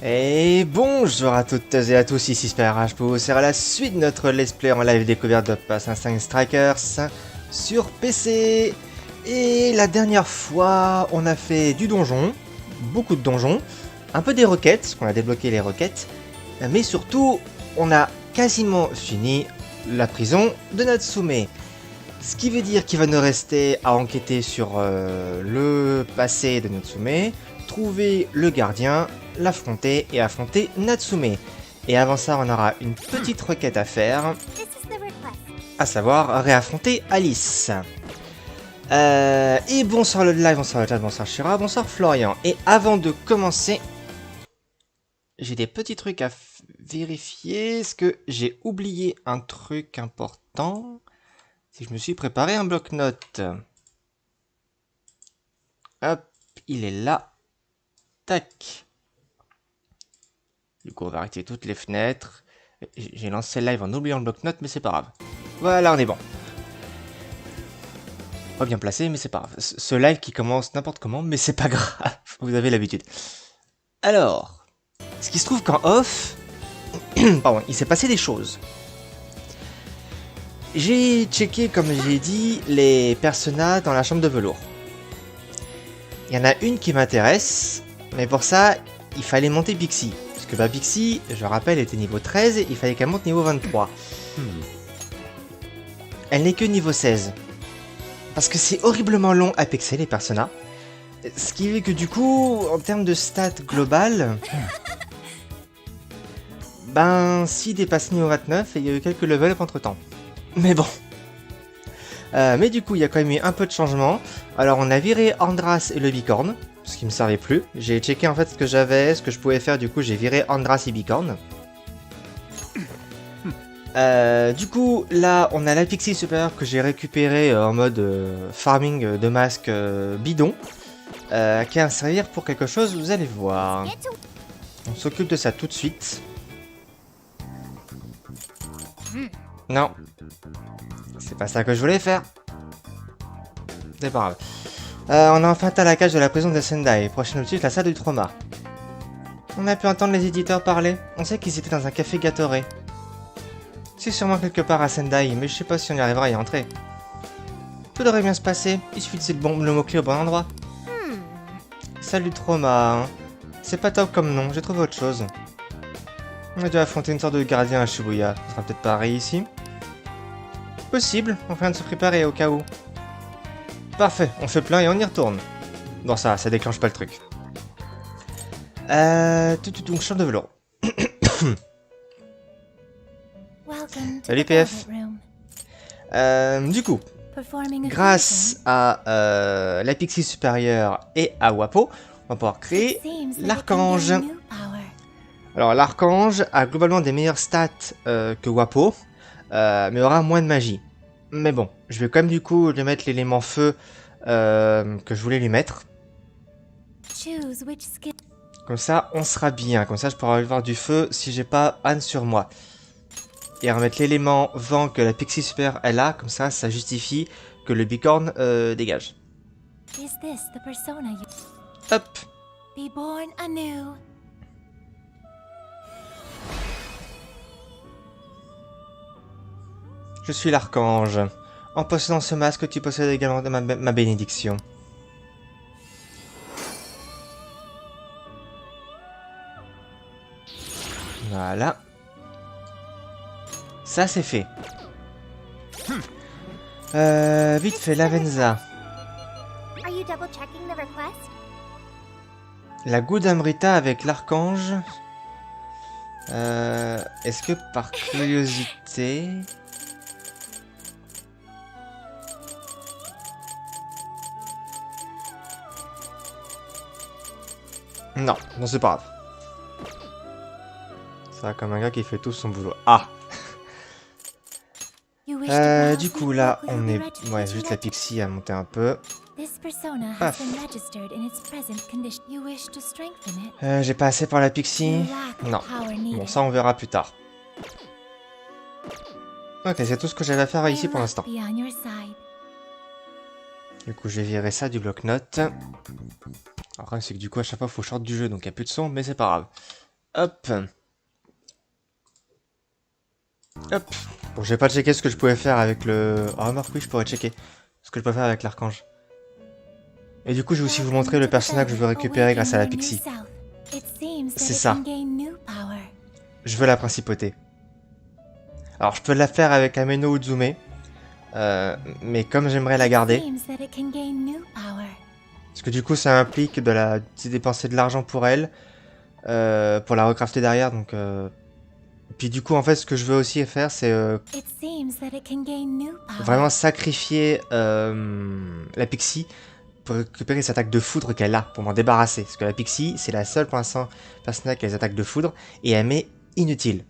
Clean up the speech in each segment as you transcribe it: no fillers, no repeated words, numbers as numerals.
Et bonjour à toutes et à tous, ici Spyrash pour vous servir à la suite de notre let's play en live découverte de Pass Instinct Strikers sur PC. Et la dernière fois, on a fait du donjon, beaucoup de donjons, un peu des requêtes, parce qu'on a débloqué les requêtes, mais surtout, on a quasiment fini la prison de Natsume. Ce qui veut dire qu'il va nous rester à enquêter sur le passé de Natsume, trouver le gardien, l'affronter et affronter Natsume. Et avant ça, on aura une petite requête à faire, à savoir réaffronter Alice. Et bonsoir le live, bonsoir le chat, bonsoir Shira, bonsoir Florian. Et avant de commencer, j'ai des petits trucs à vérifier. Est-ce que j'ai oublié un truc important? Si je me suis préparé un bloc-notes. Hop, il est là. Tac. Du coup, on va arrêter toutes les fenêtres. J'ai lancé le live en oubliant le bloc-notes, mais c'est pas grave. Voilà, on est bon. Pas bien placé, mais c'est pas grave. Ce live qui commence n'importe comment, mais c'est pas grave. Vous avez l'habitude. Alors, ce qui se trouve qu'en off, pardon, il s'est passé des choses. J'ai checké, comme j'ai dit, les personnages dans la chambre de velours. Il y en a une qui m'intéresse, mais pour ça, il fallait monter Pixie. Parce que Pixie, je rappelle, était niveau 13, et il fallait qu'elle monte niveau 23. Elle n'est que niveau 16. Parce que c'est horriblement long à pixer les personnages. Ce qui fait que du coup, en termes de stats globales, ben, si dépasse niveau 29, il y a eu quelques levels up entre temps. Mais bon. Mais du coup, il y a quand même eu un peu de changement. Alors, on a viré Andras et le bicorne, ce qui me servait plus. J'ai checké en fait ce que j'avais, ce que je pouvais faire, du coup, j'ai viré Andras et bicorne. Du coup, là, on a la pixie supérieure que j'ai récupérée en mode farming de masque bidon, qui va servir pour quelque chose, vous allez voir. On s'occupe de ça tout de suite. Non. C'est pas ça que je voulais faire. C'est pas grave. On a enfin atteint la cage de la prison de Sendai. Prochain objectif, la salle du trauma. On a pu entendre les éditeurs parler. On sait qu'ils étaient dans un café Gatoré. C'est sûrement quelque part à Sendai, mais je sais pas si on y arrivera à y entrer. Tout devrait bien se passer. Il suffit de dire le mot-clé au bon endroit. Salut trauma. Hein. C'est pas top comme nom, j'ai trouvé autre chose. On a dû affronter une sorte de gardien à Shibuya. Ce sera peut-être pareil ici. Possible, on vient de se préparer au cas où. Parfait, on fait plein et on y retourne. Bon ça déclenche pas le truc. Donc chambre de velours. Salut PF. Du coup, grâce à la pixie supérieure et à Wapo, on va pouvoir créer l'archange. Alors l'archange a globalement des meilleures stats que Wapo, mais aura moins de magie. Mais bon, je vais quand même du coup lui mettre l'élément feu que je voulais lui mettre. Comme ça, on sera bien. Comme ça, je pourrai avoir du feu si j'ai pas Anne sur moi. Et remettre l'élément vent que la pixie super elle a. Comme ça, ça justifie que le bicorne dégage. Hop. Je suis l'archange. En possédant ce masque, tu possèdes également ma bénédiction. Voilà. Ça, c'est fait. Vite fait, l'Avenza. La Good Amrita avec l'archange. Est-ce que par curiosité... Non, non c'est pas grave. Ça va comme un gars qui fait tout son boulot. Ah. Du coup là, on est... Ouais, juste la pixie à monter un peu. Paf. J'ai pas assez pour la pixie. Non. Bon, ça on verra plus tard. Ok, c'est tout ce que j'avais à faire ici pour l'instant. Du coup, je vais virer ça du bloc-notes. Alors, c'est que du coup, à chaque fois, il faut short du jeu, donc il n'y a plus de son, mais c'est pas grave. Hop. Hop. Bon, j'ai pas checké ce que je pouvais faire avec le... Ah, remarque, oui, je pourrais checker ce que je peux faire avec l'archange. Et du coup, je vais aussi vous montrer le personnage que je veux récupérer grâce à la Pixie. C'est ça. Je veux la principauté. Alors, je peux la faire avec Ameno Uzume. Mais comme j'aimerais la garder... Parce que du coup, ça implique de dépenser de l'argent pour elle. Pour la recrafter derrière, donc... Puis du coup, en fait, ce que je veux aussi faire, c'est vraiment sacrifier la Pixie pour récupérer cette attaque de foudre qu'elle a, pour m'en débarrasser. Parce que la Pixie, c'est la seule pour l'instant personnage qui a les attaques de foudre, et elle m'est inutile.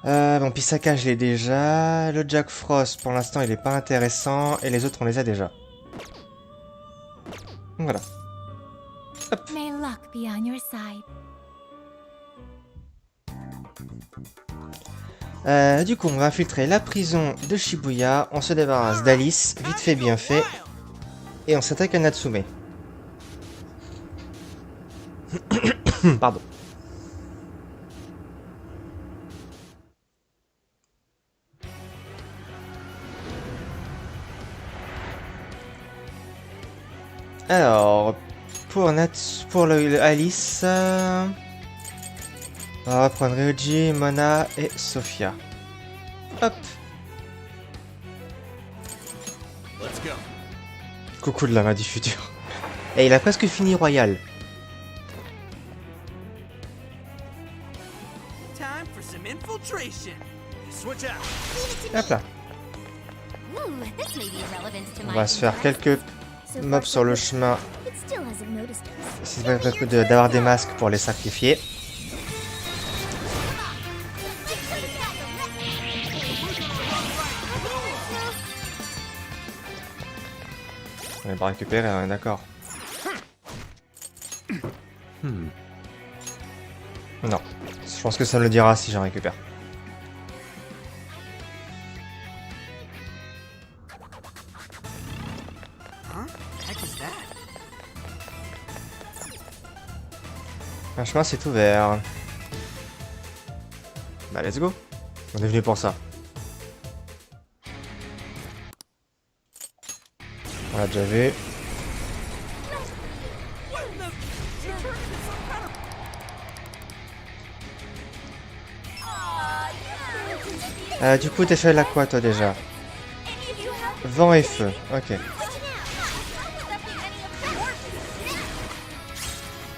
Bon, Pisaka, je l'ai déjà. Le Jack Frost, pour l'instant, il est pas intéressant, et les autres, on les a déjà. Voilà. Hop. Du coup, on va infiltrer la prison de Shibuya, on se débarrasse d'Alice, vite fait bien fait, et on s'attaque à Natsume. Pardon. Alors, pour Alice, on va prendre Ryuji, Mona et Sophia. Hop. Coucou de la main du futur. Et il a presque fini Royal. Hop là. On va se faire quelques mobs sur le chemin. C'est peut-être d'avoir des masques pour les sacrifier. On va pas récupérer, hein, d'accord. Non. Je pense que ça me le dira si j'en récupère. Un chemin s'est ouvert. Bah let's go. On est venu pour ça. On l'a déjà vu. Du coup, t'es fait là quoi toi déjà? Vent et feu, ok.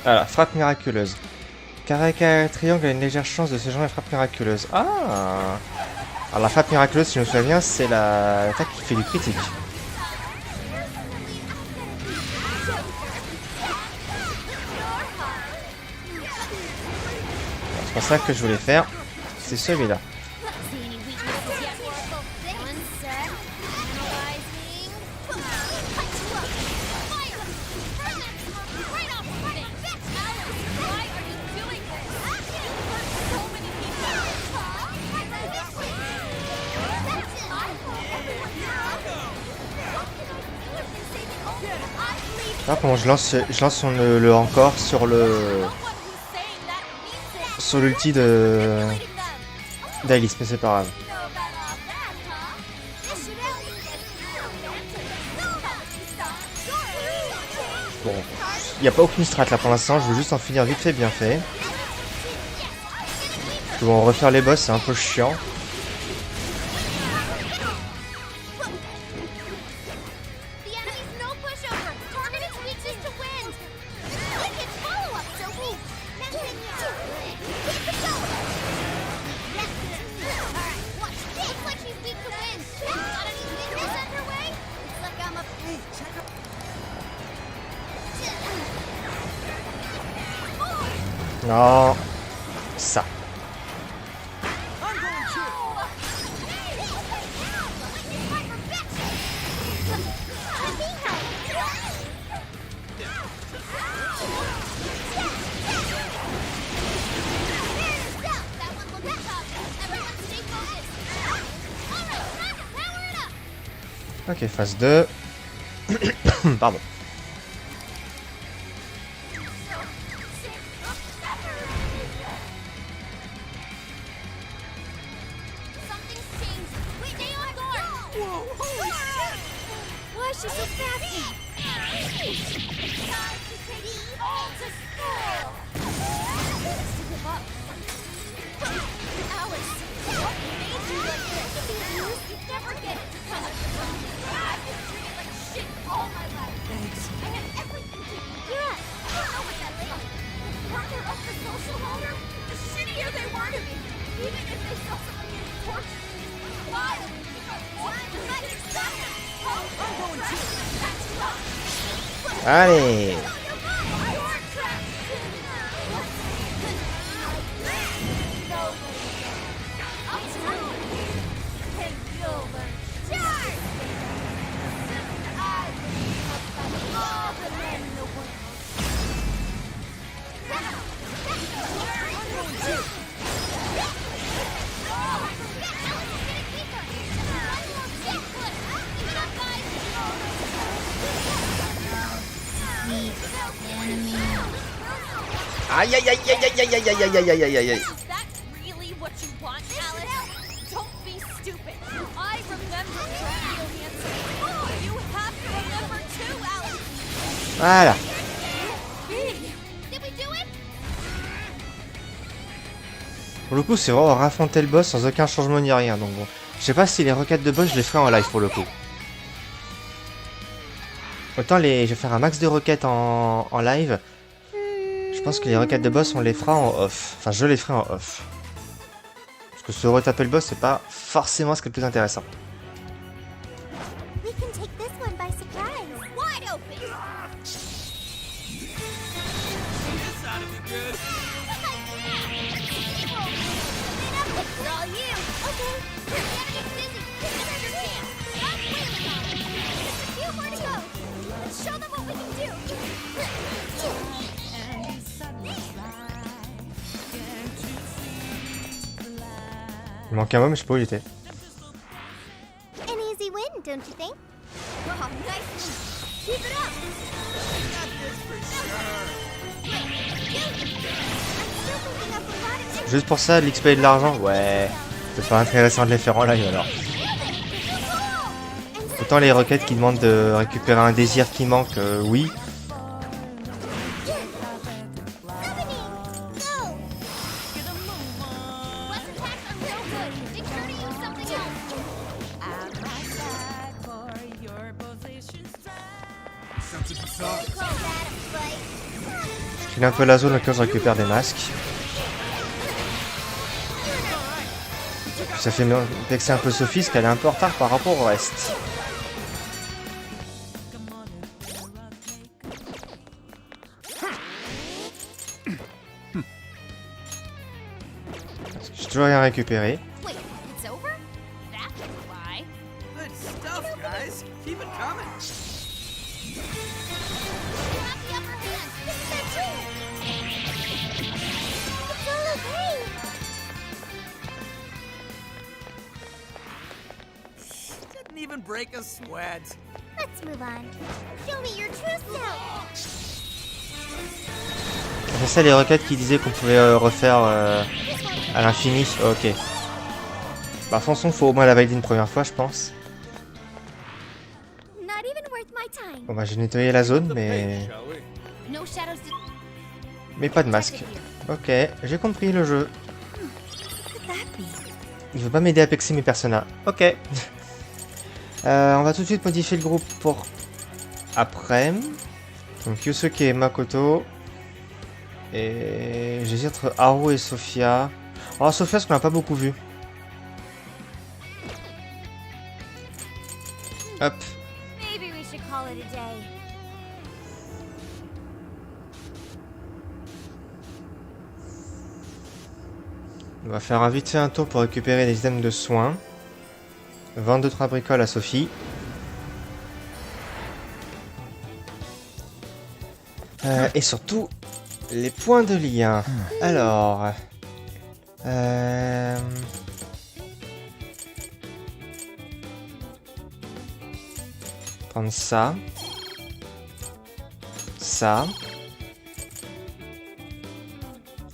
Voilà, frappe miraculeuse. Carré triangle a une légère chance de se joindre à la frappe miraculeuse. Ah! Alors la frappe miraculeuse, si je me souviens bien, c'est l'attaque qui fait du critique. C'est pour ça que je voulais faire. C'est celui-là. Ah, comment je lance le encore sur l'ulti d'Alice, mais c'est pas grave. Bon, il n'y a pas aucune strat là pour l'instant, je veux juste en finir vite fait bien fait. Bon, refaire les boss c'est un peu chiant. Non, ça. Ok, phase 2. Pardon. Why is she so sassy? Time to take you all to school. Let's give up. Alice, what made you like this? You never get it to come. I've been treated like shit all my life. Thanks. I had everything to do. Yeah, I don't know what that's like. The farther up the social ladder, the shittier they were to me. Even if they saw someone getting tortured. Why? Allez. Aïe aïe aïe aïe aïe aïe aïe aïe aïe aïe aïe aïe aïe. Is that really what you want, Alice? Don't be stupid. I remember the real answer. You have to remember too, Alice. Voilà. Did we do it? Pour le coup, c'est vraiment raffronter le boss sans aucun changement ni rien. Donc bon, je sais pas si les requêtes de boss je les ferai en live pour le coup. Autant je vais faire un max de requêtes en live. Je pense que les requêtes de boss on les fera en off. Enfin, je les ferai en off. Parce que se retaper le boss, c'est pas forcément ce qui est le plus intéressant. We can take this one by surprise. Wide open. This ought to be good. It's all you. Okay. The enemy's busy. This is your chance. Stop waiting on it. Just a few more to go. Let's show them what we can do. Il manque un mot, mais je sais pas où il était. An easy win, don't you think? Oh, nice. Keep it up. Got this for sure. Juste pour ça, de l'XP et de l'argent? Ouais. C'est pas intéressant de les faire en live alors. Autant les requêtes qui demandent de récupérer un désir qui manque, oui. Je file un peu la zone auquel je récupère des masques. Ça fait vexer un peu Sophie, parce qu'elle est un peu en retard par rapport au reste. Parce que j'ai toujours rien récupéré. Wait, it's over? That's why. Good stuff, guys. Keep it coming. You have the upper hand. This is our chance. It's all okay. Didn't even break a sweat. Let's move on. Show me your true self. C'est ça les requêtes qui disaient qu'on pouvait refaire à l'infini. Ok. Bah fonçons, faut au moins la valider une première fois, je pense. Not even worth my time. Bon bah j'ai nettoyé la zone, mais No shadows to pas de masque. Ok, j'ai compris le jeu. Il veut pas m'aider à pexer mes personnages. Ok. On va tout de suite modifier le groupe pour après. Donc Yusuke et Makoto. Et j'hésite entre Haru et Sophia. Oh Sophia, parce qu'on l'a pas beaucoup vu. Hop. Maybe we should call it a day. On va faire vite fait un tour pour récupérer les items de soins. Vendre 2-3 bricoles à Sophie. Et surtout, les points de lien. Alors... prendre ça. Ça.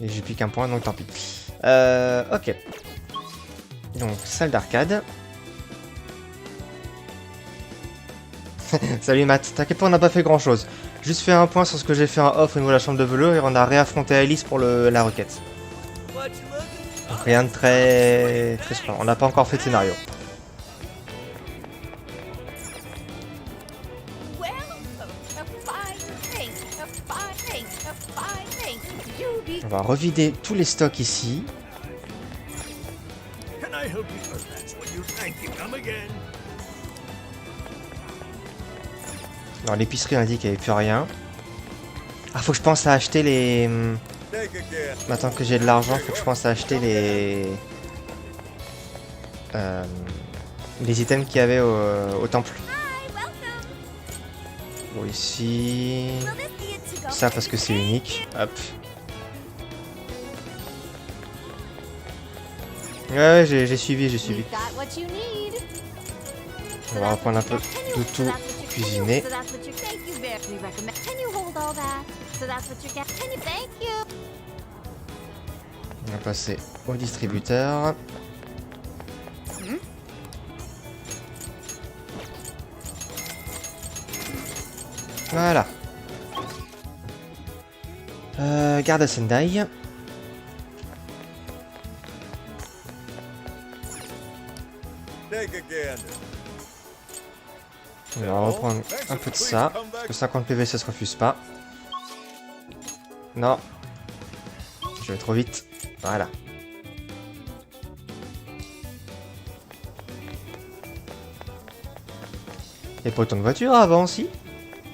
Et j'ai plus qu'un point, donc tant pis. Ok. Donc, salle d'arcade. Salut Matt, t'inquiète pas, on n'a pas fait grand chose. Juste fait un point sur ce que j'ai fait en off au niveau de la chambre de velours et on a réaffronté Alice pour la requête. What you looking for? Rien de très surprenant. On n'a pas encore fait de scénario. Well, a fine thing, a fine thing, a fine thing. You be On va revider tous les stocks ici. Can I help you? That's what you think. You come again. Dans l'épicerie on a dit qu'il n'y avait plus rien. Ah, faut que je pense à acheter les... Take again. Maintenant que j'ai de l'argent, faut que je pense à acheter les items qu'il y avait au temple. hi, welcome. Bon, ici... Will this be a to-go? Ça parce que c'est unique. Hop. Ouais, j'ai suivi. We've got what you need. On va reprendre un peu de tout cuisiner. So that's what you thank you very we recommend. Can you hold all that? So that's what you get. Can you thank you? On va passer au distributeur. Voilà. Garde à Sendai. Take again. On va reprendre un peu de ça. Parce que 50 PV ça se refuse pas. Non. Je vais trop vite. Voilà. Y'a pas autant de voitures avant aussi?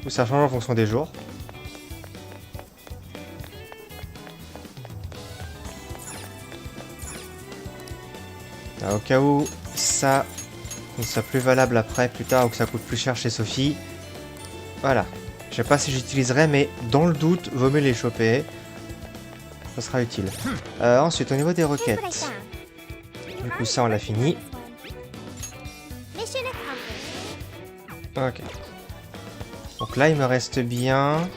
Ou ça change en fonction des jours? Ah, au cas où ça ne soit plus valable après, plus tard, ou que ça coûte plus cher chez Sophie. Voilà. Je sais pas si j'utiliserai, mais dans le doute, vaut mieux les choper. Ça sera utile. Ensuite, au niveau des Here's what I requêtes. found. Du coup, ça, on l'a fini. Mission accomplished. Ok. Donc là, il me reste bien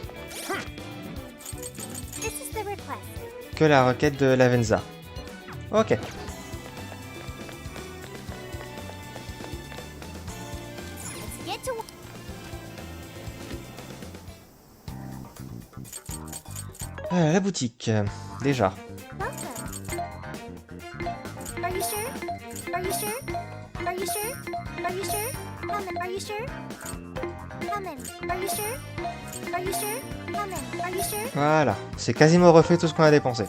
This is the request. que la requête de Lavenza. Ok. Let's get to La boutique. Déjà. welcome. Are you sure? Are you sure? Are you sure? Are you sure? Come in. Are you sure? Come in. Are you sure? Are you sure? Come in. Are you sure? Voilà. C'est quasiment refait tout ce qu'on a dépensé.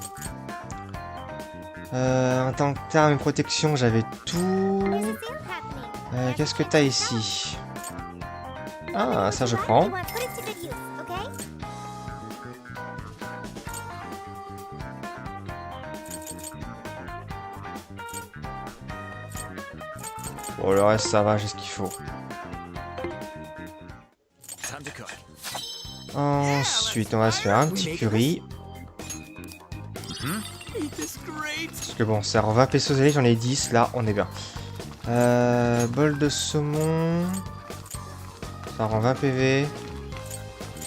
En tant que terme et protection, j'avais tout. There's a sale happening. Qu'est-ce que t'as ici? Ah, ça je prends. You want to put it to good use, okay? Bon, le reste, ça va, j'ai ce qu'il faut. Time to cook. Ensuite, on va se faire un petit curry. Eat this great. Parce que bon, ça rend 20 pesos allez, j'en ai 10, là, on est bien. Bol de saumon. Ça rend 20 PV.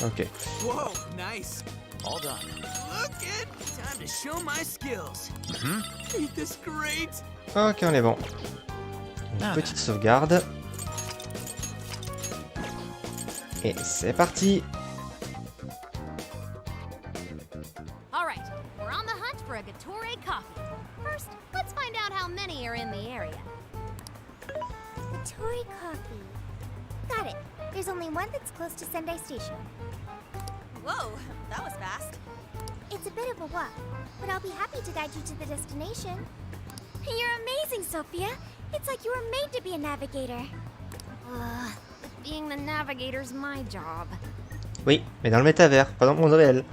Ok. Whoa, nice. All done. Look it. Time to show my skills. Eat this great. Ok, on est bon. Une petite sauvegarde. Et c'est parti. All right, we're on the hunt for a Gatorade coffee. First, let's find out how many are in the area. Gatorade coffee. Got it. There's only one that's close to Sendai Station. Whoa, that was fast. It's a bit of a walk, but I'll be happy to guide you to the destination. You're amazing, Sophia. It's like you were made to be a navigator. Being the navigator's my job. Oui, mais dans le métavers, pas dans le monde réel.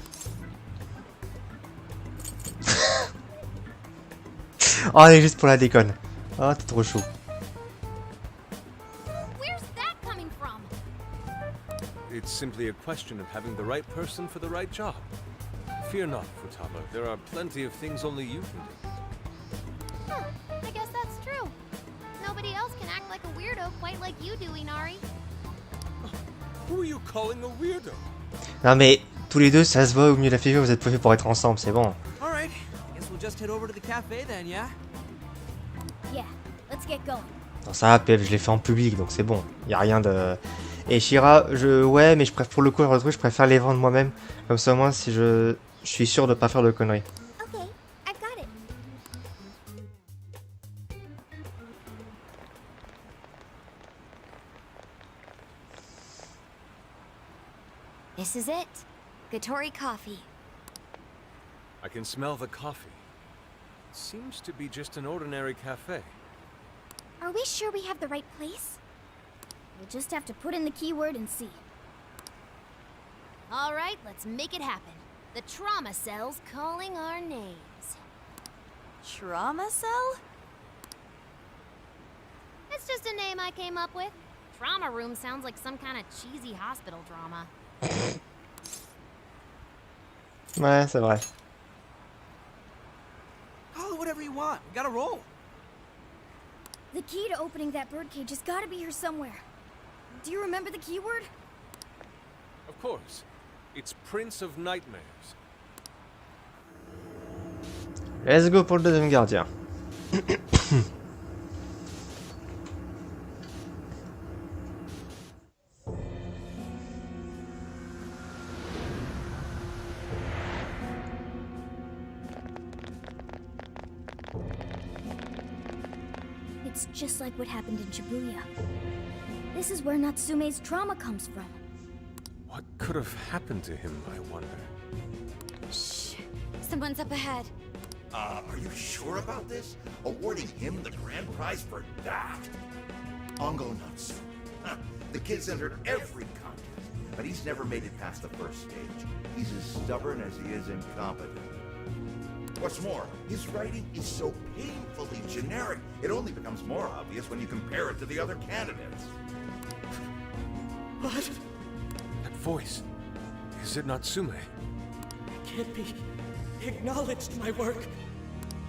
Oh, elle est juste pour la déconne. Oh, t'es trop chaud. Where's that coming from? It's simply a question of having the right person for the right job. Fear not, Futaba. There are plenty of things only you can do. Huh, I guess that's true. Nobody else can act like a weirdo quite like you do, Inari. Who are you calling a weirdo? Non mais, tous les deux, ça se voit au milieu de la figure, vous êtes pas fait pour être ensemble, c'est bon. All right. Guess we'll just head over to the cafe then, yeah? Yeah, let's get going. Non, ça, PF, je l'ai fait en public, donc c'est bon. Y a rien de... Et Shira, ouais, mais pour le coup, le truc, je préfère les vendre moi-même. Comme ça, au moins, si je suis sûr de pas faire de conneries. Okay, I've got it. This is it. Gatori coffee. I can smell the coffee. It seems to be just an ordinary cafe. Are we sure we have the right place? We'll just have to put in the keyword and see. All right, let's make it happen. The trauma cell's calling our names. Trauma cell? It's just a name I came up with. Trauma room sounds like some kind of cheesy hospital drama. Ouais, c'est vrai. Call it whatever you want. We gotta roll. The key to opening that birdcage has got to be here somewhere. Do you remember the keyword? Of course. It's Prince of Nightmares. Let's go pour le deuxième gardien. It's just like what happened in Shibuya. This is where Natsume's trauma comes from. What could have happened to him, I wonder? Shh. Someone's up ahead. Are you sure about this? Awarding him the grand prize for that? Ongo Natsume. Huh. The kid's entered every contest, but he's never made it past the first stage. He's as stubborn as he is incompetent. What's more, his writing is so painfully generic, it only becomes more obvious when you compare it to the other candidates. What? That voice. Is it Natsume? Can't be acknowledged my work.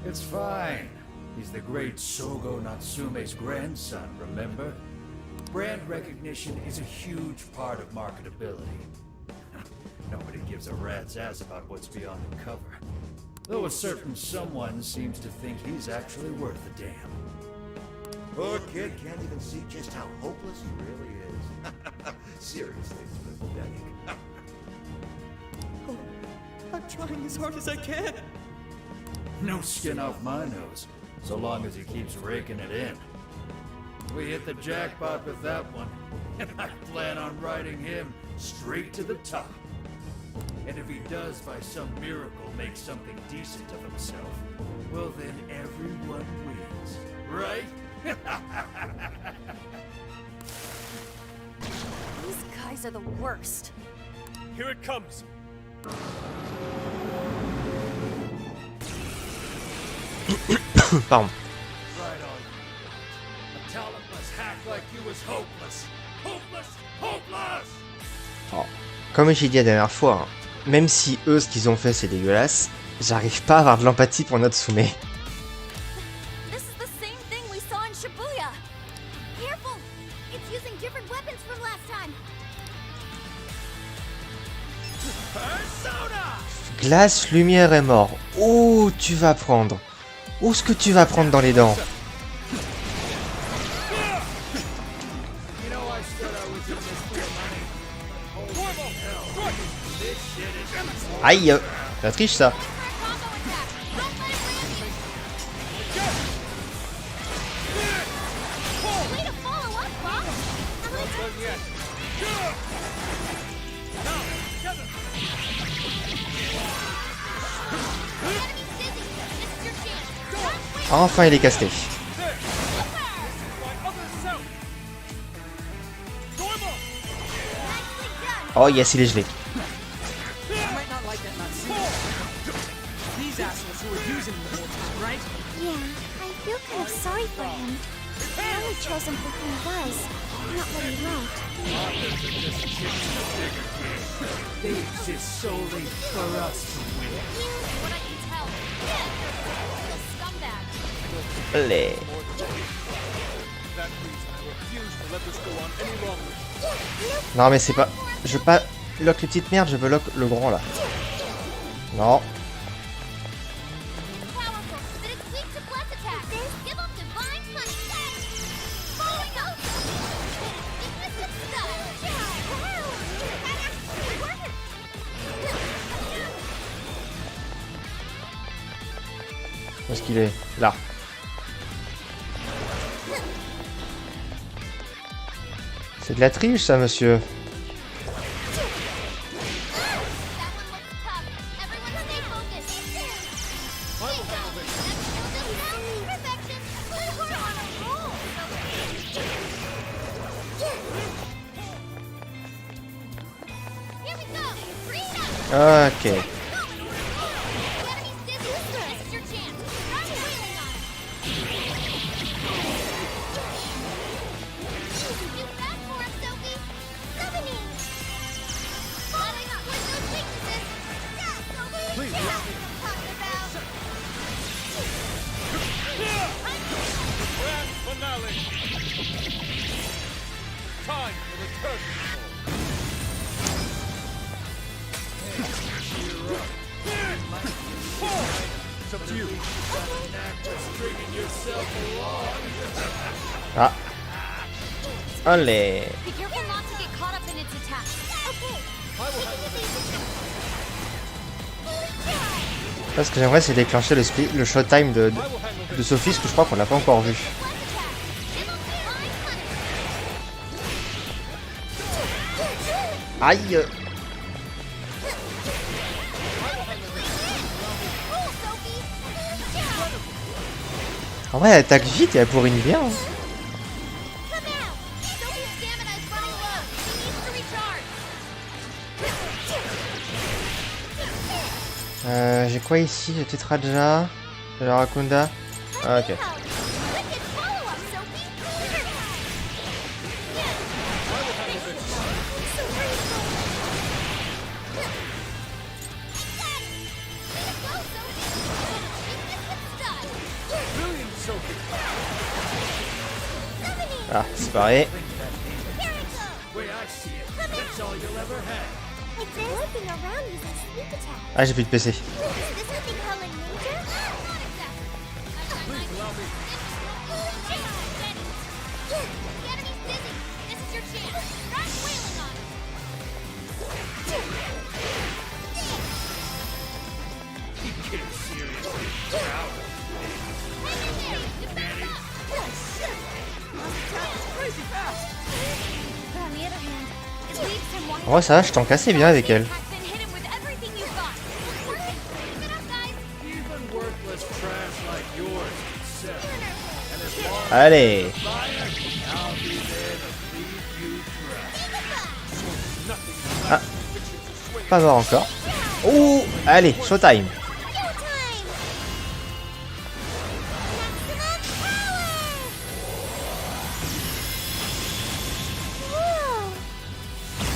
It's fine. He's the great Sogo Natsume's grandson, remember? Brand recognition is a huge part of marketability. Nobody gives a rat's ass about what's beyond the cover. Though a certain someone seems to think he's actually worth a damn. Poor kid can't even see just how hopeless he really is. Seriously, it's pathetic. Oh, I'm trying as hard as I can. No skin off my nose, so long as he keeps raking it in. We hit the jackpot with that one, and I plan on riding him straight to the top. And if he does by some miracle make something decent of himself, well then everyone wins, right? These guys are the worst. Here it comes. Pardon. Right on. A talentless hack like you is hopeless. Hopeless! Hopeless! Oh. Comme j'ai dit la dernière fois, hein, même si eux, ce qu'ils ont fait, c'est dégueulasse, j'arrive pas à avoir de l'empathie pour Natsume. This is the same thing we saw in Shibuya. Careful! It's using different weapons from last time. Glace, lumière et mort. Oh, tu vas prendre. Où est-ce que tu vas prendre dans les dents? Aïe, la triche ça. Way to follow up, Bob! Enfin, il est casté. Oh yes, il est gelé. I might not like that Natsume. These assholes who were using him the whole time, right? Yeah, I feel kind of sorry for him. I only chose him for who he was, not what he wrote. They exist solely for us to win. What I can tell. Little scumbag. Allez. That means I refuse to let this go on any longer. Non mais c'est pas... Je veux pas lock les petites merdes, je veux lock le grand là. Non. Powerful, but it's weak to bless attacks. Give him divine punishment. Following up. Ignition style. Où est-ce qu'il est? Là. C'est de la triche, ça, monsieur. Ok. Ah. Allez. Be careful not to get caught up in its attack. Là, ce que j'aimerais, c'est déclencher le showtime de Sophie, ce que je crois qu'on l'a pas encore vu. Aïe. En vrai, elle attaque vite et elle pourrine bien. J'ai quoi ici? J'ai peut-être Raja. J'ai Rakunda. Ah, ok. Ah, c'est pareil. Ah, j'ai plus de PC. En vrai, ça va, je tank assez bien avec elle. Allez. Ah. Pas mort encore. Oh, allez, showtime.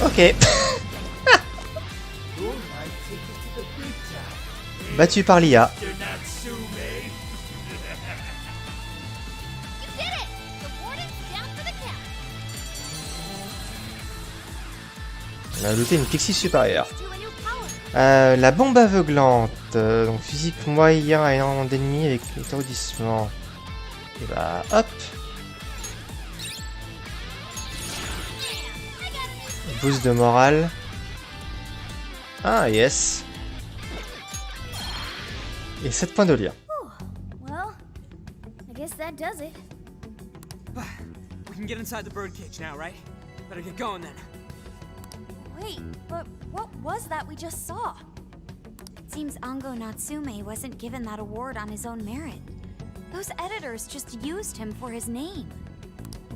Ok. Battu par l'IA. On a looté une pixie supérieure. La bombe aveuglante. Donc physique moyen à énormément d'ennemis avec étourdissement. Et bah hop. Boost de morale. Ah yes. Et 7 points de lien. Well, I guess that does it. We can get inside the birdcage now, right? Better get going then. Wait, but what was that we just saw? It seems Natsume wasn't given that award on his own merit. Those editors just used him for his name.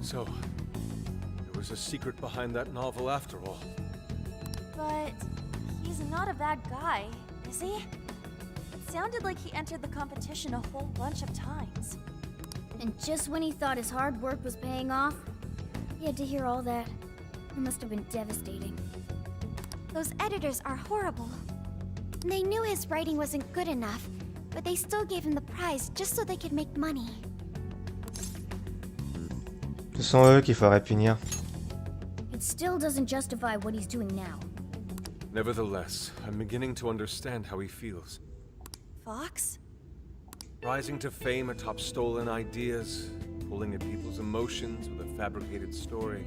So, there was a secret behind that novel after all. But he's not a bad guy, is he? It sounded like he entered the competition a whole bunch of times. And just when he thought his hard work was paying off, he had to hear all that. It must have been devastating. Those editors are horrible. They knew his writing wasn't good enough, but they still gave him the prize just so they could make money. Ce sont eux qu'il faudrait punir. It still doesn't justify what he's doing now. Nevertheless, I'm beginning to understand how he feels. Fox? Rising to fame atop stolen ideas, pulling at people's emotions with a fabricated story.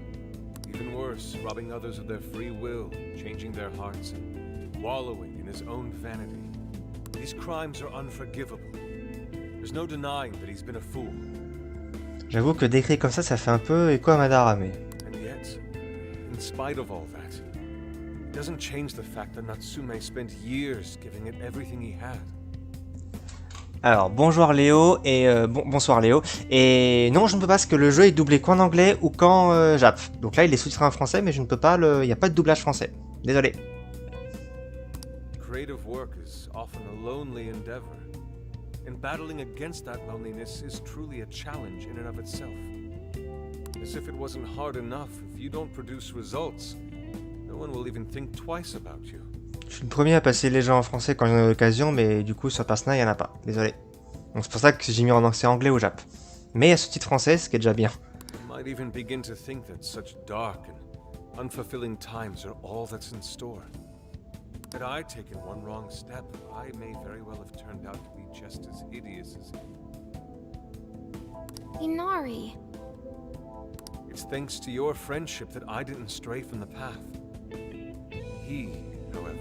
Even worse, robbing others of their free will, changing their hearts, and wallowing in his own vanity. These crimes are unforgivable. There's no denying that he's been a fool. J'avoue que décrit comme ça fait un peu écho à Madarame. And yet, in spite of all that, it doesn't change the fact that Natsume spent years giving it everything he had. Alors, bonjour Léo, et bonsoir Léo. Et non, je ne peux pas parce que le jeu est doublé qu'en anglais ou qu'en jap. Donc là, il est sous-titré en français, mais je ne peux pas, il n'y a pas de doublage français. Désolé. Creative work is often a lonely endeavor, and battling against that loneliness is truly a challenge in and of itself. As if it wasn't hard enough, if you don't produce results, no one will even think twice about you. Je suis le premier à passer les jeux en français quand j'en ai l'occasion, mais du coup sur Persona, il n'y en a pas. Désolé. Donc c'est pour ça que j'ai mis en anglais ou jap. Mais il y a sous-titre français, ce qui est déjà bien. You might even begin to think that such dark and unfulfilling times are all that's in store. Had I taken one wrong step, I may very well have turned out to be just as hideous as Inari. It's thanks to your friendship that I didn't stray from the path. He, however,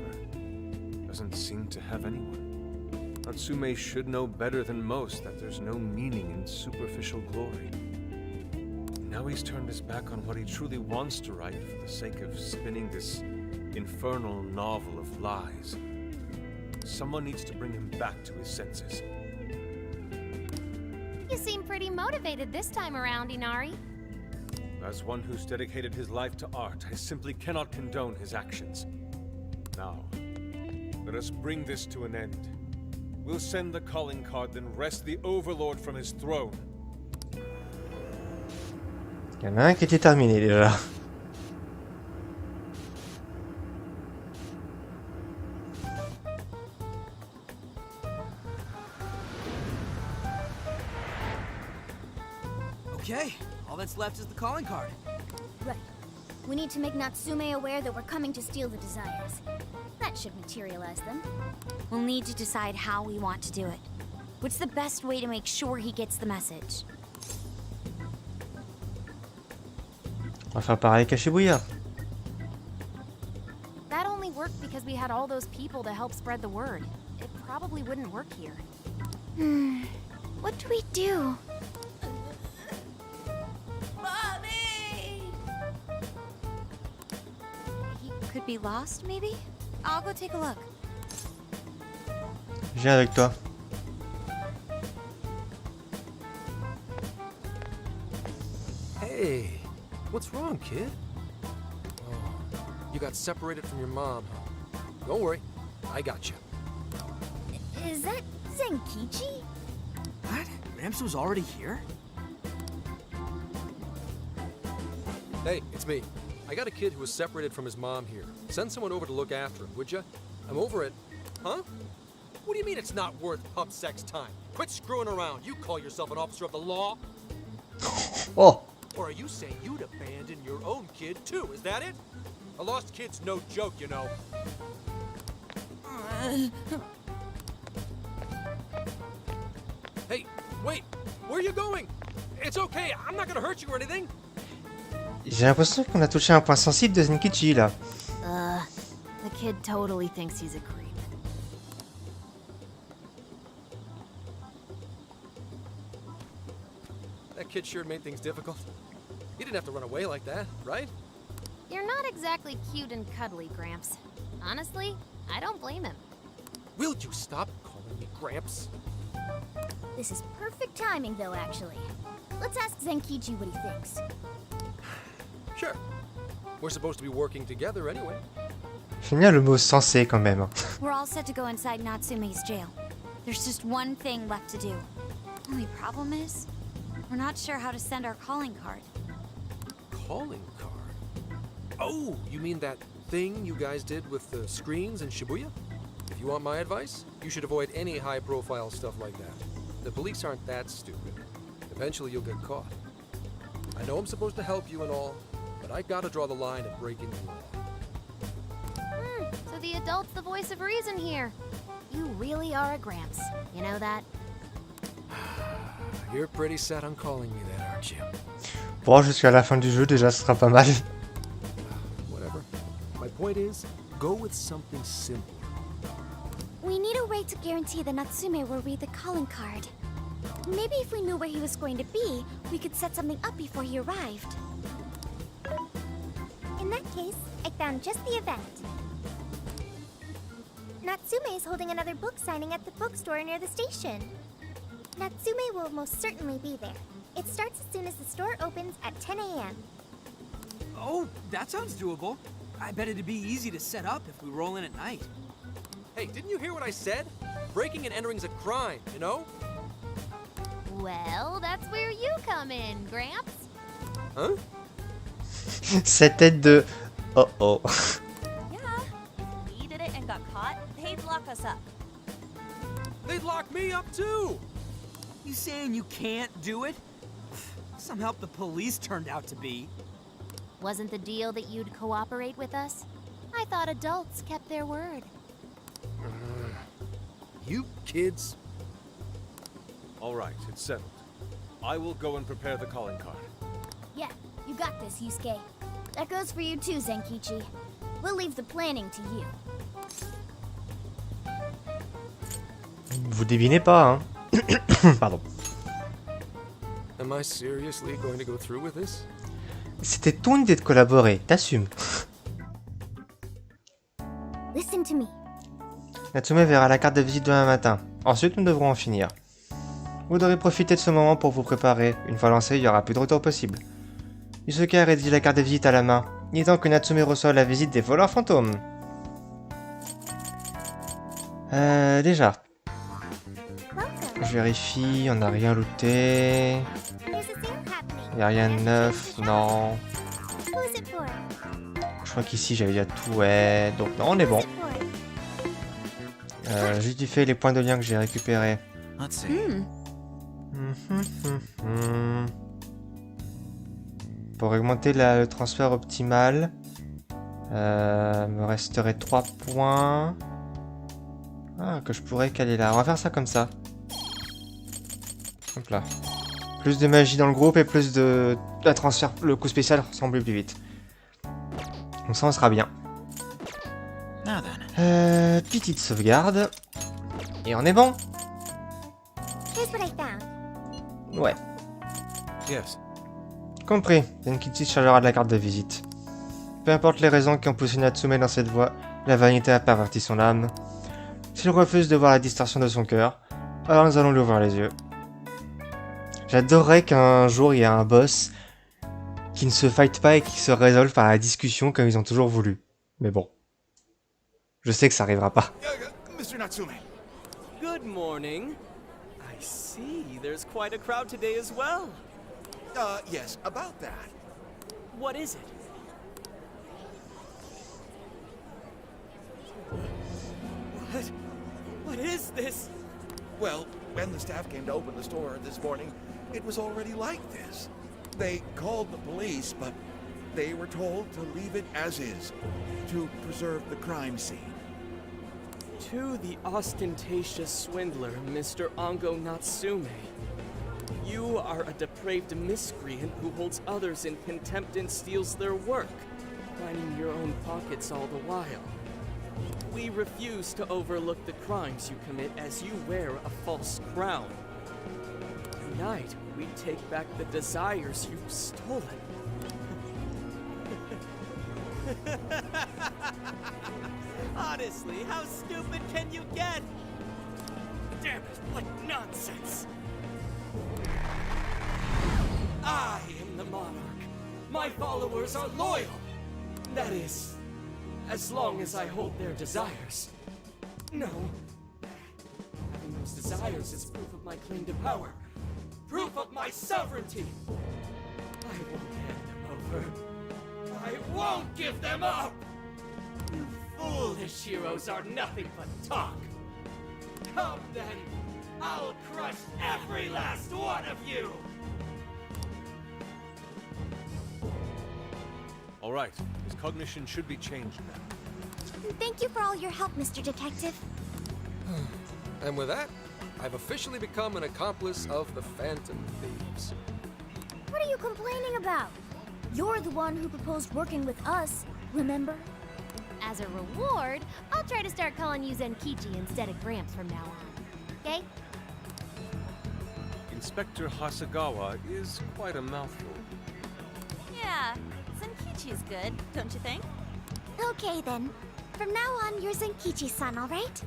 doesn't seem to have anyone. Natsume should know better than most that there's no meaning in superficial glory. Now he's turned his back on what he truly wants to write for the sake of spinning this infernal novel of lies. Someone needs to bring him back to his senses. You seem pretty motivated this time around, Inari. As one who's dedicated his life to art, I simply cannot condone his actions. Now, let us bring this to an end. We'll send the calling card, then wrest the Overlord from his throne. Il y en a un qui était terminé déjà. Okay, all that's left is the calling card. Right. We need to make Natsume aware that we're coming to steal the desires. That should materialize them. We'll need to decide how we want to do it. What's the best way to make sure he gets the message? On va faire pareil qu'à Shibuya. That only worked because we had all those people to help spread the word. It probably wouldn't work here. What do we do? Mommy! He could be lost, maybe? I'll go take a look. Je viens avec toi. Hey, what's wrong, kid? Oh, you got separated from your mom, huh? Don't worry, I got you. Is that Zenkichi? What? Gramps was already here? Hey, it's me. I got a kid who was separated from his mom here. Send someone over to look after him, would you? I'm over it. Huh? What do you mean it's not worth pup sex time? Quit screwing around. You call yourself an officer of the law? Oh. Or are you saying you'd abandon your own kid too? Is that it? A lost kid's no joke, you know. Hey, wait! Where are you going? It's okay, I'm not gonna hurt you or anything. J'ai l'impression qu'on a touché un point sensible de Zenkichi là. The kid totally thinks he's a creep. That kid sure made things difficult. He didn't have to run away like that, right? You're not exactly cute and cuddly, Gramps. Honestly, I don't blame him. Will you stop calling me Gramps? This is perfect timing, though, actually. Let's ask Zenkichi what he thinks. Sure. We're supposed to be working together anyway. J'aime bien le mot sensé quand même. We're all set to go inside Natsume's jail. There's just one thing left to do. Only problem is, we're not sure how to send our calling card. Calling card? Oh, you mean that thing you guys did with the screens in Shibuya? If you want my advice, you should avoid any high-profile stuff like that. The police aren't that stupid. Eventually you'll get caught. I know I'm supposed to help you and all, but I gotta draw the line at breaking the law. So the adult's the voice of reason here. You really are a Gramps. You know that? You're pretty set on calling me that, aren't you? Bon, jusqu'à la fin du jeu, déjà, ce sera pas mal. Whatever. My point is, go with something simple. We need a way to guarantee that Natsume will read the calling card. Maybe if we knew where he was going to be, we could set something up before he arrived. In that case, I found just the event. Natsume is holding another book signing at the bookstore near the station. Natsume will most certainly be there. It starts as soon as the store opens at 10 a.m. Oh, that sounds doable. I bet it'd be easy to set up if we roll in at night. Hey, didn't you hear what I said? Breaking and entering's a crime, you know? Well, that's where you come in, Gramps. Huh? Cette tête de... Oh oh. Yeah. If we did it and got caught, they'd lock us up. They'd lock me up too! You saying you can't do it? Somehow the police turned out to be. Wasn't the deal that you'd cooperate with us? I thought adults kept their word. You kids. All right, it's settled. I will go and prepare the calling card. Yeah, you got this, Yusuke. That goes for you too, Zenkichi. We'll leave the planning to you. Vous devinez pas, hein. Pardon. Am I seriously going to go through with this? C'était ton idée de collaborer, t'assumes. Listen to me. Natsume verra la carte de visite demain matin. Ensuite, nous devrons en finir. Vous devrez profiter de ce moment pour vous préparer. Une fois lancé, il n'y aura plus de retour possible. Yusuke a rédigé la carte de visite à la main. Il est temps que Natsume reçoive la visite des voleurs fantômes. Déjà. Je vérifie, on n'a rien looté. There's a sale happening. Il n'y a rien de neuf, non. Who's it for? Je crois qu'ici j'avais déjà tout, ouais. Donc non, on est bon. Who's it for? Juste fait les points de lien que j'ai récupérés. Let's see. Pour augmenter le transfert optimal, me resterait 3 points. Ah, que je pourrais caler là. On va faire ça comme ça. Hop là. Plus de magie dans le groupe et plus de transfert. Le coup spécial ressemble plus vite. Donc ça, on sera bien. Petite sauvegarde. Et on est bon. Here's what I found. Ouais. Yes. Compris. Zenkichi chargera de la carte de visite. Peu importe les raisons qui ont poussé Natsume dans cette voie, la vanité a perverti son âme. S'il refuse de voir la distorsion de son cœur, alors nous allons lui ouvrir les yeux. J'adorerais qu'un jour il y ait un boss qui ne se fight pas et qui se résolve par la discussion comme ils ont toujours voulu. Mais bon. Je sais que ça arrivera pas. Mr. Natsume. Good morning. I see there's quite a crowd today as well. Yes, about that. What is it? What is this? Well, when the staff came to open the store this morning, it was already like this. They called the police, but they were told to leave it as is, to preserve the crime scene. To the ostentatious swindler, Mr. Ango Natsume. You are a depraved miscreant who holds others in contempt and steals their work, lining your own pockets all the while. We refuse to overlook the crimes you commit as you wear a false crown. Tonight, we take back the desires you've stolen. Honestly, how stupid can you get? Damn it, what nonsense! I am the monarch. My followers are loyal. That is, as long as I hold their desires. No. Having those desires is proof of my claim to power. Proof of my sovereignty. I won't hand them over. I won't give them up! You foolish heroes are nothing but talk. Come then, I'll crush every last one of you! All right, his cognition should be changed now. Thank you for all your help, Mr. Detective. And with that, I've officially become an accomplice of the Phantom Thieves. What are you complaining about? You're the one who proposed working with us, remember? As a reward, I'll try to start calling you Zenkichi instead of Gramps from now on. Okay? Inspector Hasagawa is quite a mouthful. Yeah, Zenkichi's good, don't you think? Okay then. From now on, you're Zenkichi-san, alright?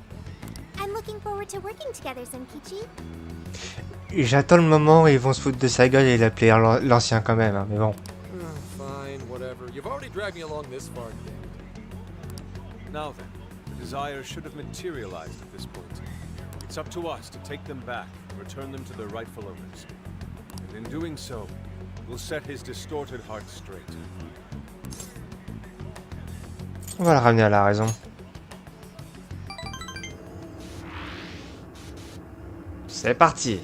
I'm looking forward to working together, Zenkichi. J'attends le moment où ils vont se foutre de sa gueule et l'appeler l'ancien quand même, hein, mais bon. Fine, whatever. You've already dragged me along this far. Now then, the desires should have materialized at this point. It's up to us to take them back and return them to their rightful owners. And in doing so, we'll set his distorted heart straight. On va le ramener à la raison. C'est parti.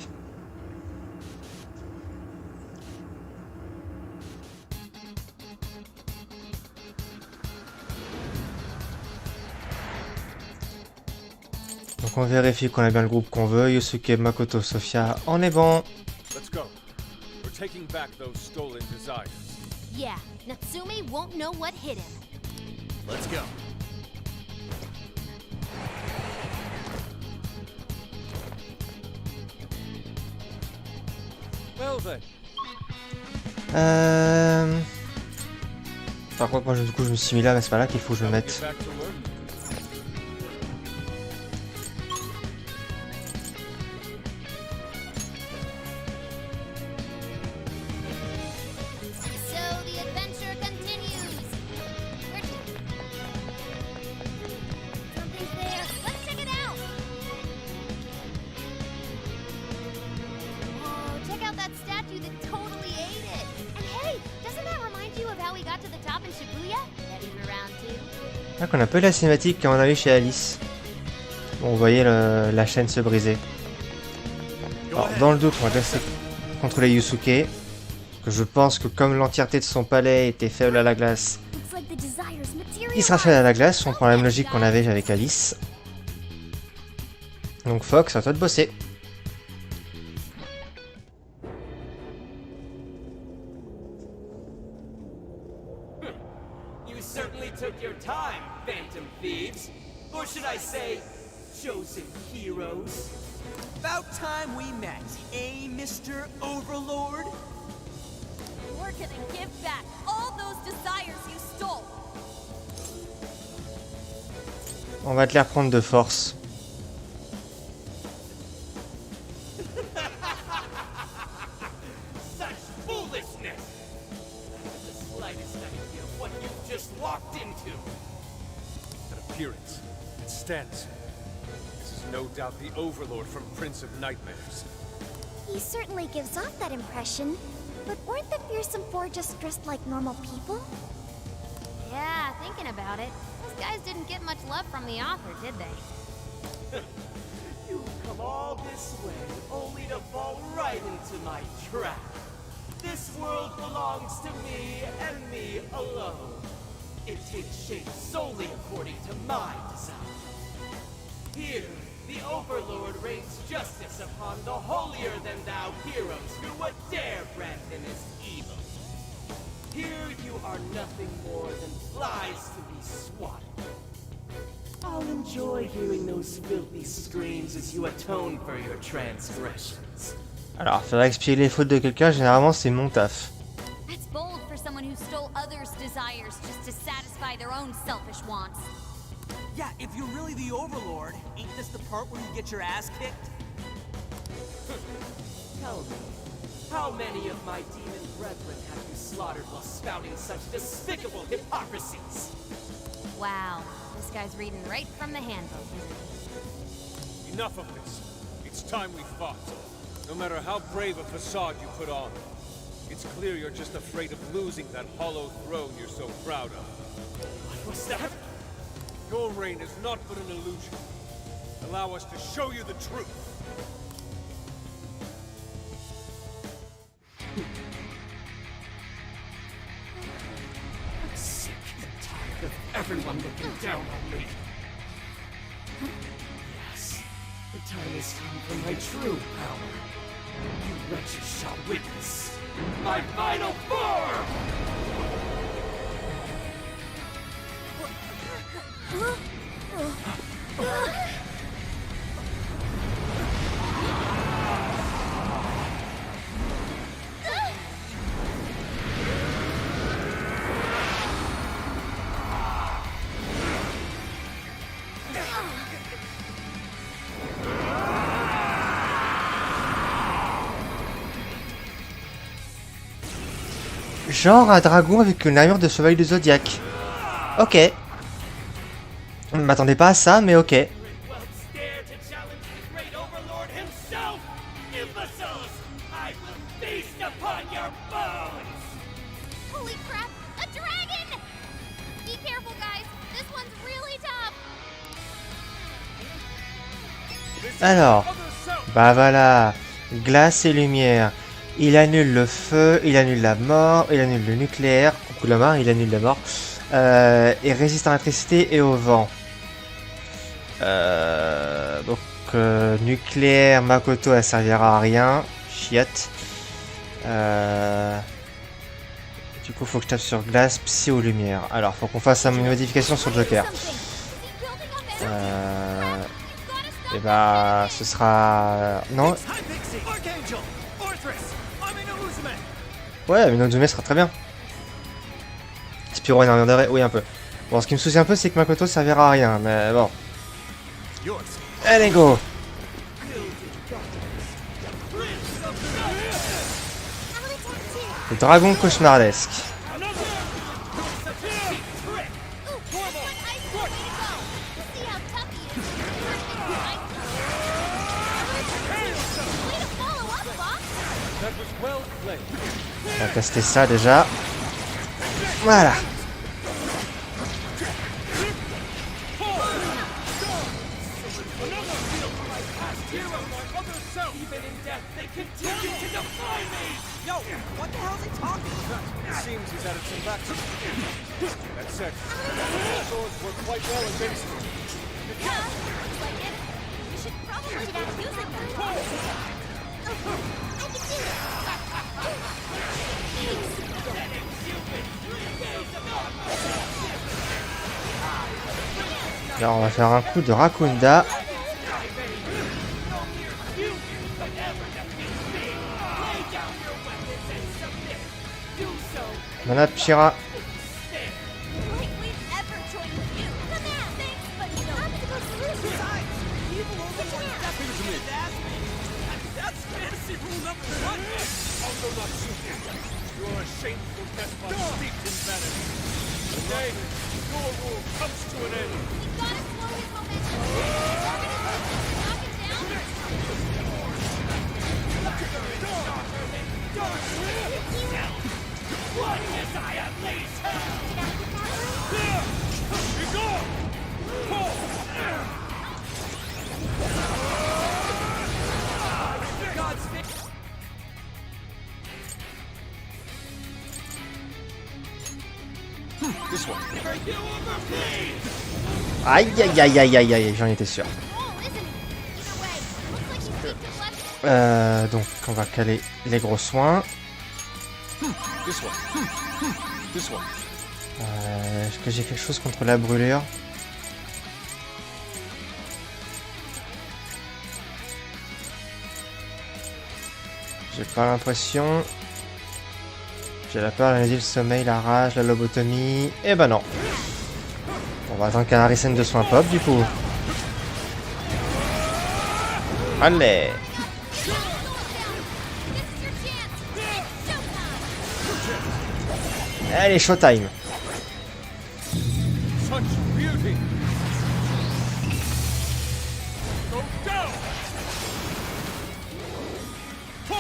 Donc on vérifie qu'on a bien le groupe qu'on veut. Yosuke, Makoto, Sophia, on est bon. Let's go. We're taking back those stolen desires. Yeah, Natsume won't know what hit him. Let's go. Well then. Par contre, moi du coup je me suis mis là, mais c'est pas là qu'il faut que je me mette. Get back to work. So the adventure continues. Where to? Something's there. Let's check it out. Whoa, check out that statue that totally ate it. And hey, doesn't that remind you of how we got to the top in Shibuya? Ready for round 2? Là qu'on a un peu la cinématique qu'on avait chez Alice. Bon, vous voyez la chaîne se briser. Alors dans le doute, on va laisser contrôler Yusuke. Que je pense que comme l'entièreté de son palais était faible à la glace, Looks like the desires il sera materialize. faible à la glace. On prend la même logique qu'on avait avec Alice. Donc Fox, à toi de bosser. You certainly took your time, Phantom Thieves. Or should I say, chosen heroes? About time we met, eh, Mr. Overlord? We're gonna give back all those desires you stole. On va te les reprendre de force. Such foolishness! The slightest idea of what you've just walked into. That appearance. It stands. This is no doubt the Overlord from Prince of Nightmares. He certainly gives off that impression. But weren't the fearsome four just dressed like normal people? Yeah, thinking about it, those guys didn't get much love from the author, did they? You've come all this way only to fall right into my trap. This world belongs to me and me alone. It takes shape solely according to my design. Here, the Overlord rains justice upon the holier-than-thou heroes who would dare brand him as evil. Here you are nothing more than flies to be swatted. I'll enjoy hearing those filthy screams as you atone for your transgressions. Alors, faire expier les fautes de quelqu'un, généralement c'est mon taf. That's bold for someone who stole others' desires just to satisfy their own selfish wants. Yeah, if you're really the Overlord, ain't this the part where you get your ass kicked? Tell me, how many of my demon brethren have you slaughtered while spouting such despicable hypocrisies? Wow, this guy's reading right from the handbook, isn't he? Enough of this. It's time we fought. No matter how brave a facade you put on, it's clear you're just afraid of losing that hollow throne you're so proud of. What was that? Your reign is not but an illusion. Allow us to show you the truth. I'm sick and tired of everyone looking down on me. Yes, the time has come for my true power. You wretches shall witness my final form! Genre un dragon avec une armure de chevalier du zodiaque. Ok. Je ne m'attendais pas à ça, mais ok. Holy crap! A dragon! Be careful, guys. This one's really tough. Alors, bah voilà, glace et lumière. Il annule le feu, il annule la mort, il annule le nucléaire. Coucou la mort, il annule la mort. Et résiste à l'électricité et au vent. Nucléaire, Makoto, elle servira à rien. Chiotte. Du coup, faut que je tape sur glace, psy ou lumière. Alors, faut qu'on fasse une modification sur le Joker. Et bah, ce sera... Non. Ouais, mais Natsume sera très bien. Spyro une armure d'arrêt, oui un peu. Bon, ce qui me soucie un peu, c'est que Makoto servira à rien, mais bon. Allez, go! Le dragon cauchemardesque. On va tester ça déjà. Voilà. Yo, what the hell's he talking about? It seems he's added some back to that said, swords work quite well against him. Yeah, looks like it. We should probably get out using them. Oh, I can do it. Là, on va faire un coup de Rakunda. Mana Pshira. You are a shameful despot steeped in vanity. Today, your rule comes to an end. We gotta slow his momentum. Knock him down. What desire leads her? Be gone! God's fix. This one. Aïe aïe aïe aïe aïe aïe, j'en étais sûr. Donc on va caler les gros soins. This one. This one. Est-ce que j'ai quelque chose contre la brûlure? J'ai pas l'impression. J'ai la peur, l'analyse, le sommeil, la rage, la lobotomie. Eh ben non. On va attendre qu'un Harrison de soins pop du coup. Allez. Allez, showtime. Such beauty. Go down. Pull.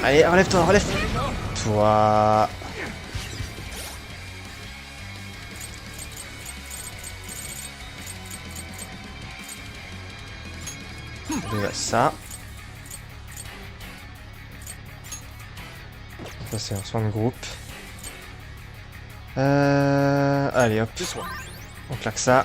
Allez, relève-toi, relève-toi. Déjà ça. Ça c'est un soin de groupe. Allez hop. On claque ça.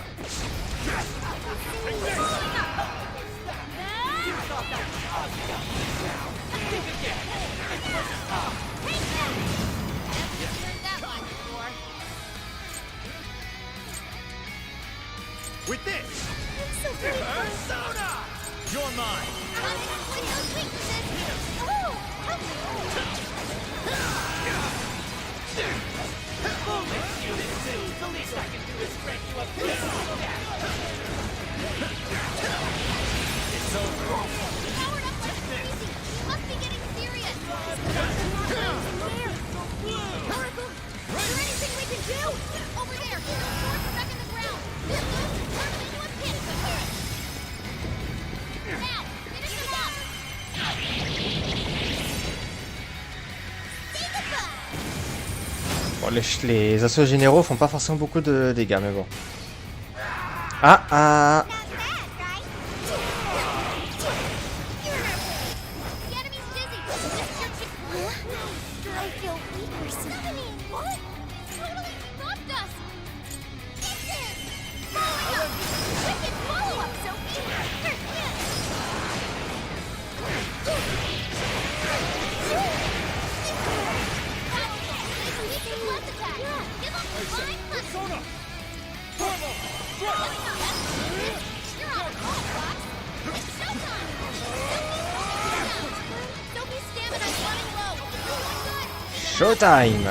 With this, Persona! You're mine! Bon, les assauts généraux font pas forcément beaucoup de dégâts, mais bon. Ah, ah. Showtime!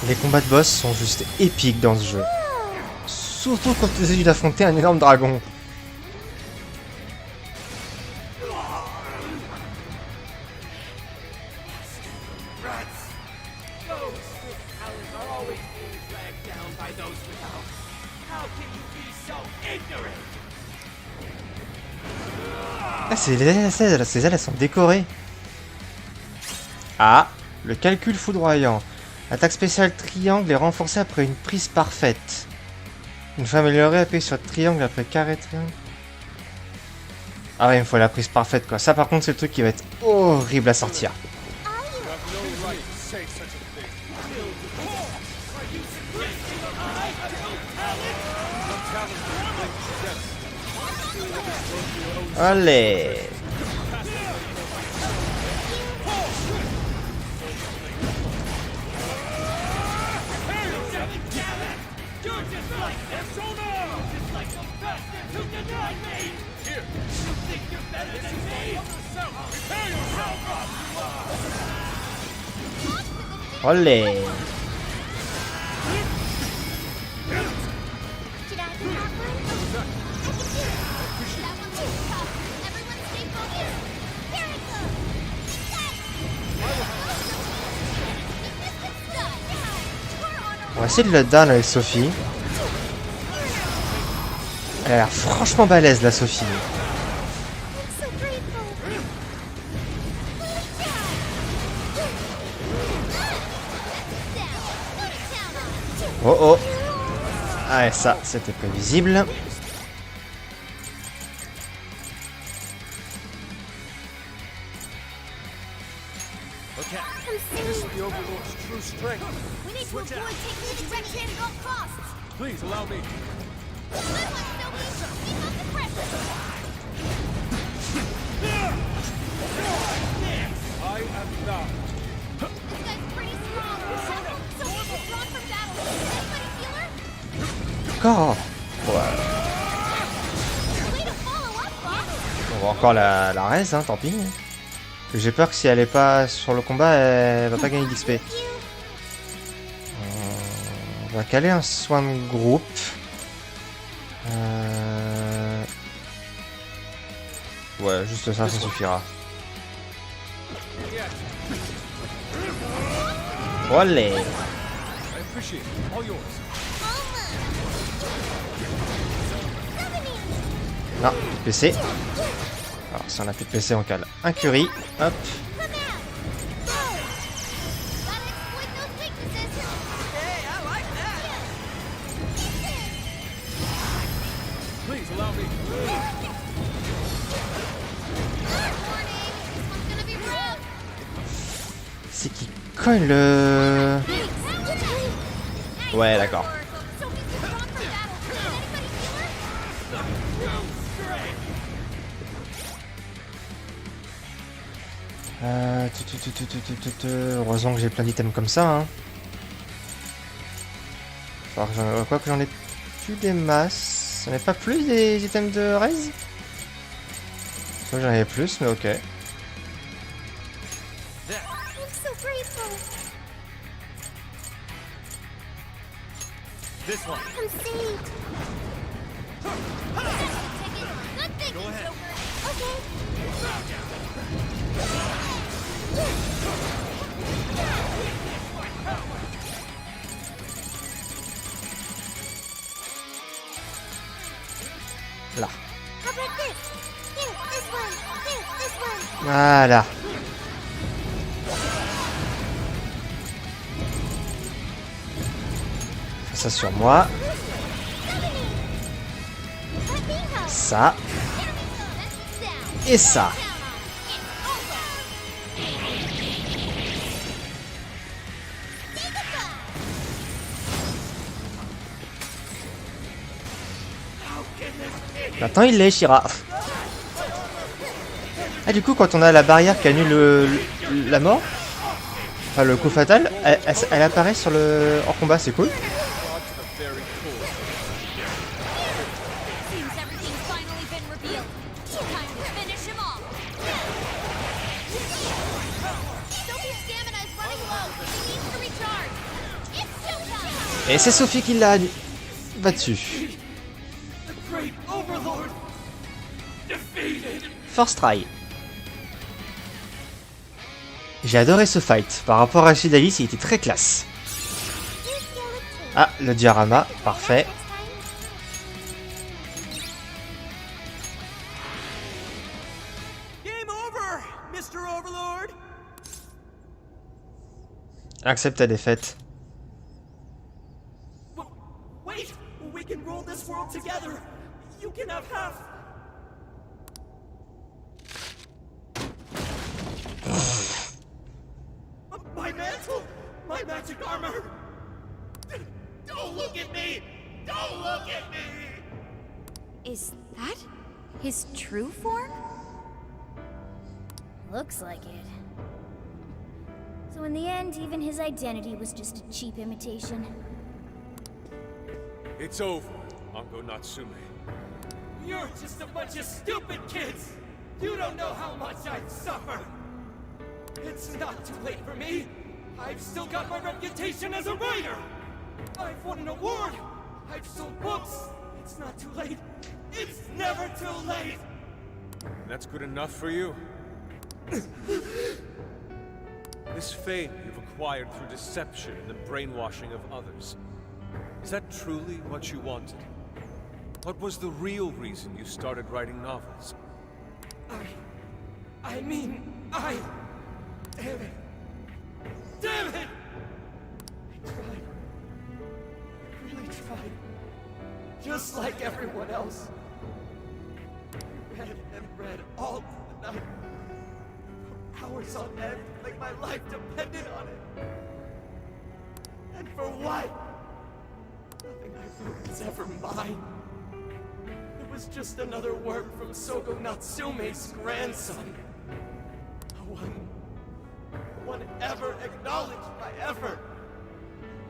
Les combats de boss sont juste épiques dans ce jeu. Surtout quand tu essaies d'affronter un énorme dragon. Ah, ces ailes, elles sont décorées. Ah, le calcul foudroyant. Attaque spéciale triangle est renforcée après une prise parfaite. Une fois améliorée, appuyez sur triangle après carré triangle. Ah ouais, il me faut la prise parfaite quoi. Ça par contre c'est le truc qui va être horrible à sortir. Allez. Olé. On va essayer de le down avec Sophie. Elle a l'air franchement balèze la Sophie. Oh oh. Ah et ça, c'était prévisible. Please allow me. I am not. Encore. Ouais. On va encore la raise, hein, tant pis. J'ai peur que si elle est pas sur le combat, elle va pas gagner d'XP. On va caler un soin de groupe. Ouais, juste ça, ça suffira. Olé. Non, plus de PC. Alors, si on a plus de PC, on cale un curry. Hop. C'est qui colle le... Ouais, d'accord. Heureusement que j'ai plein d'items comme ça. Hein. Quoi que j'en ai plus des masses. J'en ai pas plus des items de raise. J'en avais plus, mais ok. This one. I'm saved. Good thinking, Joker. Okay. Là. How about this? Here, this one. Here, this Voilà. Ça sur moi. Ça. Et ça. Maintenant il l'est, Ah, du coup, quand on a la barrière qui annule la mort, enfin le coup fatal, elle apparaît sur le hors combat, c'est cool. Et c'est Sophie qui l'a battu. First try. J'ai adoré ce fight. Par rapport à celui d'Alice, il était très classe. Ah, le diorama, parfait. Game over, Mr. Overlord. Accepte ta défaite. Wait, we can rule this world together. You can have half. My mantle, my magic armor. Don't look at me. Don't look at me. Is that his true form? Looks like it. So in the end, even his identity was just a cheap imitation. It's over, Uncle Natsume. You're just a bunch of stupid kids. You don't know how much I've suffered. It's not too late for me. I've still got my reputation as a writer. I've won an award. I've sold books. It's not too late. It's never too late. That's good enough for you? This fame you've acquired through deception and the brainwashing of others. Is that truly what you wanted? What was the real reason you started writing novels? I mean, Damn it! Damn it! I tried. I really tried. Just like everyone else. Read and read all through the night. For hours on end, like my life depended on it. And for what? Nothing I wrote was ever mine. It was just another work from Sogo Natsume's grandson. No one ever acknowledged my effort.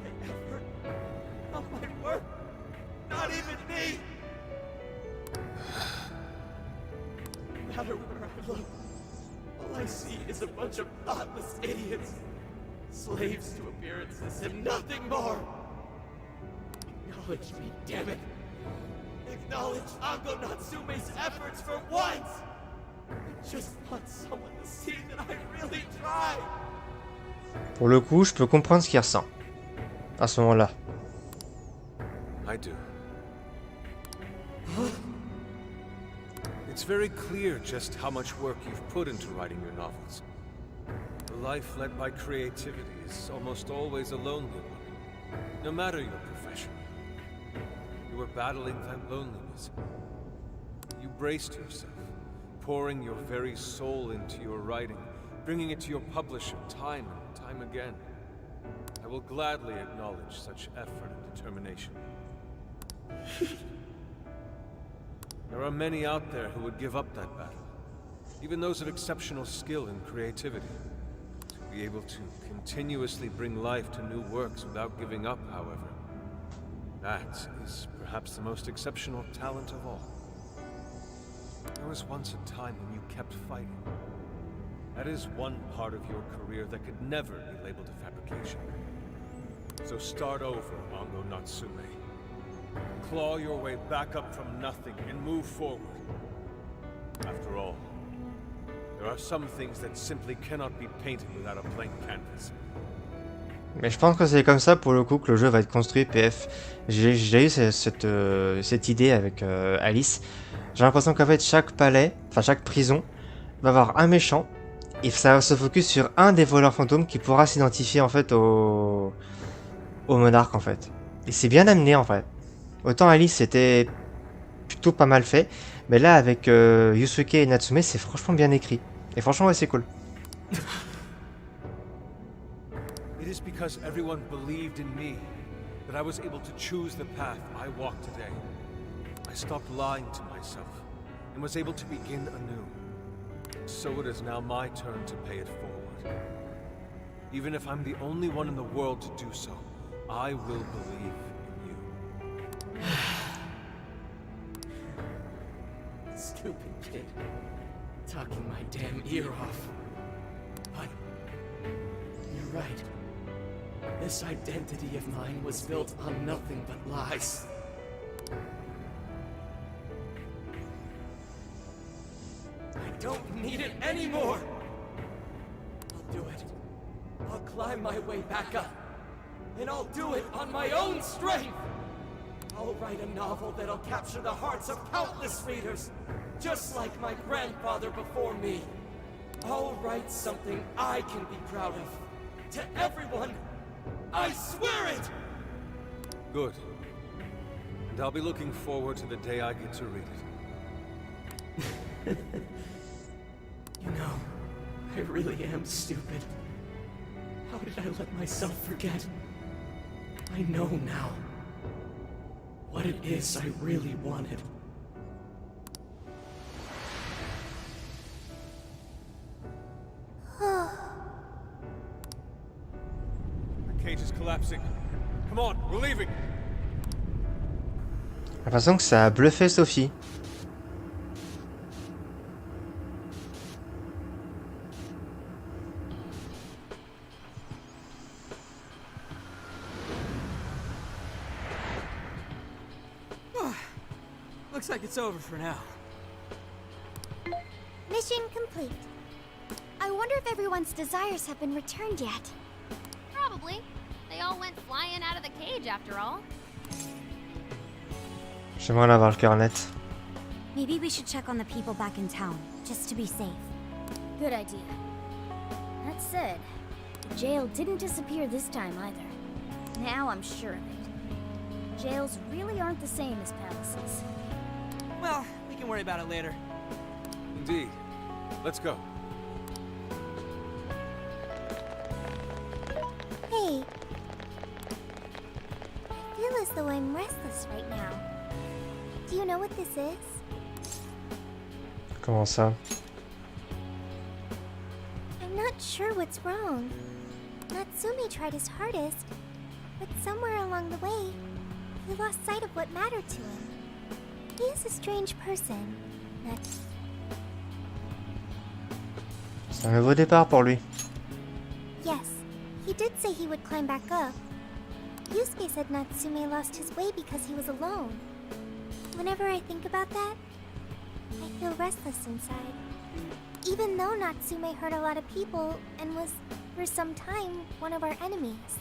My effort, not my work, not even me. No matter where I look, all I see is a bunch of thoughtless idiots, slaves to appearances and nothing more. Acknowledge me, damn it. Acknowledge Ango Natsume's efforts for once. I just want someone to see that I really tried. Pour le coup, je peux comprendre ce qu'il ressent à ce moment-là. I do. It's very clear just how much work you've put into writing your novels. A life led by creativity is almost always a lonely one, no matter your profession. You were battling that loneliness. You braced yourself, pouring your very soul into your writing, bringing it to your publisher time and time again. I will gladly acknowledge such effort and determination. There are many out there who would give up that battle, even those of exceptional skill and creativity. To be able to continuously bring life to new works without giving up, however, that is perhaps the most exceptional talent of all. There was once a time when you kept fighting. That is one part of your career that could never be labeled a fabrication. So start over, Ango Natsume. Claw your way back up from nothing and move forward. After all, there are some things that simply cannot be painted without a blank canvas. Mais je pense que c'est comme ça pour le coup que le jeu va être construit, PF. J'ai eu cette idée avec Alice. J'ai l'impression qu'en fait chaque palais, enfin chaque prison, va avoir un méchant, et ça va se focus sur un des voleurs fantômes qui pourra s'identifier en fait au monarque en fait. Et c'est bien amené en fait. Autant Alice c'était plutôt pas mal fait, mais là avec Yusuke et Natsume c'est franchement bien écrit. Et franchement ouais c'est cool. It is because everyone believed in me that I was able to choose the path I walk today. I stopped lying to myself and was able to begin anew. So it is now my turn to pay it forward. Even if I'm the only one in the world to do so, I will believe in you. Stupid kid. Talking my damn ear off. But you're right. This identity of mine was built on nothing but lies. I don't need it anymore! I'll do it. I'll climb my way back up. And I'll do it on my own strength! I'll write a novel that'll capture the hearts of countless readers, just like my grandfather before me. I'll write something I can be proud of. To everyone, I swear it! Good. And I'll be looking forward to the day I get to read it. You know, I really am stupid. How did I let myself forget? I know now what it is I really wanted. The cage is collapsing. Come on, we're leaving. J'ai l'impression que ça a bluffé Sophie. Looks like it's over for now. Mission complete. I wonder if everyone's desires have been returned yet. Probably. They all went flying out of the cage after all. J'aimerais en avoir le cœur net. Maybe we should check on the people back in town, just to be safe. Good idea. That said, the jail didn't disappear this time either. Now I'm sure of it. Jails really aren't the same as palaces. Well, we can worry about it later. Indeed. Let's go. Hey. I feel as though I'm restless right now. Do you know what this is? Comment ça? I'm not sure what's wrong. Natsume tried his hardest, but somewhere along the way, he lost sight of what mattered to him. He is a strange person. C'est un nouveau départ pour lui. Yes, he did say he would climb back up. Yusuke said Natsume lost his way because he was alone. Whenever I think about that, I feel restless inside. Even though Natsume hurt a lot of people and was, for some time, one of our enemies.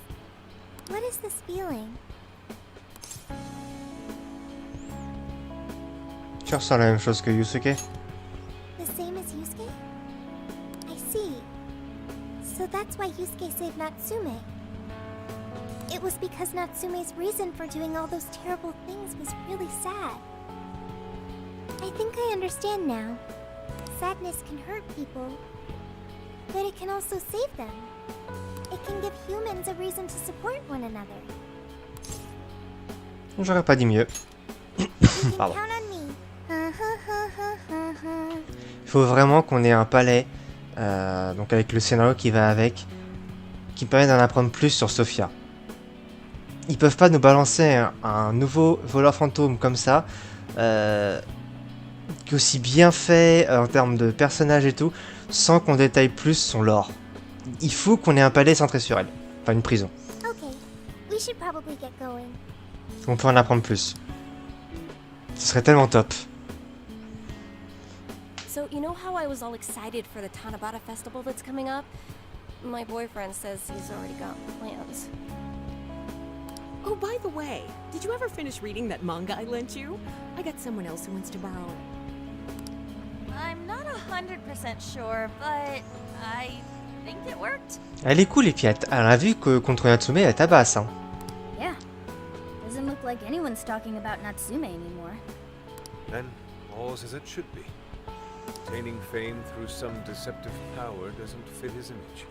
What is this feeling? Tu ressens la même chose que Yusuke? The same as Yusuke? I see. So that's why Yusuke saved Natsume. It was because Natsume's reason for doing all those terrible things was really sad. I think I understand now. Sadness can hurt people, but it can also save them. It can give humans a reason to support one another. J'aurais pas dit mieux. You can Pardon. count on me. Il faut vraiment qu'on ait un palais, donc avec le scénario qui va avec, qui permet d'en apprendre plus sur Sophia. Ils peuvent pas nous balancer un nouveau voleur fantôme comme ça, qui est aussi bien fait en termes de personnages et tout, sans qu'on détaille plus son lore. Il faut qu'on ait un palais centré sur elle, enfin une prison. Okay, we should probably get going. On peut en apprendre plus. Ce serait tellement top. So, you know how I was all excited for the Tanabata festival that's coming up? My boyfriend says he's already got plans. Oh, by the way, did you ever finish reading that manga I lent you? I got someone else who wants to borrow it. I'm not 100% 100% sure, but I think it worked. Elle est cool et puis elle a vu que contre Natsume elle tabasse. Hein. Yeah. Doesn't look like anyone's talking about Natsume anymore. Then all's as it should be. Obtaining fame through some deceptive power doesn't fit his image.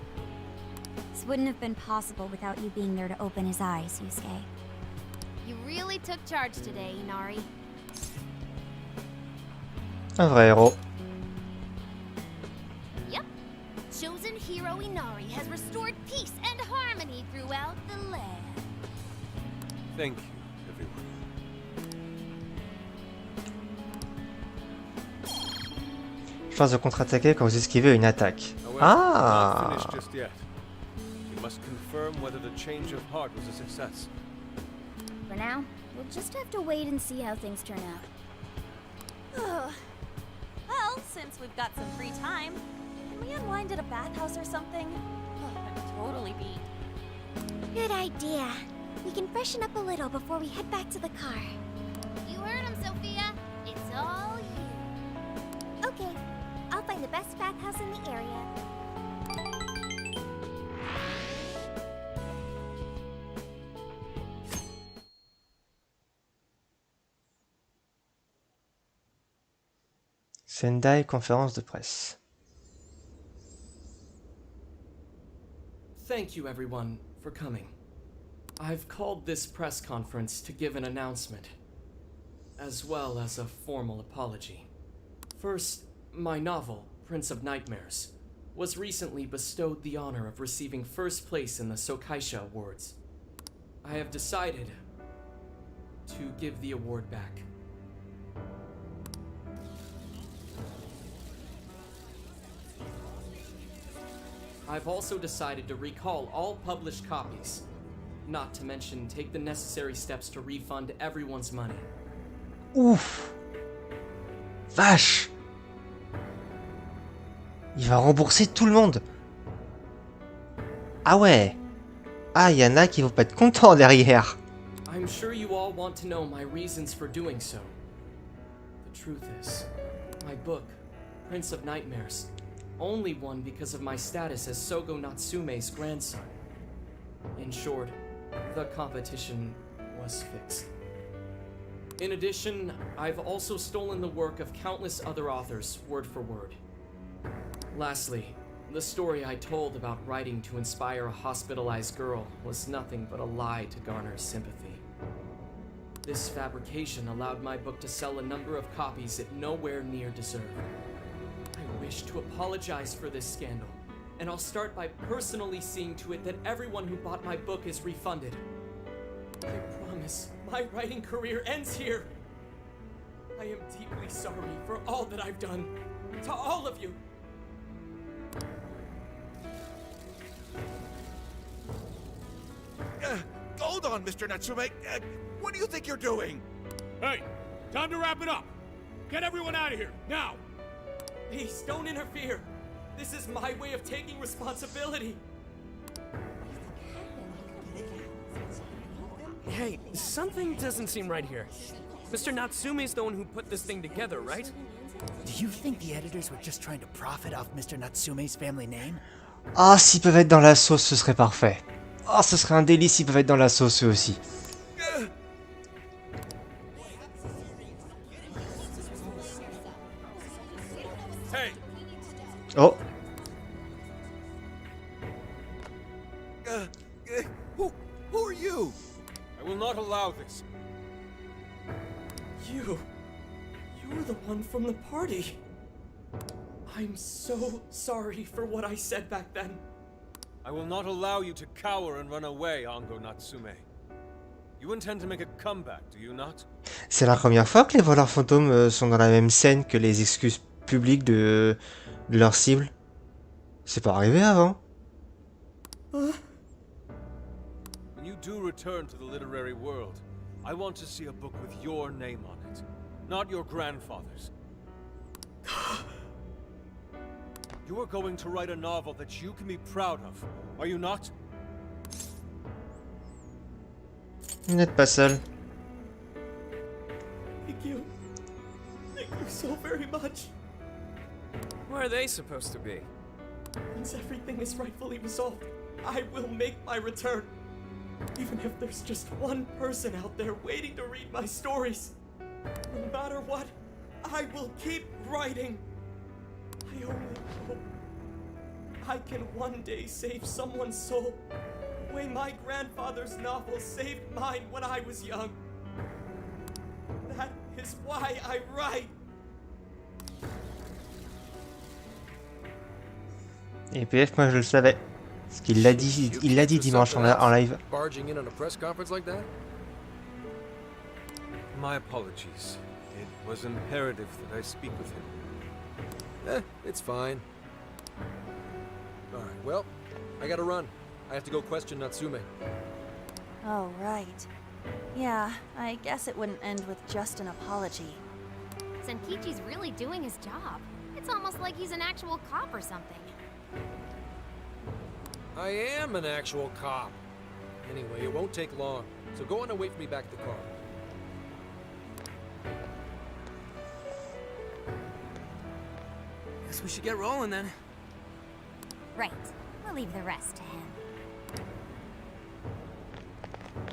This wouldn't have been possible without you being there to open his eyes, Yusuke. You really took charge today, Inari. Un vrai héros. Yep. Chosen hero Inari has restored peace and harmony throughout the land. Thank you, everyone. Chance de contre-attaquer quand vous esquivez une attaque. However, Ah! not finished just yet. We must confirm whether the change of heart was a success. For now, we'll just have to wait and see how things turn out. Well, since we've got some free time, can we unwind at a bathhouse or something? I'm totally beat. Good idea. We can freshen up a little before we head back to the car. You heard him, Sophia. It's all you. Okay, I'll find the best bathhouse in the area. Sendai, conférence de presse. Thank you, everyone, for coming. I've called this press conference to give an announcement, as well as a formal apology. First, my novel, Prince of Nightmares, was recently bestowed the honor of receiving first place in the Sokaisha Awards. I have decided to give the award back. I've also decided to recall all published copies, not to mention take the necessary steps to refund everyone's money. Ouf! Vache! Il va rembourser tout le monde! Ah ouais! Ah, il y en a qui vont pas être contents derrière! I'm sure you all want to know my reasons for doing so. The truth is, my book, Prince of Nightmares, only won because of my status as Sogo Natsume's grandson. In short, the competition was fixed. In addition, I've also stolen the work of countless other authors, word for word. Lastly, the story I told about writing to inspire a hospitalized girl was nothing but a lie to garner sympathy. This fabrication allowed my book to sell a number of copies it nowhere near deserved. I wish to apologize for this scandal, and I'll start by personally seeing to it that everyone who bought my book is refunded. I promise my writing career ends here. I am deeply sorry for all that I've done. To all of you. Hold on, Mr. Natsume. What do you think you're doing? Hey, time to wrap it up. Get everyone out of here, now! Please, don't interfere. This is my way of taking responsibility. Hey, something doesn't seem right here. Mr. Natsume's the one who put this thing together, right? Do you think the editors were just trying to profit off Mr. Natsume's family name? Ah, s'ils peuvent être dans la sauce, ce serait parfait. Ah, ce serait un délice s'ils peuvent être dans la sauce eux aussi. Hey! Oh! Who are you? I will not allow this. You're the one from the party. I'm so sorry for what I said back then. I will not allow you to cower and run away, Ango Natsume. You intend to make a comeback, do you not? C'est la première fois que les voleurs fantômes sont dans la même scène que les excuses publiques de leur cible. C'est pas arrivé avant. When you do return to the literary world, I want to see a book with your name on it, not your grandfather's. You are going to write a novel that you can be proud of, are you not? Vous n'êtes pas seul. Thank you. Thank you so very much. Where are they supposed to be? Once everything is rightfully resolved, I will make my return. Even if there's just one person out there waiting to read my stories. No matter what, I will keep writing. I only hope I can one day save someone's soul, the way my grandfather's novel saved mine when I was young. That is why I write. Et PF, moi je le savais. Parce qu'il l'a dit dimanche en live. Barging in on a press conference like that? My apologies. It was imperative that I speak with him. It's fine. Alright, well, I gotta run. I have to go question Natsume. Oh, right. Yeah, I guess it wouldn't end with just an apology. Senkichi's really doing his job. It's almost like he's an actual cop or something. I am an actual cop. Anyway, it won't take long, so go on and wait for me back at the car. Guess we should get rolling then. Right. We'll leave the rest to him.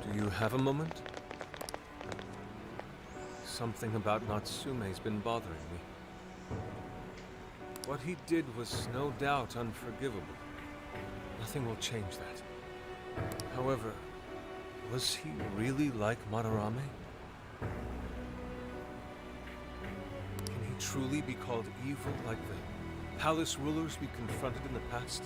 Do you have a moment? Something about Natsume's been bothering me. What he did was no doubt unforgivable. Nothing will change that. However, was he really like Madarame? Can he truly be called evil like the palace rulers we confronted in the past?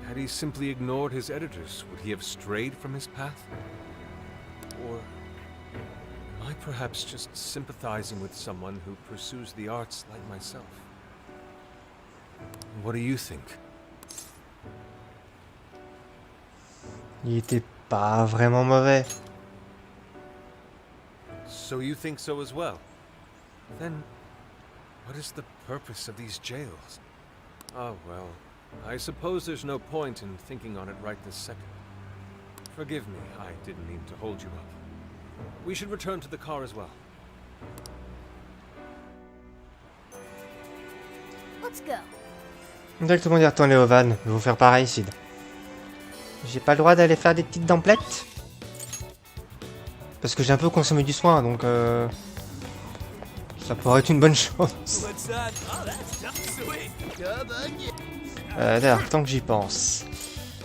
Had he simply ignored his editors, would he have strayed from his path? Or am I perhaps just sympathizing with someone who pursues the arts like myself? What do you think? Il était pas vraiment mauvais. So you think so as well? Then, what is the purpose of these jails? Oh well, I suppose there's no point in thinking on it right this second. Forgive me, I didn't mean to hold you up. We should return to the car as well. Let's go. Directement y retourner au van. Je vais vous faire pareil, Sid. J'ai pas le droit d'aller faire des petites demplettes. Parce que j'ai un peu consommé du soin, donc ça pourrait être une bonne chose. D'ailleurs, tant que j'y pense.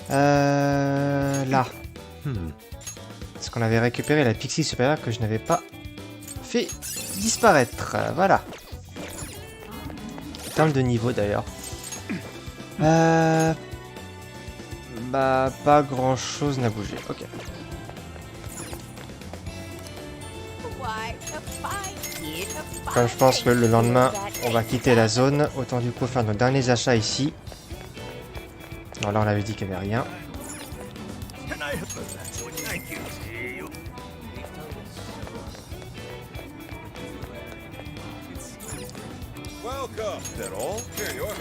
Là. Parce qu'on avait récupéré la pixie supérieure que je n'avais pas fait disparaître. Voilà. En termes de niveau d'ailleurs. Bah, pas grand chose n'a bougé. Ok. Comme je pense que le lendemain, on va quitter la zone, autant du coup faire nos derniers achats ici. Alors là, on avait dit qu'il n'y avait rien.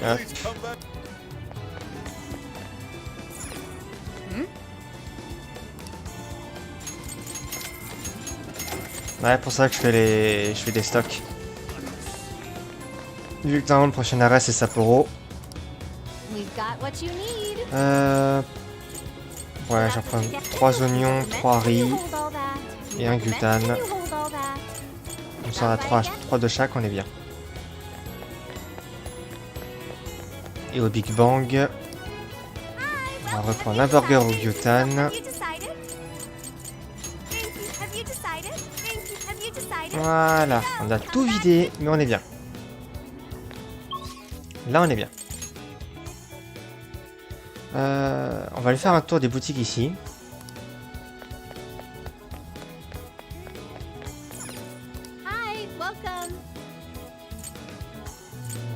Hop. Ouais, pour ça que je fais des stocks. Vu que le prochain arrêt c'est Sapporo. Ouais, j'en prends 3 oignons, 3 riz et un glutane. Comme ça on a 3 de chaque, on est bien. Et au Big Bang, on va reprendre un burger au glutane. Voilà, on a tout vidé, mais on est bien. Là, on est bien. On va aller faire un tour des boutiques ici.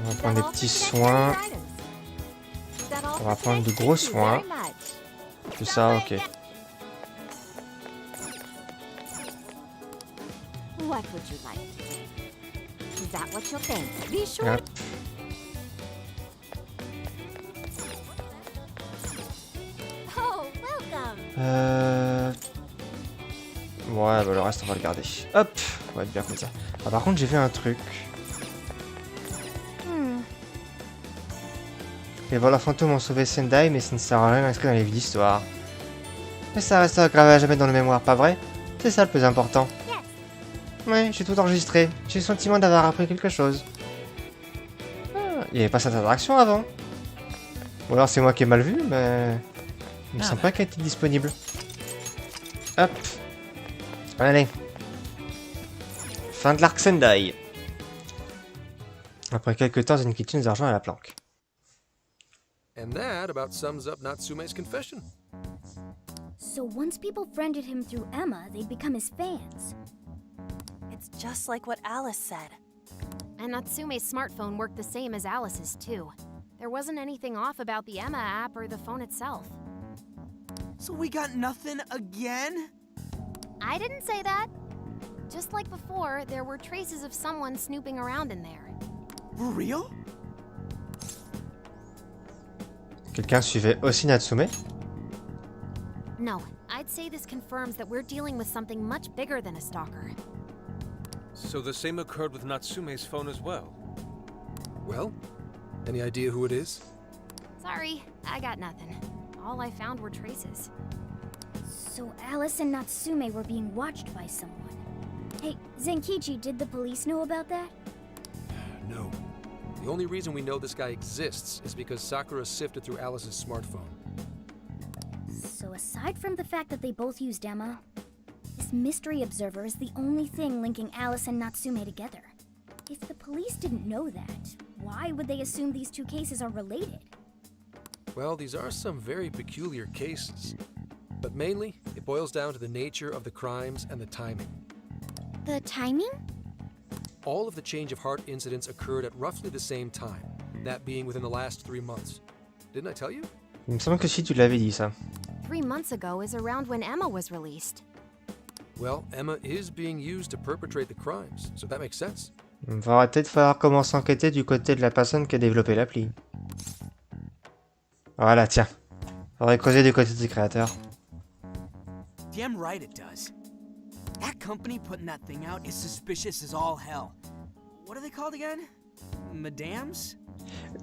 On va prendre des petits soins. On va prendre de gros soins. Tout ça, ok. What would you like to take? Is that what you'll think? Be sure. Hop. Oh, welcome. Ouais, bah le reste on va le garder. Hop, on va être bien comme ça. Ah, par contre j'ai vu un truc. Les voleurs fantômes ont sauvé Sendai, mais ça ne sert à rien inscrit dans les livres d'histoire. Mais ça restera gravé à jamais dans nos mémoires, pas vrai? C'est ça le plus important. Ouais, j'ai tout enregistré. J'ai le sentiment d'avoir appris quelque chose. Ah, il n'y avait pas cette interaction avant. Ou alors c'est moi qui ai mal vu, mais... Il me semble pas qu'elle était disponible. Hop. Allez. Fin de l'arc Sendai. Après quelques temps, Zenkichi nous a rejoint à la planque. And that about sums up Natsume's confession. So once people friended him through Emma, they'd become his fans. It's just like what Alice said. And Natsume's smartphone worked the same as Alice's, too. There wasn't anything off about the Emma app or the phone itself. So we got nothing again? I didn't say that. Just like before, there were traces of someone snooping around in there. For real? Quelqu'un suivait aussi Natsume? No, I'd say this confirms that we're dealing with something much bigger than a stalker. So the same occurred with Natsume's phone as well? Well, any idea who it is? Sorry, I got nothing. All I found were traces. So Alice and Natsume were being watched by someone. Hey, Zenkichi, did the police know about that? No. The only reason we know this guy exists is because Sakura sifted through Alice's smartphone. So aside from the fact that they both used Emma, this mystery observer is the only thing linking Alice and Natsume together. If the police didn't know that, why would they assume these two cases are related? Well, these are some very peculiar cases. But mainly, it boils down to the nature of the crimes and the timing. The timing? All of the change of heart incidents occurred at roughly the same time, that being within the last 3 months. Didn't I tell you? Il me semble que si tu l'avais dit ça. 3 months ago is around when Emma was released. Well, Emma is being used to perpetrate the crimes, so that makes sense. Il va peut-être falloir commencer à enquêter du côté de la personne qui a développé l'appli. Voilà, tiens. Faudrait creuser du côté du créateur. Damn right it does. That company putting that thing out is suspicious as all hell. What are they called again? Madams?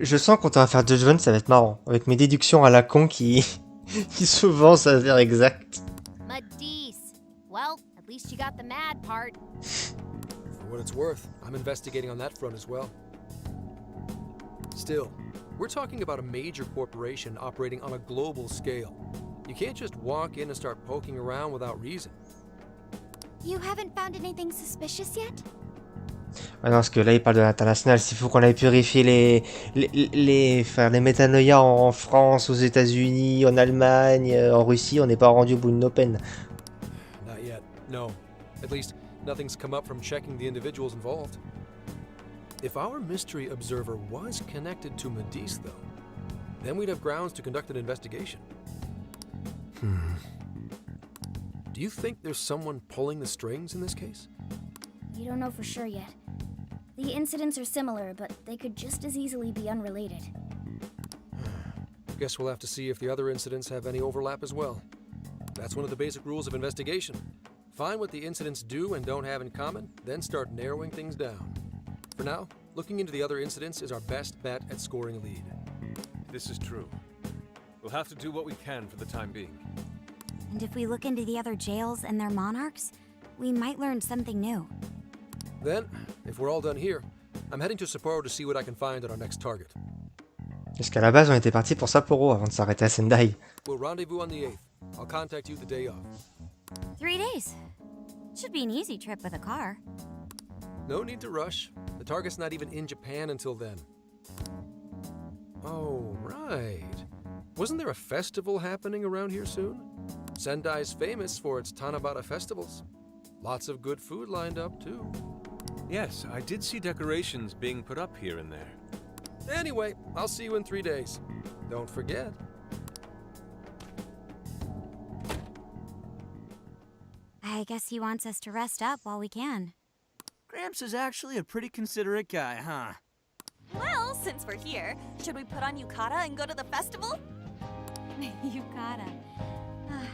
Je sens qu'on va faire Judgment, ça va être marrant. Avec mes déductions à la con qui souvent s'avèrent exactes. Madis. Well, at least you got the mad part. For what it's worth, I'm investigating on that front as well. Still, we're talking about a major corporation operating on a global scale. You can't just walk in and start poking around without reason. You haven't found anything suspicious yet? Ouais, non, parce que là, il parle de l'international. S'il faut qu'on aille purifier faire les métanoïas en France, aux États-Unis, en Allemagne, en Russie, on n'est pas rendu au bout de nos peines. Not yet, no. At least, nothing's come up from checking the individuals involved. If our mystery observer was connected to Madis, though, then we'd have grounds to conduct an investigation. Do you think there's someone pulling the strings in this case? We don't know for sure yet. The incidents are similar, but they could just as easily be unrelated. Guess we'll have to see if the other incidents have any overlap as well. That's one of the basic rules of investigation. Find what the incidents do and don't have in common, then start narrowing things down. For now, looking into the other incidents is our best bet at scoring a lead. This is true. We'll have to do what we can for the time being. And if we look into the other jails and their monarchs, we might learn something new. Then, if we're all done here, I'm heading to Sapporo to see what I can find on our next target. Parce qu'à la base, on était parti pour Sapporo avant de s'arrêter à Sendai. We'll rendezvous on the 8th. I'll contact you the day of. 3 days. Should be an easy trip with a car. No need to rush. The target's not even in Japan until then. Oh, right. Wasn't there a festival happening around here soon? Sendai's famous for its Tanabata festivals. Lots of good food lined up, too. Yes, I did see decorations being put up here and there. Anyway, I'll see you in 3 days. Don't forget. I guess he wants us to rest up while we can. Gramps is actually a pretty considerate guy, huh? Well, since we're here, should we put on yukata and go to the festival? Yukata.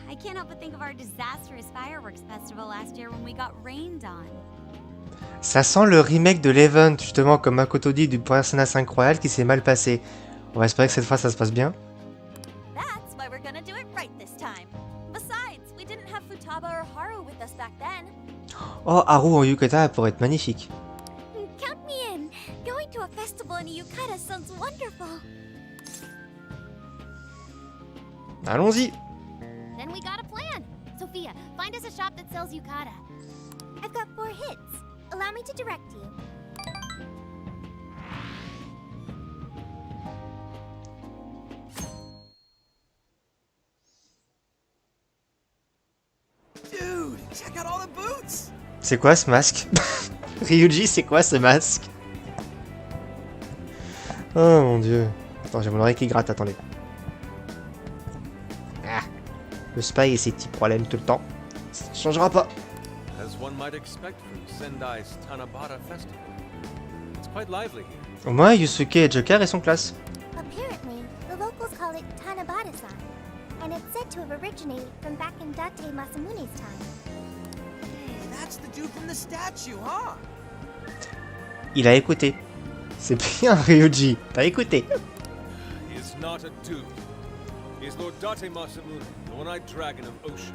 I can't help but think of our disastrous fireworks festival last year when we got rained on. Ça sent le remake de l'Event, justement, comme Makoto dit, du Persona 5 Royal qui s'est mal passé. On va espérer que cette fois ça se passe bien. That's why we're gonna do it right this time. Besides, we didn't have Futaba or Haru with us back then. Oh, Haru en yukata pourrait être magnifique. Count me in. Going to a festival in a yukata sounds wonderful. Allons-y. Then we got a plan. Sophia, find us a shop that sells yukata. I've got 4 hits. Allow me to direct you. Dude, check out all the boots! C'est quoi ce masque? Ryuji, c'est quoi ce masque? Oh mon dieu. Attends, j'ai mon oreille qui gratte, attendez. Ah. Le Spy et ses petits problèmes tout le temps. Ça ne changera pas. As one might expect from Sendai's Tanabata Festival. It's quite lively here. Au moins, Yusuke et Joker ils sont classe. Apparently, the locals call it Tanabata-san, and it's said to have originated from back in Date Masamune's time. Hey, that's the dude from the statue, huh? Il a écouté. C'est bien Ryuji, t'as écouté. He is not a dude. He is Lord Date Masamune, the one-eyed dragon of ocean.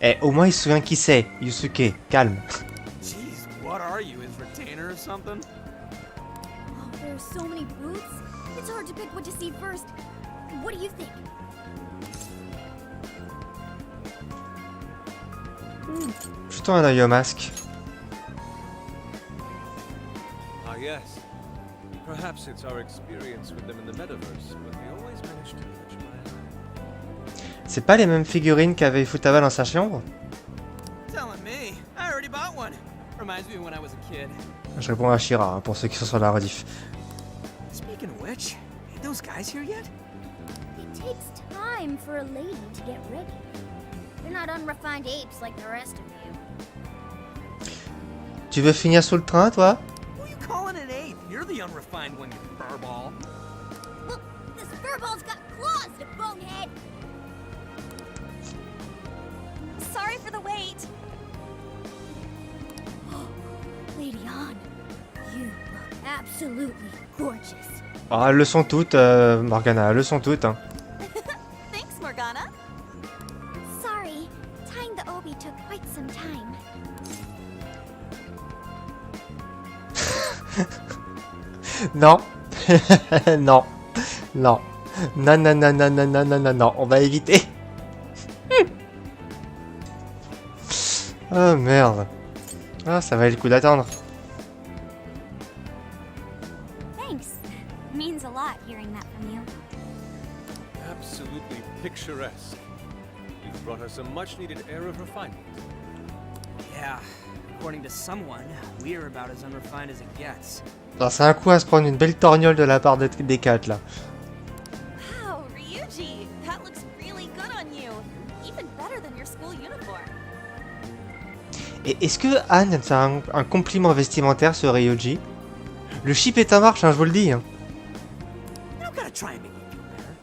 Eh, au moins il se souvient qui c'est. Yusuke, calme. Jeez, what are you, his retainer or something? Oh, there are so many boots. It's hard to pick what to see first. What do you think? Jetons un œil au masque. Ah yes. Perhaps it's our experience with them in the metaverse, but they always manage to catch my eye. C'est pas les mêmes figurines qu'avait Futaba dans sa chambre? Telling me. I already bought one. Reminds me of when I was a kid. Je réponds à Shira, hein, pour ceux qui sont sur la rediff. Speaking of which, ain't those guys here yet? It takes time for a lady to get ready. They're not unrefined apes like the rest of you. Tu veux finir sous le train, toi? Who you calling an ape? You're the unrefined one, you furball. Look, this furball's got claws, you bonehead! Sorry for the wait. Lady Han, you look absolutely gorgeous. Ah, elles le sont toutes, Morgana, elles le sont toutes. Hein. Thanks, Morgana. Sorry, tying the obi took quite some time. Non. Non. Non. Non, non, non, non, non, non, non, non, non. On va éviter. Oh merde. Ah, ça valait le coup d'attendre. Thanks. Means a lot hearing that from you. Absolutely picturesque. You've brought us a much-needed air of refinement. Yeah, according to someone, we're about as unrefined as it gets. Alors, c'est un coup à se prendre une belle torgnole de la part des 4 là. Wow, Ryuji, that looks really good on you. Even better than your school uniform. Et est-ce que Anne vient de faire un compliment vestimentaire sur Ryuji? Le chip est en marche, hein, je vous le dis. Hein. You don't gotta try and make me feel better.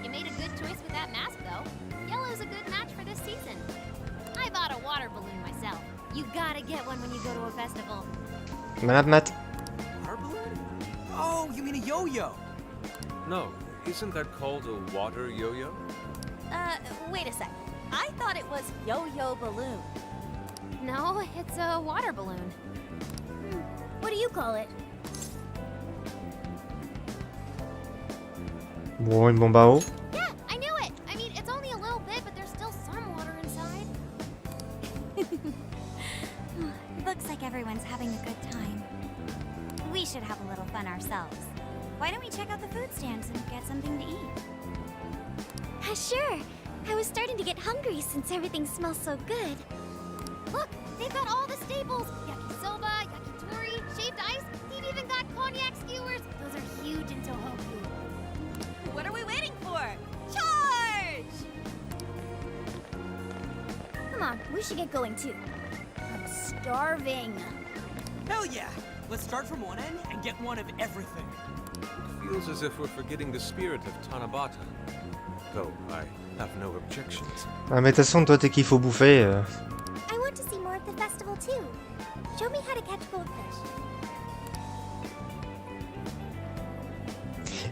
You made a good choice with that mask, though. Yellow's a good match for this season. I bought a water balloon myself. You gotta get one when you go to a festival. Madame Matt. Water balloon? Oh, you mean a yo-yo? No, isn't that called a water yo-yo? Wait a sec. I thought it was yo-yo balloon. No, it's a water balloon. What do you call it? Bon, une bombe à eau. Yeah, I knew it! I mean, it's only a little bit, but there's still some water inside. Looks like everyone's having a good time. We should have a little fun ourselves. Why don't we check out the food stands and get something to eat? Sure. I was starting to get hungry since everything smells so good. Look, they've got all the staples. Yakisoba, yakitori, shaved ice. They've even got cognac skewers. Those are huge in Tohoku. What are we waiting for? Charge! Come on, we should get going too. I'm starving. Hell yeah! Let's start from one end and get one of everything. It feels as if we're forgetting the spirit of Tanabata. Though I have no objections. Ah, mais de toute façon, toi, t'es qu'il faut bouffer. I want to see more of the festival too. Show me how to catch goldfish.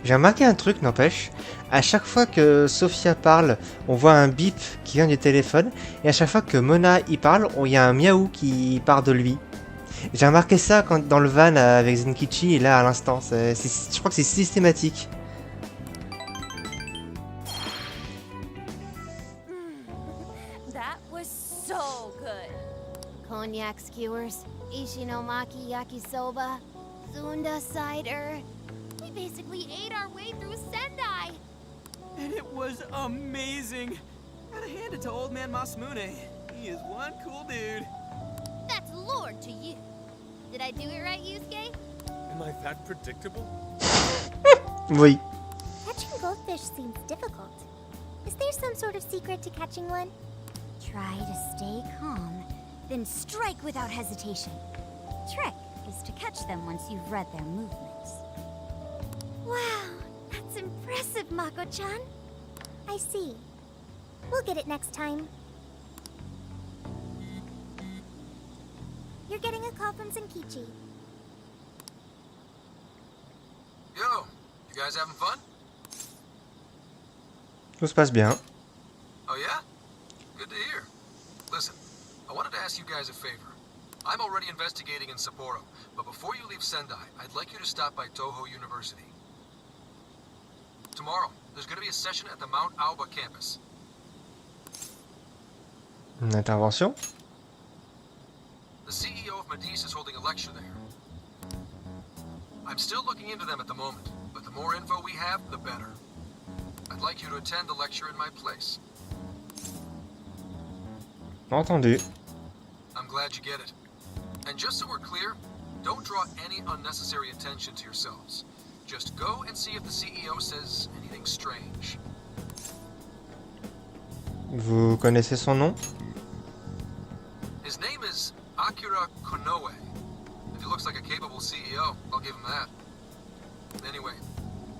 J'ai remarqué un truc, n'empêche. À chaque fois que Sophia parle, on voit un bip qui vient du téléphone. Et à chaque fois que Mona y parle, il y a un miaou qui part de lui. J'ai remarqué ça quand, dans le van avec Zenkichi, et là à l'instant. Je crois que c'est systématique. That was so good. Cognac skewers, Ishinomaki yakisoba, Zunda cider. We basically ate our way through Sendai. And it was amazing. Gotta hand it to old man Masamune. He is one cool dude. That's Lord to you. Did I do it right, Yusuke? Am I that predictable? Oui. Catching goldfish seems difficult. Is there some sort of secret to catching one? Try to stay calm, then strike without hesitation. Trick is to catch them once you've read their movements. Wow, that's impressive, Mako-chan. I see. We'll get it next time. You're getting a call from Zenkichi. Yo, you guys having fun? Tout se passe bien. Oh yeah? Good to hear. Listen, I wanted to ask you guys a favor. I'm already investigating in Sapporo, but before you leave Sendai, I'd like you to stop by Toho University. Tomorrow, there's going to be a session at the Mount Aoba campus. Une intervention? The CEO of Medice is holding a lecture there. I'm still looking into them at the moment, but the more info we have, the better. I'd like you to attend the lecture in my place. Entendu. I'm glad you get it. And just so we're clear, don't draw any unnecessary attention to yourselves. Just go and see if the CEO says anything strange. Vous connaissez son nom? His name is Akira Konoe. If he looks like a capable CEO, I'll give him that. Anyway,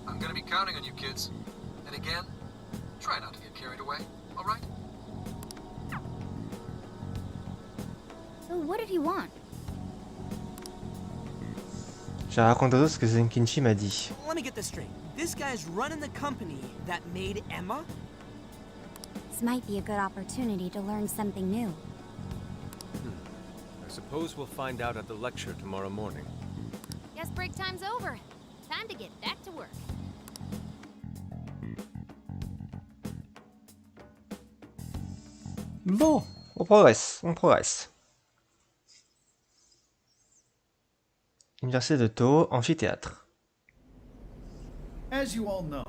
I'm gonna be counting on you kids. And again, try not to get carried away, alright? So what did he want? J'ai raconté ce que Zenkichi m'a dit. Let me get this straight. This guy's running the company that made Emma? This might be a good opportunity to learn something new. I suppose we'll find out at the lecture tomorrow morning. Guess break time's over. Time to get back to work. Bon, on progresse, on progresse. Université de Toho, amphithéâtre. As you all know,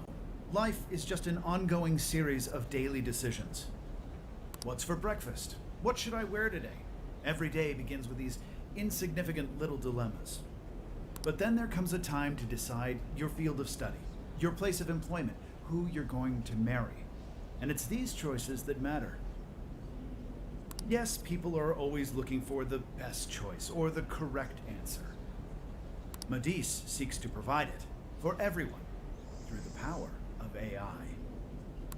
life is just an ongoing series of daily decisions. What's for breakfast? What should I wear today? Every day begins with these insignificant little dilemmas. But then there comes a time to decide your field of study, your place of employment, who you're going to marry. And it's these choices that matter. Yes, people are always looking for the best choice or the correct answer. Medice seeks to provide it for everyone through the power of AI.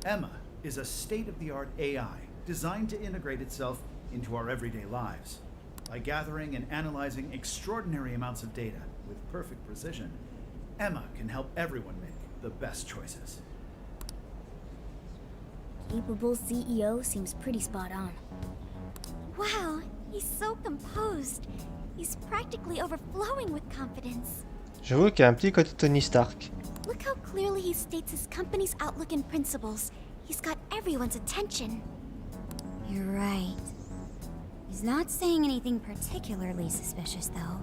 Emma is a state-of-the-art AI designed to integrate itself into our everyday lives. By gathering and analyzing extraordinary amounts of data with perfect precision, Emma can help everyone make the best choices. Capable CEO seems pretty spot on. Wow, he's so composed. He's practically overflowing with confidence. J'avoue qu'il y a un petit côté Tony Stark. Look how clearly he states his company's outlook and principles. He's got everyone's attention. You're right. He's not saying anything particularly suspicious, though.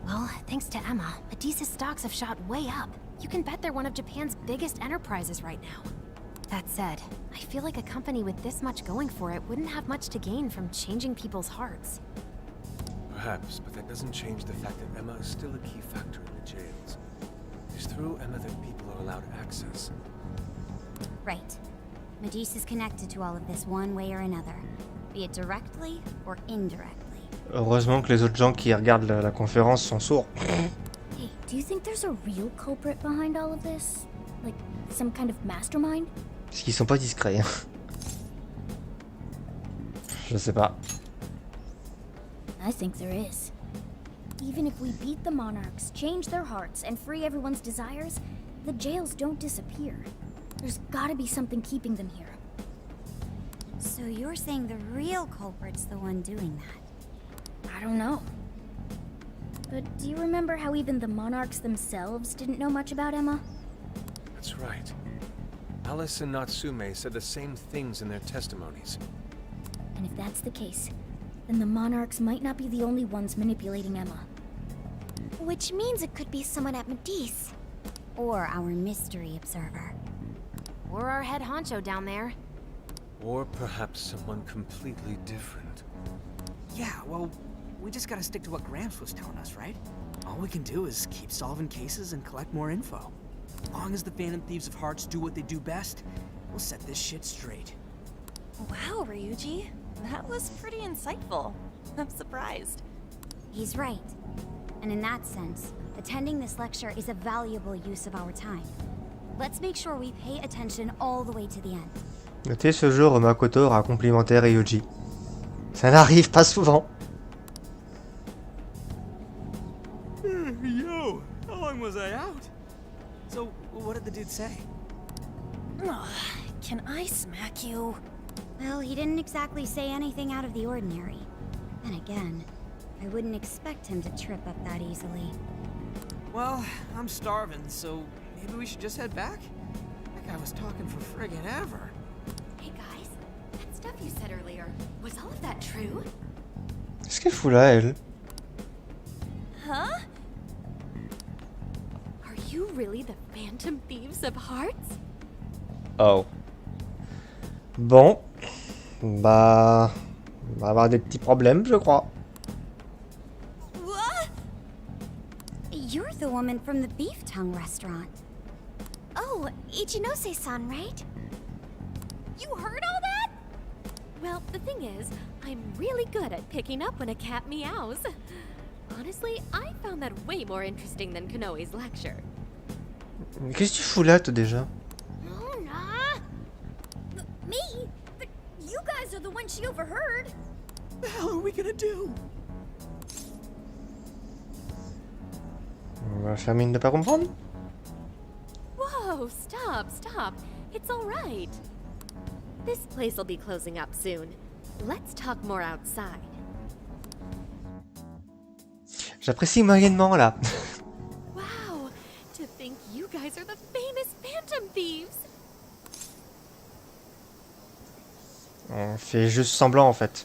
Well, thanks to Emma, Medice's stocks have shot way up. You can bet they're one of Japan's biggest enterprises right now. That said, I feel like a company with this much going for it wouldn't have much to gain from changing people's hearts. Perhaps, but that doesn't change the fact that Emma is still a key factor in the jails. It's through Emma that people are allowed access. Right. Medice is connected to all of this one way or another, be it directly or indirectly. Heureusement que les autres gens qui regardent la conférence sont sourds. Hey, do you think there's a real culprit behind all of this? Like, some kind of mastermind? Parce qu'ils sont pas discrets. Je sais pas. I think there is. Even if we beat the monarchs, change their hearts, and free everyone's desires, the jails don't disappear. There's gotta be something keeping them here. So you're saying the real culprit's the one doing that? I don't know. But do you remember how even the monarchs themselves didn't know much about Emma? That's right. Alice and Natsume said the same things in their testimonies. And if that's the case, then the monarchs might not be the only ones manipulating Emma. Which means it could be someone at Medice. Or our mystery observer. Or our head honcho down there. Or perhaps someone completely different. Yeah, well, we just gotta stick to what Gramps was telling us, right? All we can do is keep solving cases and collect more info. As long as the Phantom Thieves of Hearts do what they do best, we'll set this shit straight. Wow, Ryuji. That was pretty insightful. I'm surprised. He's right. And in that sense, attending this lecture is a valuable use of our time. Let's make sure we pay attention all the way to the end. Notez ce jour, Makoto aura complimenté Ryuji. Ça n'arrive pas souvent. Yo, how long was I out? So, what did the dude say? Can I smack you? Well, he didn't exactly say anything out of the ordinary. Then again, I wouldn't expect him to trip up that easily. Well, I'm starving, so maybe we should just head back? That guy was talking for friggin' ever. Hey guys, that stuff you said earlier, was all of that true? Qu'est-ce qu'elle fout là, elle? Huh? Are you really the Phantom Thieves of Hearts? Oh. Bon. Bah... On va avoir des petits problèmes, je crois. What? You're the woman from the beef tongue restaurant. Oh, Ichinose-san, right? You heard all that? Well, the thing is, I'm really good at picking up when a cat meows. Honestly, I found that way more interesting than Konoe's lecture. Mais qu'est-ce que tu fous là, toi, déjà? Oh, nah. Me? But you guys are the ones she overheard. What the hell are we gonna do? On va faire mine de pas comprendre? Whoa, stop. It's all right. This place will be closing up soon. Let's talk more outside. J'apprécie moyennement, là. Wow, to think you guys are the famous Phantom Thieves. On fait juste semblant, en fait.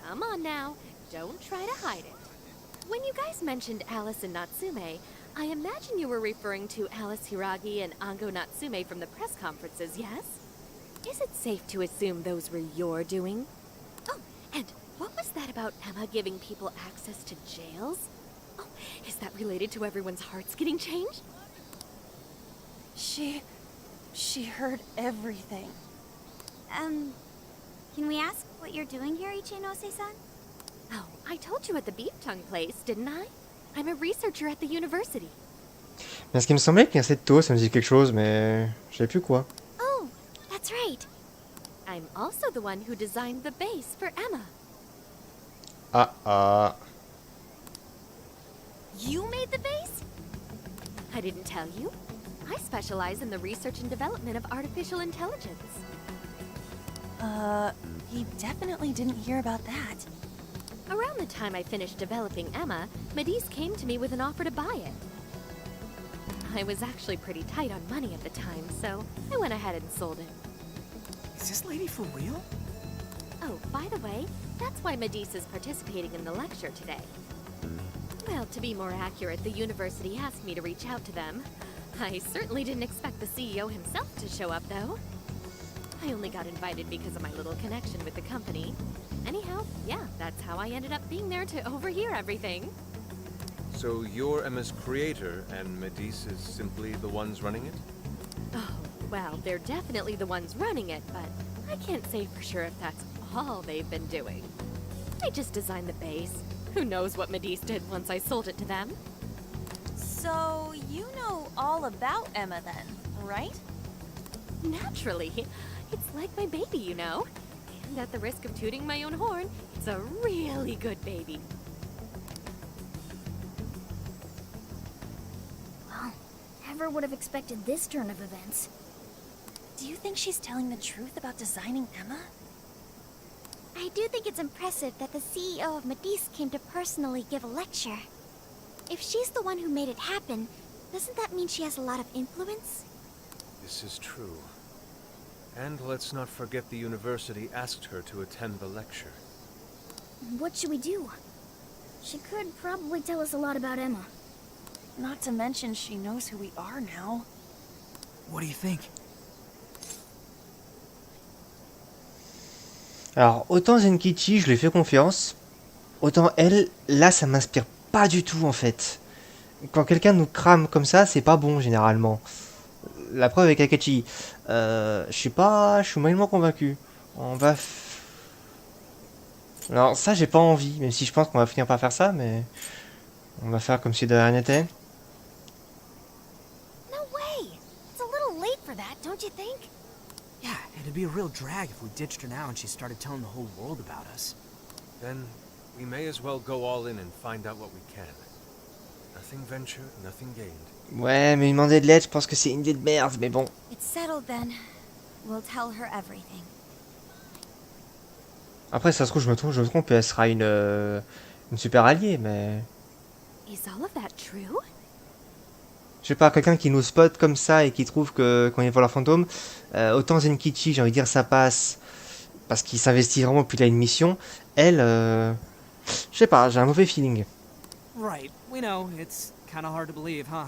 Come on now, don't try to hide it. When you guys mentioned Alice and Natsume, I imagine you were referring to Alice Hiragi and Ango Natsume from the press conferences, yes? Is it safe to assume those were your doing? Oh, and what was that about Emma giving people access to jails? Oh, is that related to everyone's hearts getting changed? She heard everything. Can we ask what you're doing here, Ichinose-san? Oh, I told you at the beef tongue place, didn't I? I'm a researcher at the university. Bien, ce qui me semblait que cette tôt, ça me dit quelque chose, mais je sais plus quoi. Oh, that's right. I'm also the one who designed the base for Emma. You made the base? I didn't tell you. I specialize in the research and development of artificial intelligence. He definitely didn't hear about that. Around the time I finished developing Emma, Medice came to me with an offer to buy it. I was actually pretty tight on money at the time, so I went ahead and sold it. Is this lady for real? Oh, by the way, that's why Medice is participating in the lecture today. Well, to be more accurate, the university asked me to reach out to them. I certainly didn't expect the CEO himself to show up, though. I only got invited because of my little connection with the company. Anyhow, yeah, that's how I ended up being there to overhear everything. So you're Emma's creator, and Medice is simply the ones running it? Oh, well, they're definitely the ones running it, but I can't say for sure if that's all they've been doing. I just designed the base. Who knows what Medice did once I sold it to them? So, you know all about Emma then, right? Naturally. It's like my baby, you know. And at the risk of tooting my own horn, it's a really good baby. never would have expected this turn of events. Do you think she's telling the truth about designing Emma? I do think it's impressive that the CEO of Matisse came to personally give a lecture. If she's the one who made it happen, doesn't that mean she has a lot of influence? This is true. And let's not forget the university asked her to attend the lecture. What should we do? She could probably tell us a lot about Emma. Not to mention she knows who we are now. What do you think? Alors, autant Zenkichi, je lui fais confiance, autant elle, là, ça m'inspire pas du tout, en fait. Quand quelqu'un nous crame comme ça, c'est pas bon, généralement. La preuve avec Akechi. Je suis moyennement convaincu. On va... Alors, ça, j'ai pas envie, même si je pense qu'on va finir par faire ça, mais... On va faire comme si de rien n'était. No way! It's a little late for that, don't you think? Yeah, it'd be a real drag if we ditched her now and she started telling the whole world about us. Then we may as well go all in and find out what we can. Nothing ventured, nothing gained. Ouais, mais lui demander de l'aide, je pense que c'est une idée de merde, mais bon. It's settled then. We'll tell her everything. Après, ça se trouve, je me trompe, et elle sera une super alliée, mais... Is all of that true? Je sais pas, quelqu'un qui nous spot comme ça et qui trouve que quand il voit leur fantôme, autant Zenkichi, j'ai envie de dire, ça passe parce qu'il s'investit vraiment puis il a une mission. Elle, je sais pas, j'ai un mauvais feeling. Right, we know, it's kind of hard to believe, huh?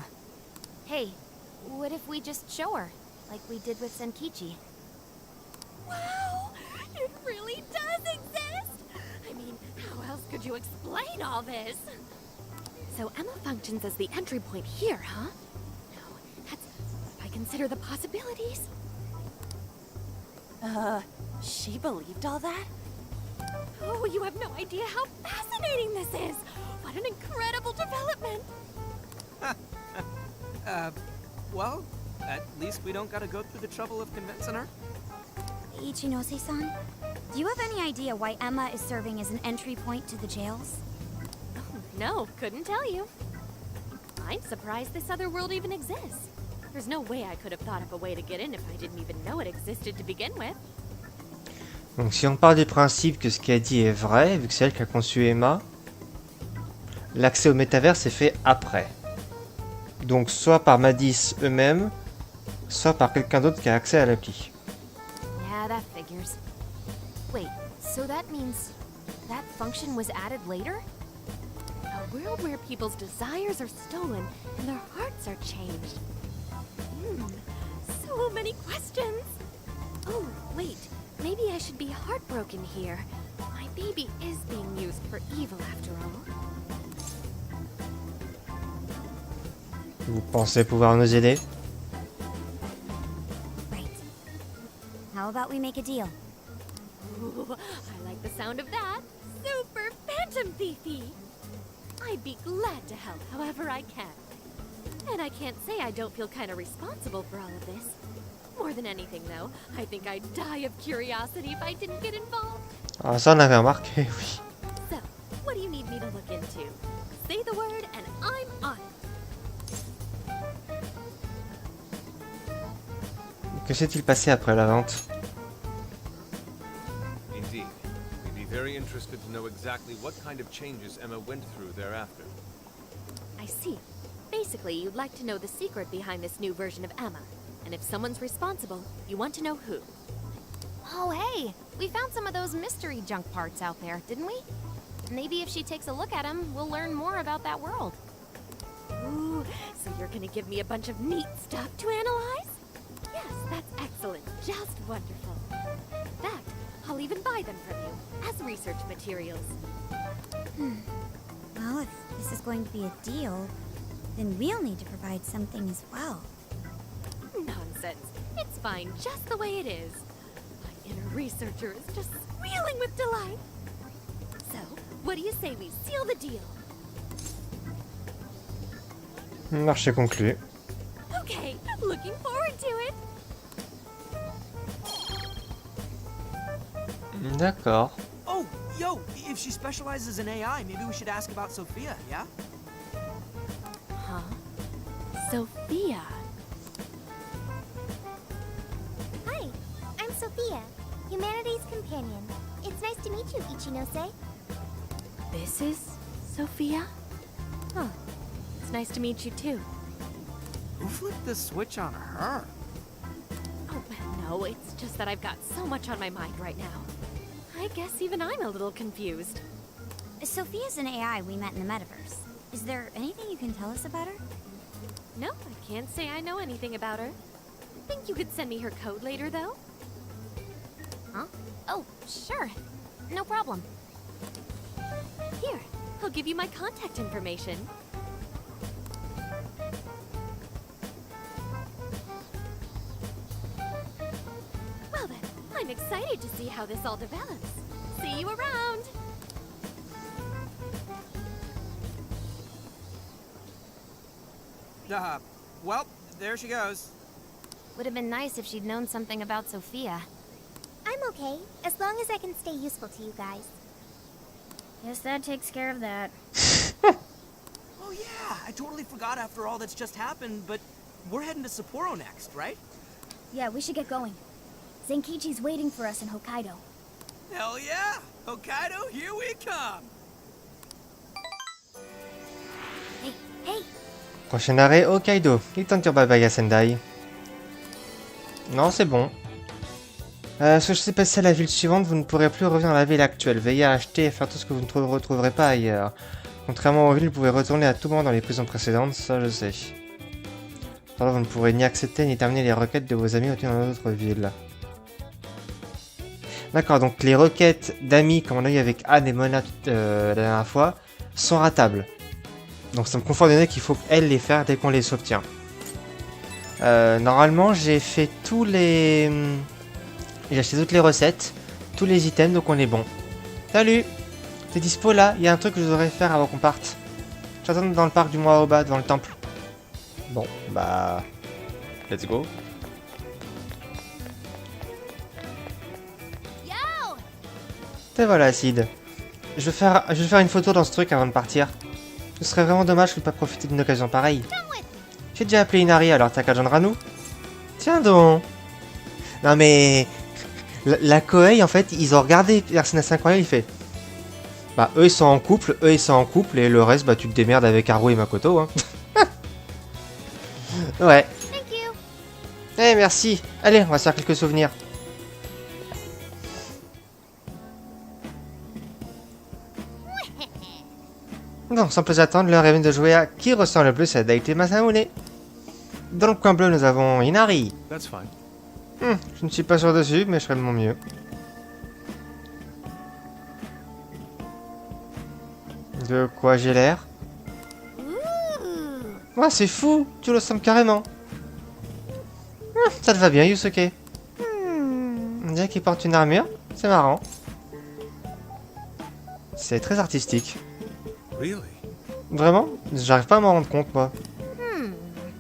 Hey, what if we just show her, like we did with Senkichi? Wow! It really does exist! I mean, how else could you explain all this? So Emma functions as the entry point here, huh? No, that's... If I consider the possibilities... She believed all that? Oh, you have no idea how fascinating this is! What an incredible development! Well, at least we don't gotta go through the trouble of convincing her. Ichinose-san, do you have any idea why Emma is serving as an entry point to the jails? Oh, no, couldn't tell you. I'm surprised this other world even exists. There's no way I could have thought of a way to get in if I didn't even know it existed to begin with. Donc si on part du principe que ce qu'elle dit est vrai, vu que c'est elle qui a conçu Emma, l'accès au métaverse est fait après. Donc soit par Madis eux-mêmes, soit par quelqu'un d'autre qui a accès à l'appli. Yeah, that figures. Wait, so that means that function was added later? A world where people's desires are stolen and their hearts are changed. So many questions. Oh, wait. Maybe I should be heartbroken here. My baby is being used for evil after all. Vous pensez pouvoir nous aider? Right. How about we make a deal? Ooh, I like the sound of that. Super Phantom Thiefy! I'd be glad to help however I can. And I can't say I don't feel kind of responsible for all of this. More than anything, though, I think I'd die of curiosity if I didn't get involved. Ah, ça on avait remarqué, oui. So, what do you need me to look into? Say the word and I'm on it. Que s'est-il passé après la vente? Indeed. We'd be very interested to know exactly what kind of changes Emma went through thereafter. I see. Basically, you'd like to know the secret behind this new version of Emma. And if someone's responsible, you want to know who. Oh, hey, we found some of those mystery junk parts out there, didn't we? Maybe if she takes a look at them, we'll learn more about that world. Ooh, so you're gonna give me a bunch of neat stuff to analyze? Yes, that's excellent. Just wonderful. In fact, I'll even buy them from you as research materials. Well, if this is going to be a deal, then we'll need to provide something as well. Nonsense. It's fine just the way it is. My inner researcher is just squealing with delight. So, what do you say we seal the deal? Marché conclu. Okay, looking forward to it. D'accord. Oh, yo, if she specializes in AI, maybe we should ask about Sophia, yeah? Huh? Sophia? Sophia, humanity's companion. It's nice to meet you, Ichinose. This is Sophia? Huh. It's nice to meet you too. Who flipped the switch on her? Oh, no, it's just that I've got so much on my mind right now. I guess even I'm a little confused. Sophia's an AI we met in the metaverse. Is there anything you can tell us about her? No, I can't say I know anything about her. Think you could send me her code later, though? Huh? Oh, sure. No problem. Here, I'll give you my contact information. Well then, I'm excited to see how this all develops. See you around! Well, there she goes. Would have been nice if she'd known something about Sophia. I'm okay, as long as I can stay useful to you guys. Guess that takes care of that. Oh yeah, I totally forgot after all that's just happened, but we're heading to Sapporo next, right? Yeah, we should get going. Zenkichi's waiting for us in Hokkaido. Hell yeah! Hokkaido, here we come! Hey, hey! Prochain arrêt, Hokkaido. Il est temps de dire bye bye à Sendai. Non, c'est bon. Ce que je sais passer à la ville suivante, vous ne pourrez plus revenir dans la ville actuelle. Veillez à acheter et faire tout ce que vous ne retrouverez pas ailleurs. Contrairement aux villes, vous pouvez retourner à tout moment dans les prisons précédentes, ça je sais. Cependant, vous ne pourrez ni accepter ni terminer les requêtes de vos amis obtenues dans d'autres villes. D'accord, donc les requêtes d'amis, comme on a eu avec Anne et Mona la dernière fois, sont ratables. Donc ça me confirme donner qu'il faut qu'elle les faire dès qu'on les obtient. Normalement, j'ai fait tous les... J'ai acheté toutes les recettes, tous les items, donc on est bon. Salut! T'es dispo là? Il y a un truc que je devrais faire avant qu'on parte. J'attends dans le parc du mois au bas, devant le temple. Bon, bah... Let's go. Et voilà, Sid. Je vais faire une photo dans ce truc avant de partir. Ce serait vraiment dommage de ne pas profiter d'une occasion pareille. J'ai déjà appelé Inari, alors t'as qu'à joindre à nous. Tiens donc. Non mais... La Koei, en fait, ils ont regardé Persona 5 Royal, il fait... Bah, eux ils sont en couple, et le reste, bah tu te démerdes avec Haru et Makoto, hein. Ouais. Eh, merci. Allez, on va se faire quelques souvenirs. Bon, sans plus attendre, l'heure est venue de jouer à qui ressemble le plus à Daite Masamune. Dans le coin bleu, nous avons Inari. That's fine. Je ne suis pas sûr dessus, mais je ferai de mon mieux. De quoi j'ai l'air? Ouais, c'est fou, tu le sens carrément. Ça te va bien, Yusuke. On dirait qu'il porte une armure, c'est marrant. C'est très artistique. Really? Vraiment? J'arrive pas à m'en rendre compte, moi.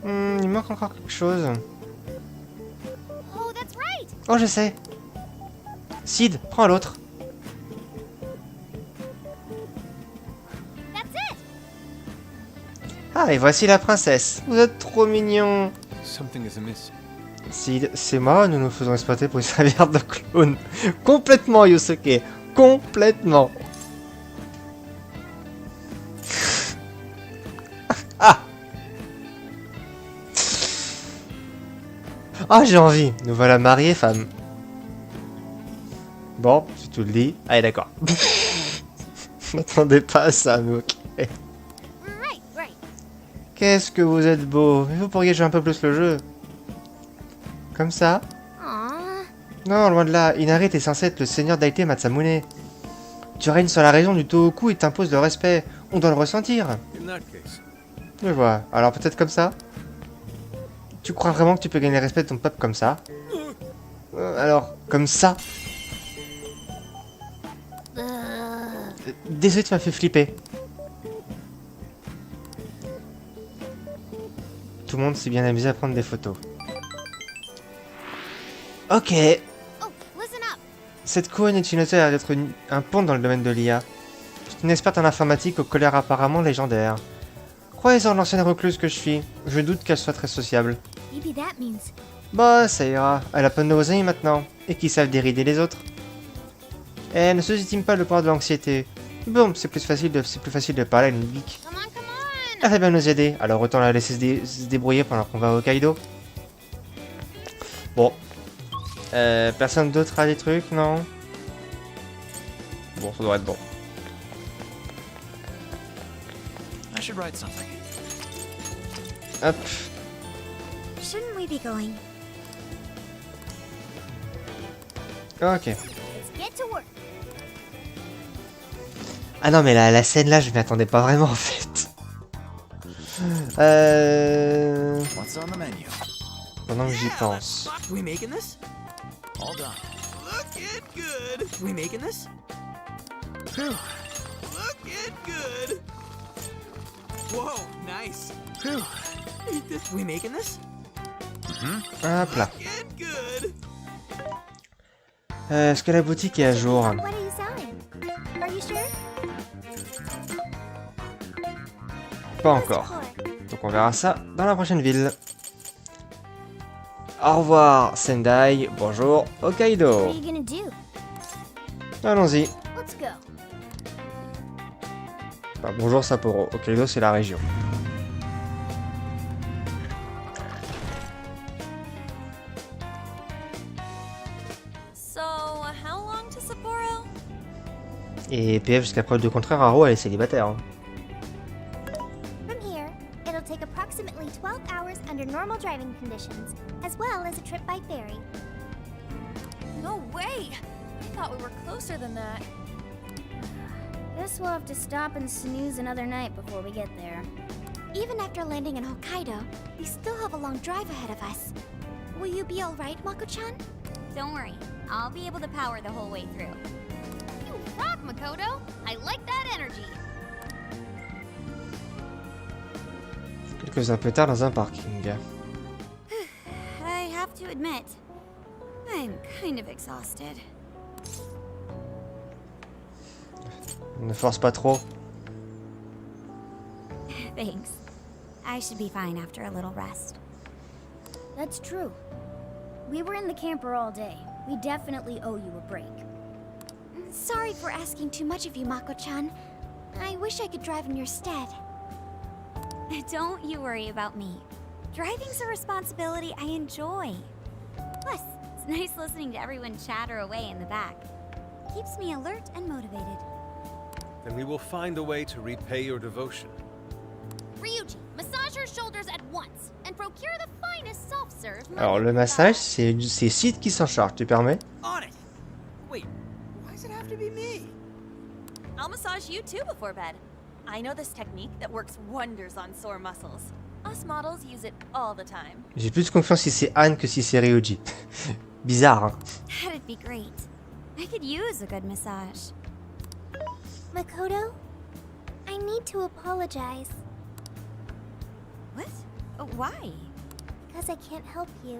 Il manque encore quelque chose. Oh, je sais. Sid, prends l'autre. Ah, et voici la princesse. Vous êtes trop mignons. Something is amiss. Sid, c'est moi, nous nous faisons exploiter pour une serviette de clown. Complètement, Yusuke. Complètement. Ah. Ah, j'ai envie. Nous voilà mariés, femme. Bon, si tu le dis. Allez, d'accord. Je m'attendais pas à ça, mais ok. Qu'est-ce que vous êtes beau. Mais vous pourriez jouer un peu plus le jeu. Comme ça. Non, loin de là. Inari est censé être le seigneur Daite Masamune. Tu règnes sur la région du Tohoku et t'imposes le respect. On doit le ressentir. In that case. Je vois. Alors peut-être comme ça? Tu crois vraiment que tu peux gagner le respect de ton peuple comme ça? Alors, comme ça? Désolé, tu m'as fait flipper. Tout le monde s'est bien amusé à prendre des photos. Ok. Cette Koen Ichinose a l'air d'être un pont dans le domaine de l'IA. C'est une experte en informatique aux colères apparemment légendaires. Croyez-en l'ancienne recluse que je suis. Je doute qu'elle soit très sociable. Maybe that means Bah, ça ira. Elle a pas de nos amis maintenant. Et qui savent dérider les autres. Elle ne sous-estime pas le pouvoir de l'anxiété. Bon, c'est plus facile de parler à une geek. Elle va bien nous aider, alors autant la laisser se débrouiller pendant qu'on va au Hokkaido. Bon. Personne d'autre a des trucs, non? Bon, ça doit être bon. I should write something. Hop. Shouldn't we be going? Ok. Let's get to work. Ah non, mais la scène là, je m'y attendais pas vraiment en fait. What's on the menu? Pendant que j'y pense. We making this? All done. Looking good. We making this? Phew. Looking good. Whoa, nice. Phew. Eat this. We making this? Hop là. Looking good. Est-ce que la boutique est à jour? What are you selling? Are you sure? Pas encore. Donc on verra ça dans la prochaine ville. Au revoir Sendai, bonjour Hokkaido. What are you gonna do? Allons-y. Let's go. Enfin, bonjour Sapporo, Hokkaido c'est la région. So, how long to Sapporo? Et PF jusqu'à preuve du contraire, Haro elle est célibataire. Hein. From here, it'll take approximately 12 hours under normal driving conditions, as well as a trip by ferry. No way! I thought we were closer than that. Guess we'll have to stop and snooze another night before we get there. Even after landing in Hokkaido, we still have a long drive ahead of us. Will you be alright, Mako-chan? Don't worry, I'll be able to power the whole way through. You rock, Makoto! I like that energy! Quelques heures plus tard dans un parking. I have to admit, I'm kind of exhausted. Ne force pas trop. Thanks. I should be fine after a little rest. That's true. We were in the camper all day. We definitely owe you a break. Sorry for asking too much of you, Mako-chan. I wish I could drive in your stead. Don't you worry about me. Driving's a responsibility I enjoy. Plus, it's nice listening to everyone chatter away in the back. Keeps me alert and motivated. Then we will find a way to repay your devotion. Ryuji, massage her shoulders at once and procure the finest soft serve. Alors le massage, c'est Sid qui s'en charge, tu permets? On it. Wait, why does it have to be me? I'll massage you too before bed. I know this technique that works wonders on sore muscles. Us models use it all the time. J'ai plus confiance si c'est Anne que si c'est Ryuji. Bizarre, hein? That'd be great. I could use a good massage. Makoto, I need to apologize. What? Why? Because I can't help you.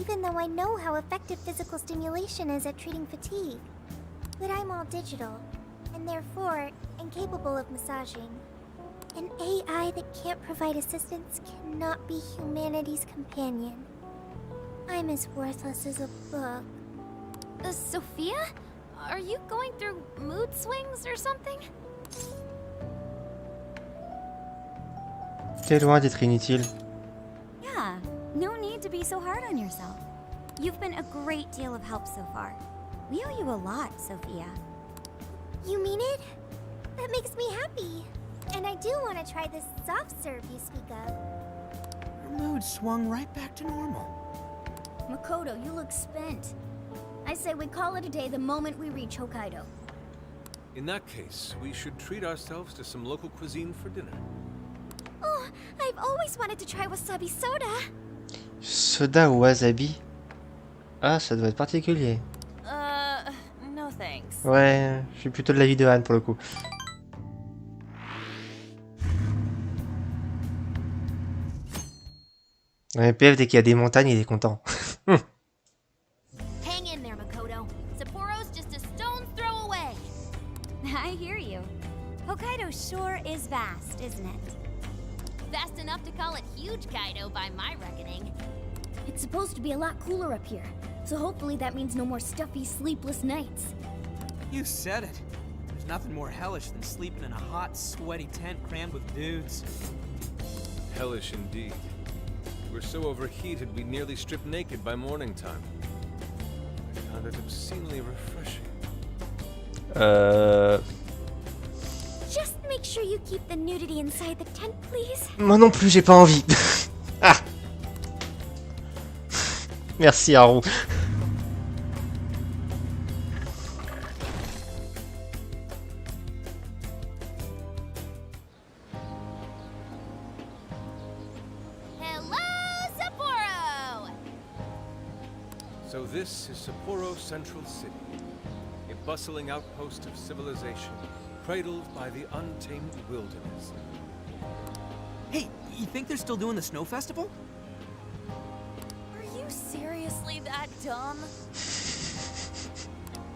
Even though I know how effective physical stimulation is at treating fatigue. But I'm all digital, and therefore incapable of massaging. An AI that can't provide assistance cannot be humanity's companion. I'm as worthless as a book. Sophia? Are you going through mood swings or something? T'es loin d'être inutile. Yeah, no need to be so hard on yourself. You've been a great deal of help so far. We owe you a lot, Sophia. You mean it? That makes me happy. And I do want to try this soft serve you speak of. Her mood swung right back to normal. Makoto, you look spent. I say we call it a day the moment we reach Hokkaido. In that case, we should treat ourselves to some local cuisine for dinner. Oh, I've always wanted to try wasabi soda. Soda ou wasabi? Ah, ça doit être particulier. No thanks. Ouais, je suis plutôt de l'avis de Anne pour le coup. Ouais, PF, dès qu'il y a des montagnes, il est content. Hang in there, Makoto. Sapporo's just a stone's throw away. I hear you. Hokkaido sure is vast, isn't it? Vast enough to call it huge Kaido by my reckoning. It's supposed to be a lot cooler up here, so hopefully that means no more stuffy, sleepless nights. You said it. There's nothing more hellish than sleeping in a hot, sweaty tent crammed with dudes. Hellish indeed. We're so overheated we nearly strip naked by morning time. I found it obscenely refreshing. Just make sure you keep the nudity inside the tent, please. Moi non plus, j'ai pas envie. Ah. Merci Haru. So this is Sapporo Central City, a bustling outpost of civilization, cradled by the untamed wilderness. Hey, you think they're still doing the snow festival? Are you seriously that dumb?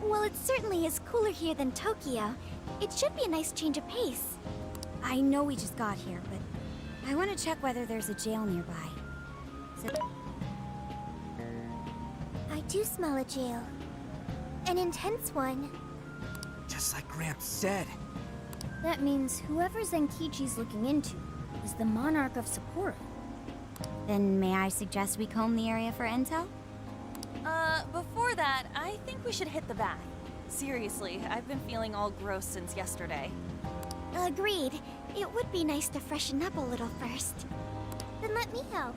Well, it certainly is cooler here than Tokyo. It should be a nice change of pace. I know we just got here, but I want to check whether there's a jail nearby. So I do smell a jail. An intense one. Just like Gramps said. That means whoever Zenkichi's looking into is the monarch of Sapporo. Then may I suggest we comb the area for intel? Before that, I think we should hit the bath. Seriously, I've been feeling all gross since yesterday. Agreed. It would be nice to freshen up a little first. Then let me help.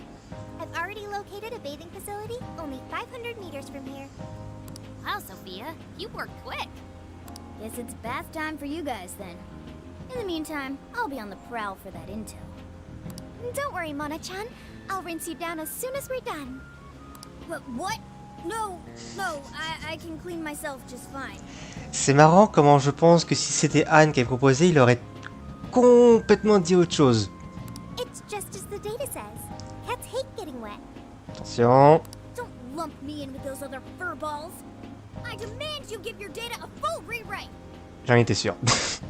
I've already located a bathing facility only 500 meters from here. Wow, Sophia, you worked quick. Guess it's bath time for you guys then. In the meantime, I'll be on the prowl for that intel. Don't worry, Mona-chan. I'll rinse you down as soon as we're done. What? No, I can clean myself just fine. C'est marrant comment je pense que si c'était Anne qui avait proposé, il aurait complètement dit autre chose. It's just as the data says. Cats hate getting wet. Attention. Don't lump me in with those other furballs. I demand you give your data a full rewrite. J'en étais sûr.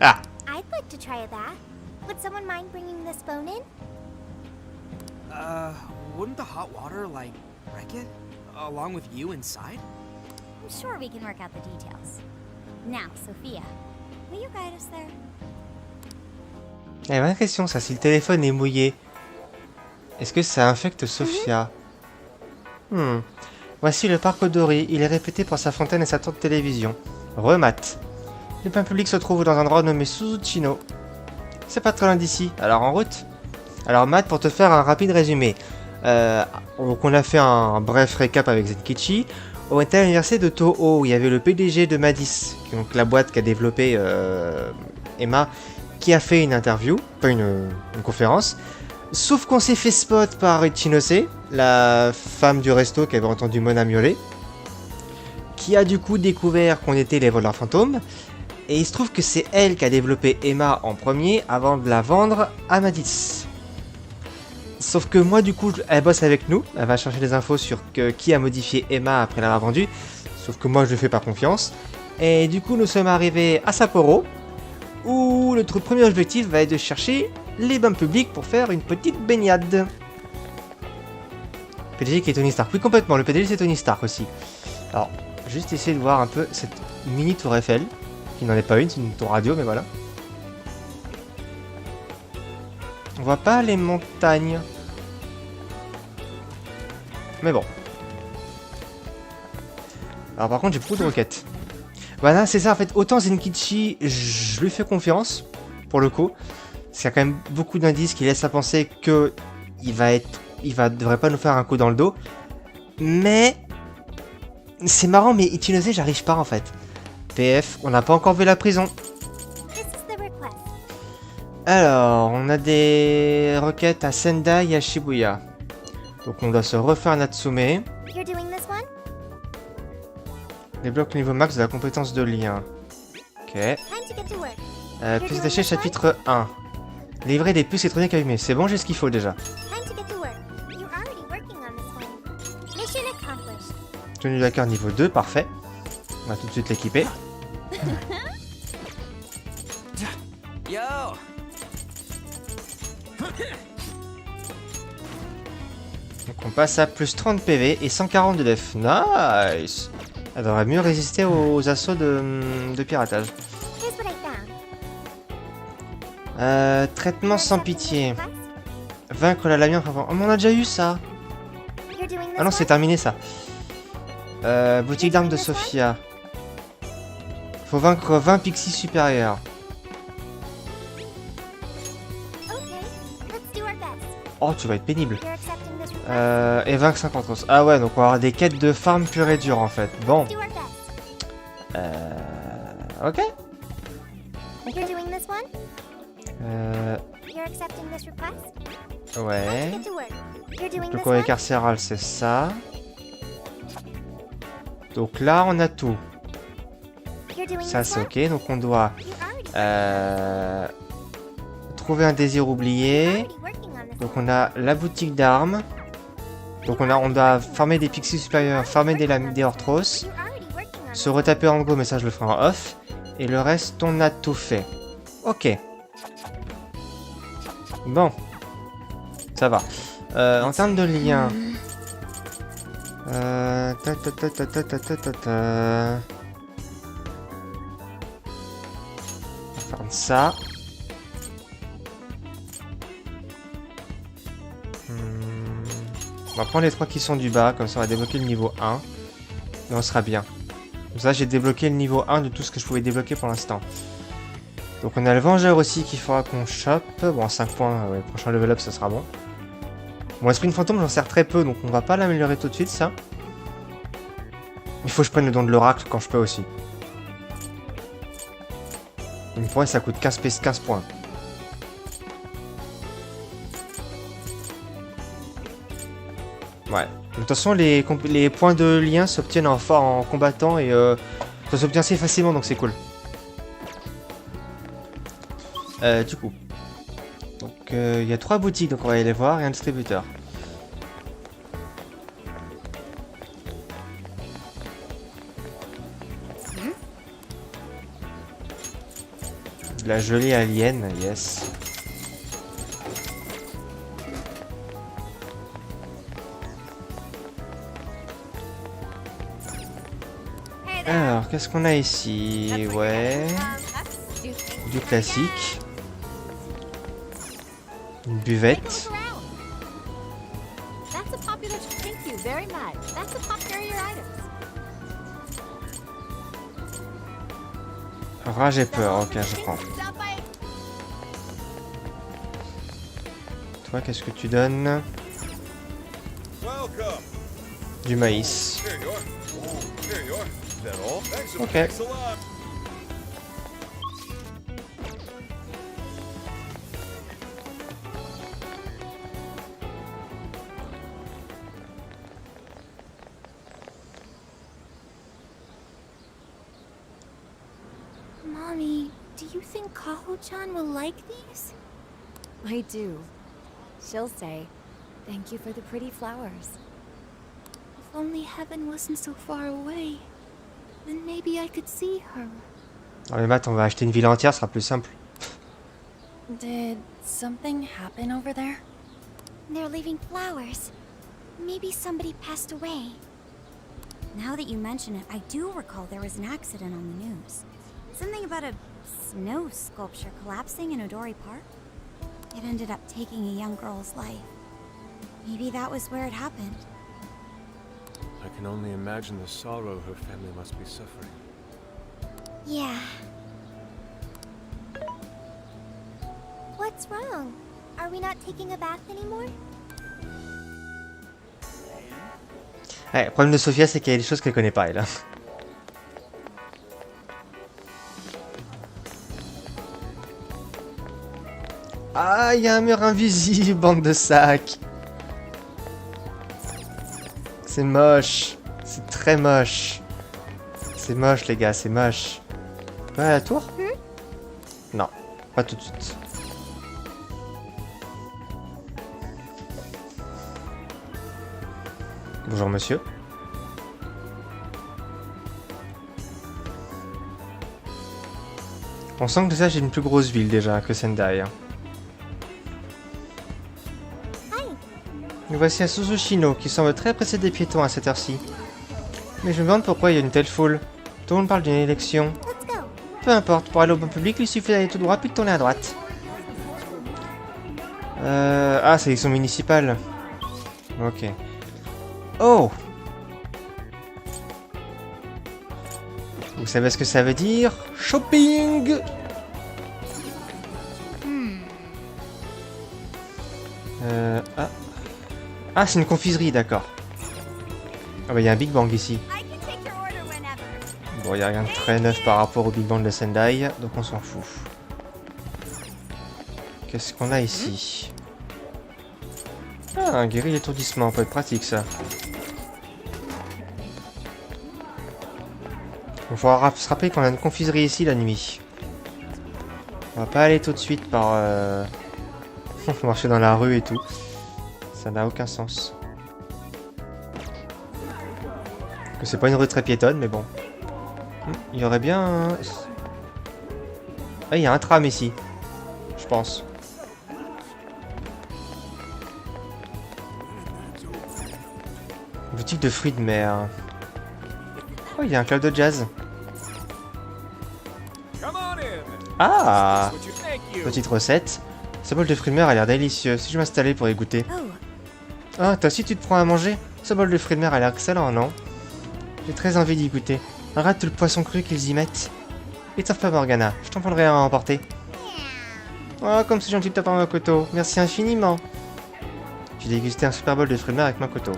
Ah. I'd like to try that. Would someone mind bringing this phone in? Wouldn't the hot water, like, wreck it? Along with you inside? I'm sure we can work out the details. Now, Sophia, will you guide us there? Il y a une question ça, si le téléphone est mouillé, est-ce que ça infecte Sophia? Voici le parc Odori, il est répété pour sa fontaine et sa tour de télévision. Remat. Le bain public se trouve dans un endroit nommé Suzuchino. C'est pas très loin d'ici, alors en route. Alors Matt, pour te faire un rapide résumé, donc on a fait un bref récap avec Zenkichi. On était à l'université de Toho, où il y avait le PDG de Madis, donc la boîte qu'a développé Emma, qui a fait une interview, pas une conférence. Sauf qu'on s'est fait spot par Ichinose, la femme du resto qui avait entendu Mona miauler, qui a du coup découvert qu'on était les voleurs fantômes. Et il se trouve que c'est elle qui a développé Emma en premier avant de la vendre à Madis. Sauf que moi du coup, elle bosse avec nous, elle va chercher des infos sur qui a modifié Emma après l'avoir vendue. Sauf que moi je ne fais pas confiance. Et du coup nous sommes arrivés à Sapporo, où notre premier objectif va être de chercher les bains publics pour faire une petite baignade. PDG qui est Tony Stark, oui complètement, le PDG c'est Tony Stark aussi. Alors, juste essayer de voir un peu cette mini tour Eiffel, qui n'en est pas une, c'est une tour radio mais voilà. On voit pas les montagnes. Mais bon. Alors par contre j'ai beaucoup de roquettes. Voilà c'est ça en fait, autant Zenkichi je lui fais confiance pour le coup. C'est quand même beaucoup d'indices qui laissent à penser que devrait pas nous faire un coup dans le dos. Mais c'est marrant mais Ichinose j'arrive pas en fait. PF, on n'a pas encore vu la prison. Alors, on a des requêtes à Sendai et à Shibuya. Donc on doit se refaire Natsume. Débloque le niveau max de la compétence de lien. Ok. Puce d'achat chapitre 1. Livrer des puces électroniques allumées. C'est bon, j'ai ce qu'il faut déjà. Tenue d'accueil niveau 2, parfait. On va tout de suite l'équiper. Yo. Donc On passe à plus 30 PV et 140 de def. Nice. Elle devrait mieux résister aux assauts de piratage. Here's what I found. Traitement sans pitié. Vaincre la lamière. Oh, mais on a déjà eu ça. You're doing this Ah non, c'est one? terminé ça. Boutique d'armes de Sophia. Faut vaincre 20 pixies supérieurs. Okay, let's do our best. Oh, tu vas être pénible. You're accepting this request? Et vaincre 50 os. Ah ouais, donc on va avoir des quêtes de farm pure et dure en fait. Bon. Do our best. Ok. You're doing this one? Euh, You're accepting this request? ouais. Get to work. You're doing Le this courrier one? carcéral, c'est ça. Donc là, on a tout. You're doing Ça, this c'est one? ok. Donc on doit trouver un désir oublié. Donc on a la boutique d'armes. Donc on doit farmer des pixies supérieurs, farmer des orthros. Se retaper en go, mais ça je le ferai en off. Et le reste, on a tout fait. Ok. Bon. Ça va. En termes de liens... On va faire ça. On va prendre les 3 qui sont du bas, comme ça on va débloquer le niveau 1. Et on sera bien. Comme ça j'ai débloqué le niveau 1 de tout ce que je pouvais débloquer pour l'instant. Donc on a le Vengeur aussi qu'il faudra qu'on chope. Bon, 5 points, ouais, prochain level up ça sera bon. Mon esprit de fantôme j'en sers très peu, donc on va pas l'améliorer tout de suite ça. Il faut que je prenne le don de l'oracle quand je peux aussi. Une point ça coûte 15 points. Ouais. De toute façon, les points de lien s'obtiennent en combattant et ça s'obtient assez facilement, donc c'est cool. Du coup. Donc, il y a 3 boutiques, donc on va aller les voir, et un distributeur. De la gelée alien, yes. Alors, qu'est-ce qu'on a ici? Ouais. Du classique. Une buvette. That's a popular. Thank you very much. That's a popular your items. Rage et peur, ok, je prends. Toi, qu'est-ce que tu donnes? Du maïs. Ok. Mommy, do you think Kaho-chan will like these? I do. She'll say, "Thank you for the pretty flowers." If only heaven wasn't so far away. Then maybe I could see her. Non mais Matt, on va acheter une ville entière, ce sera plus simple. Did something happen over there? They're leaving flowers. Maybe somebody passed away. Now that you mention it, I do recall there was an accident on the news. Something about a snow sculpture collapsing in Odori Park. It ended up taking a young girl's life. Maybe that was where it happened. I can only imagine the sorrow her family must be suffering. Yeah. What's wrong? Are we not taking a bath anymore? Ouais, le problème de Sophia, c'est qu'il y a des choses qu'elle connaît pas, elle. Ah, il y a un mur invisible, bande de sacs. C'est moche. C'est très moche. C'est moche, les gars, c'est moche. Ouais, la tour? Non, pas tout de suite. Bonjour, monsieur. On sent que ça, j'ai une plus grosse ville déjà que Sendai. Hein. Nous voici à Suzushino, qui semble très pressé des piétons à cette heure-ci. Mais je me demande pourquoi il y a une telle foule. Tout le monde parle d'une élection. Peu importe, pour aller au bon public, il suffit d'aller tout droit puis de tourner à droite. Ah, c'est l'élection municipale. Ok. Oh! Vous savez ce que ça veut dire? Shopping! Ah. Ah, c'est une confiserie, d'accord. Ah bah, il y a un Big Bang ici. Bon, il n'y a rien de très neuf par rapport au Big Bang de Sendai, donc on s'en fout. Qu'est-ce qu'on a ici? Ah, un guéri l'étourdissement, peut être pratique ça. Il faudra se rappeler qu'on a une confiserie ici la nuit. On va pas aller tout de suite par... marcher dans la rue et tout. Ça n'a aucun sens. Que c'est pas une rue très piétonne, mais bon. Il y aurait bien... Ah, il y a un tram ici. Je pense. Boutique de fruits de mer. Oh, il y a un club de jazz. Ah! Petite recette. Ce bol de fruits de mer a l'air délicieux. Si je m'installais pour y goûter. Ah, toi aussi tu te prends à manger? Ce bol de fruits de mer a l'air excellent, non? J'ai très envie d'y goûter. Arrête tout le poisson cru qu'ils y mettent. Et t'en pas Morgana, je t'en prendrai un à emporter. Oh, comme c'est gentil de t'apprendre Makoto. Merci infiniment. J'ai dégusté un super bol de fruits de mer avec Makoto.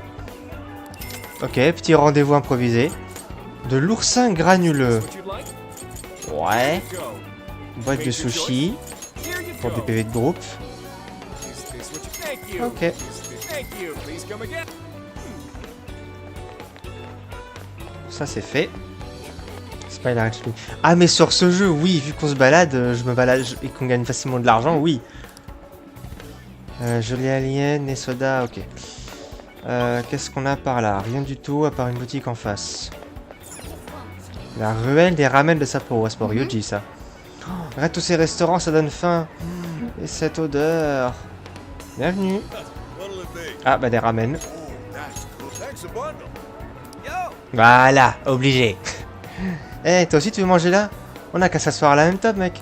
Ok, petit rendez-vous improvisé. De l'oursin granuleux. Ouais. Boîte de sushi. Pour des PV de groupe. Ok. Ça c'est fait. Spyrash. Ah mais sur ce jeu, oui, vu qu'on se balade, je me balade et qu'on gagne facilement de l'argent, oui. Joli alien et soda, ok. Qu'est-ce qu'on a par là? Rien du tout, à part une boutique en face. La ruelle des ramen de Sapporo, c'est pour Ryoji ça. Oh, arrête tous ces restaurants, ça donne faim. Et cette odeur. Bienvenue. Ah bah des ramen. Voilà, obligé. Eh, toi aussi tu veux manger là? On a qu'à s'asseoir à la même table, mec.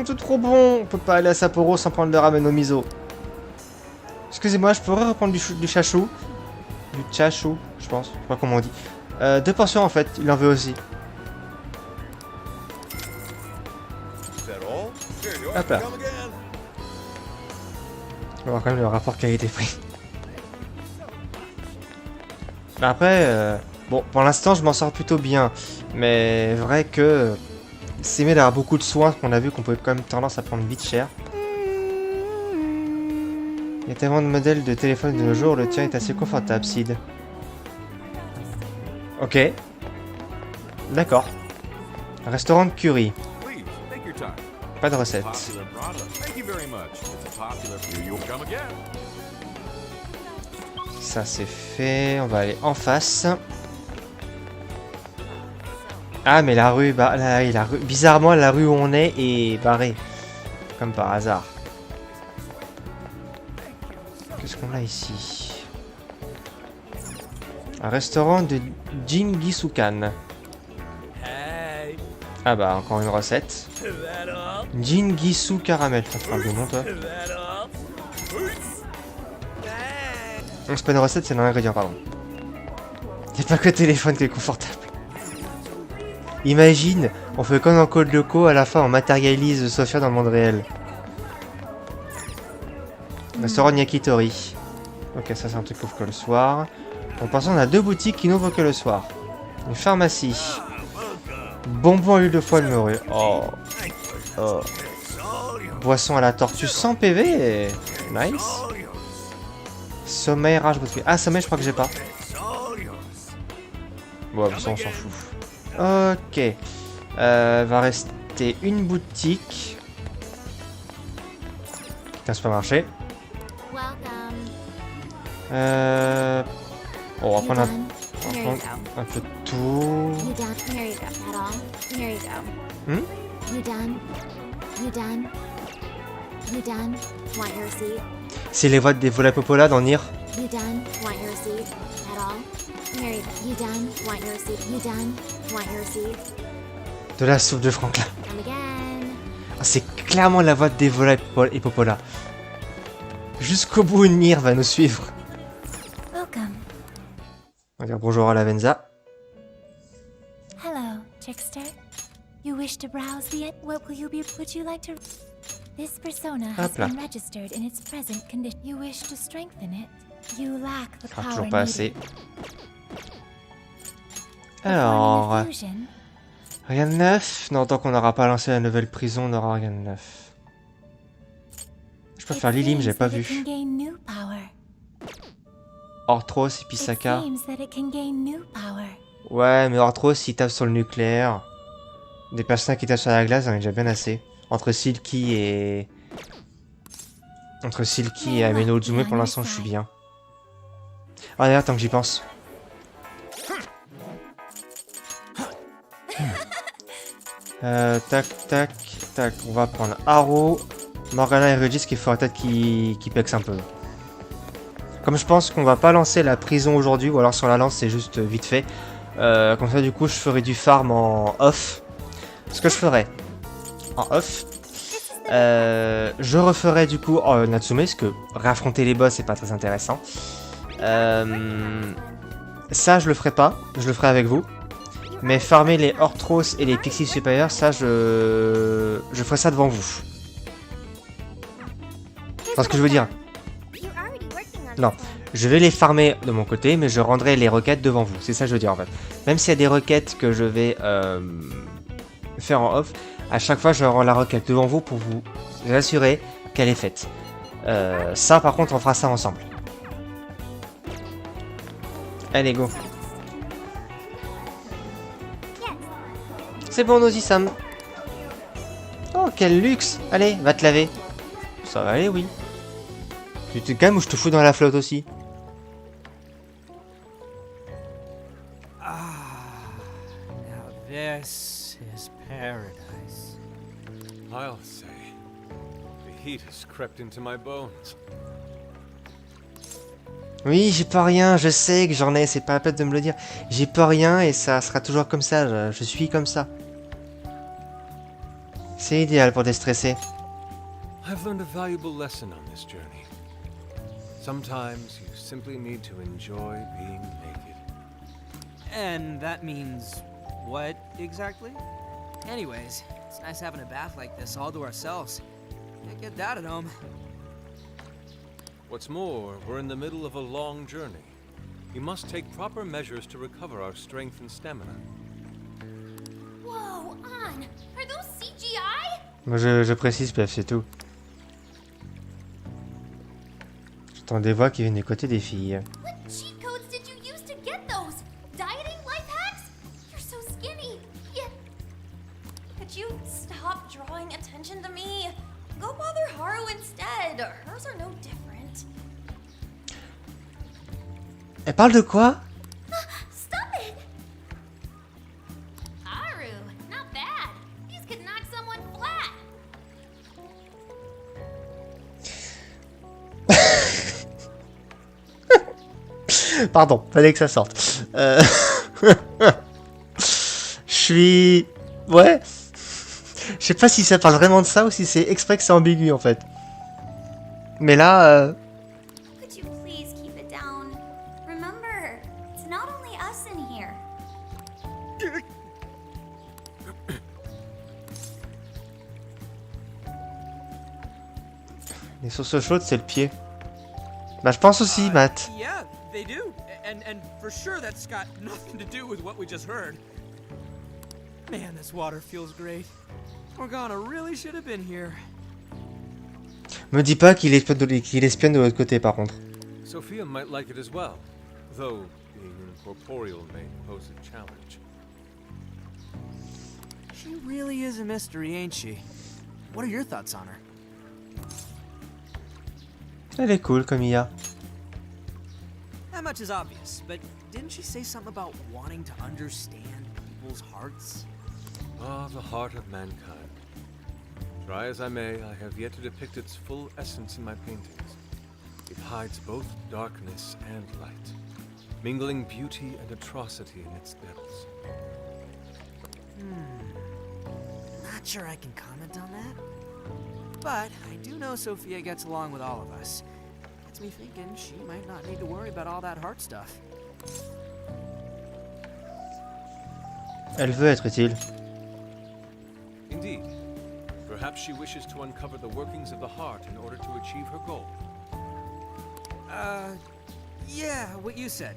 C'est trop bon. On peut pas aller à Sapporo sans prendre le ramen au miso. Excusez-moi, je pourrais reprendre du chachou. Du chachou, je pense. Je sais pas comment on dit. 2 portions en fait, il en veut aussi. Hop là. On va voir quand même le rapport qualité-prix. Après, bon, pour l'instant, je m'en sors plutôt bien. Mais vrai que c'est mieux d'avoir beaucoup de soins, qu'on a vu qu'on pouvait quand même tendance à prendre vite cher. Il y a tellement de modèles de téléphone de nos jours, le tien est assez confortable, Sid. Ok. D'accord. Restaurant de curry. Pas de recette. Ça c'est fait, on va aller en face. Ah mais la rue, bah, la rue, bizarrement la rue où on est barrée. Comme par hasard. Qu'est-ce qu'on a ici? Un restaurant de Jingisukan. Ah bah encore une recette. Jingisu caramel. Ça te parle de nom toi? C'est pas une recette, c'est un ingrédient, pardon. Y'a pas que le téléphone qui est confortable. Imagine, on fait comme dans Code Loco, à la fin on matérialise Sophia dans le monde réel. Restaurant Yakitori. Ok, ça c'est un truc qui ouvre que le soir. En passant, on a 2 boutiques qui n'ouvrent que le soir. Une pharmacie. Bonbons à l'huile de foie de morue. Oh. Oh. Boisson à la tortue sans PV. Nice. Sommeil, rage, bouteille. Ah, sommeil, je crois que j'ai pas. Bon, ça, on s'en fout. Ok. Va rester une boutique. Un supermarché. On va prendre un peu de tout. C'est les voix des volets Popola dans Nier. You done? Want your receipt? At all? Mary, you done? Want your receipt? You done? Want your receipt? De la soupe de Franklin. Come again. Ah, c'est clairement la voix des volets et Popola. Jusqu'au bout, Nier va nous suivre. Welcome. On va dire bonjour à la Venza. Hello, trickster. You wish to browse the... What will you be... Would you like to... This persona has Hop là. been registered in its present condition. You wish to strengthen it. You lack the Ah, power toujours pas needed. assez. Performing Alors... a fusion. Rien de neuf. Non, tant qu'on n'aura pas lancé la nouvelle prison, on n'aura rien de neuf. Je peux faire Lilim, j'ai pas It vu. can gain new power. Orthros et Pisaka. It seems that it can gain new power. Ouais, mais Orthros, il tape sur le nucléaire. Des personnages qui tapent sur la glace, j'en ai déjà bien assez. Entre Silky et Ameno Uzume, pour l'instant, je suis bien. Ah, d'ailleurs, tant que j'y pense. Tac, tac, tac. On va prendre Haro, Morgana et Regis, qu'il faudra peut-être qui pexe un peu. Comme je pense qu'on va pas lancer la prison aujourd'hui, ou alors sur la lance, c'est juste vite fait. Comme ça, du coup, je ferai du farm en off. Ce que je ferai en off, je referai du coup Natsume, parce que réaffronter les boss, c'est pas très intéressant. Ça, je le ferai pas, je le ferai avec vous. Mais farmer les Orthros et les Pixies supérieurs, ça, je ferai ça devant vous. Enfin, ce que je veux dire. Non, je vais les farmer de mon côté, mais je rendrai les requêtes devant vous. C'est ça que je veux dire en fait. Même s'il y a des requêtes que je vais faire en off, à chaque fois je rends la requête devant vous pour vous assurer qu'elle est faite. Ça par contre on fera ça ensemble. Allez go. C'est bon nous y sommes. Oh quel luxe. Allez va te laver. Ça va aller oui. Tu te calmes ou je te fous dans la flotte aussi. Now this is paradise. I'll say, the heat has crept into my bones. Oui, j'ai pas rien, je sais que j'en ai, c'est pas la peine de me le dire. J'ai pas rien et ça sera toujours comme ça, je suis comme ça. C'est idéal pour déstresser. I've learned a valuable lesson on this journey. Sometimes you simply need to enjoy being naked. And that means what exactly? Anyways, it's nice having a bath like this all to ourselves. Can't get that at home. What's more, we're in the middle of a long journey. We must take proper measures to recover our strength and stamina. Whoa, On! Are those CGI? Moi je précise, PF, c'est tout. J'entends des voix qui viennent du côté des filles. What cheat codes did you use to get those? Dieting life hacks? You're so skinny. Yeah. Could you stop drawing attention to me? Go bother Haru instead. Hers are no different. Elle parle de quoi? Stop it! Haru, not bad. These could knock someone flat. Pardon, fallait que ça sorte. Je suis... Ouais. Je sais pas si ça parle vraiment de ça ou si c'est exprès que c'est ambigu en fait. Mais là... Could you please keep it down? Remember, it's not only us in here. Les sources chaudes, c'est le pied. Bah je pense aussi, Matt. Yeah, they do. And for sure that's got nothing to do with what we just heard. Man, this water feels great. Morgana really should have been here. Me dis pas qu'il espionne de l'autre côté par contre. Sophia might like it as well, though being incorporeal may pose a challenge. She really is a mystery, ain't she? What are your thoughts on her? Elle est cool comme IA. That much is obvious, but didn't she say something about wanting to understand people's hearts? Ah, the heart of mankind. Try as I may, I have yet to depict its full essence in my paintings. It hides both darkness and light, mingling beauty and atrocity in its depths. Not sure I can comment on that. But I do know Sophia gets along with all of us. Gets me thinking she might not need to worry about all that heart stuff. Elle veut être utile. Indeed. Perhaps she wishes to uncover the workings of the heart in order to achieve her goal. Yeah, what you said.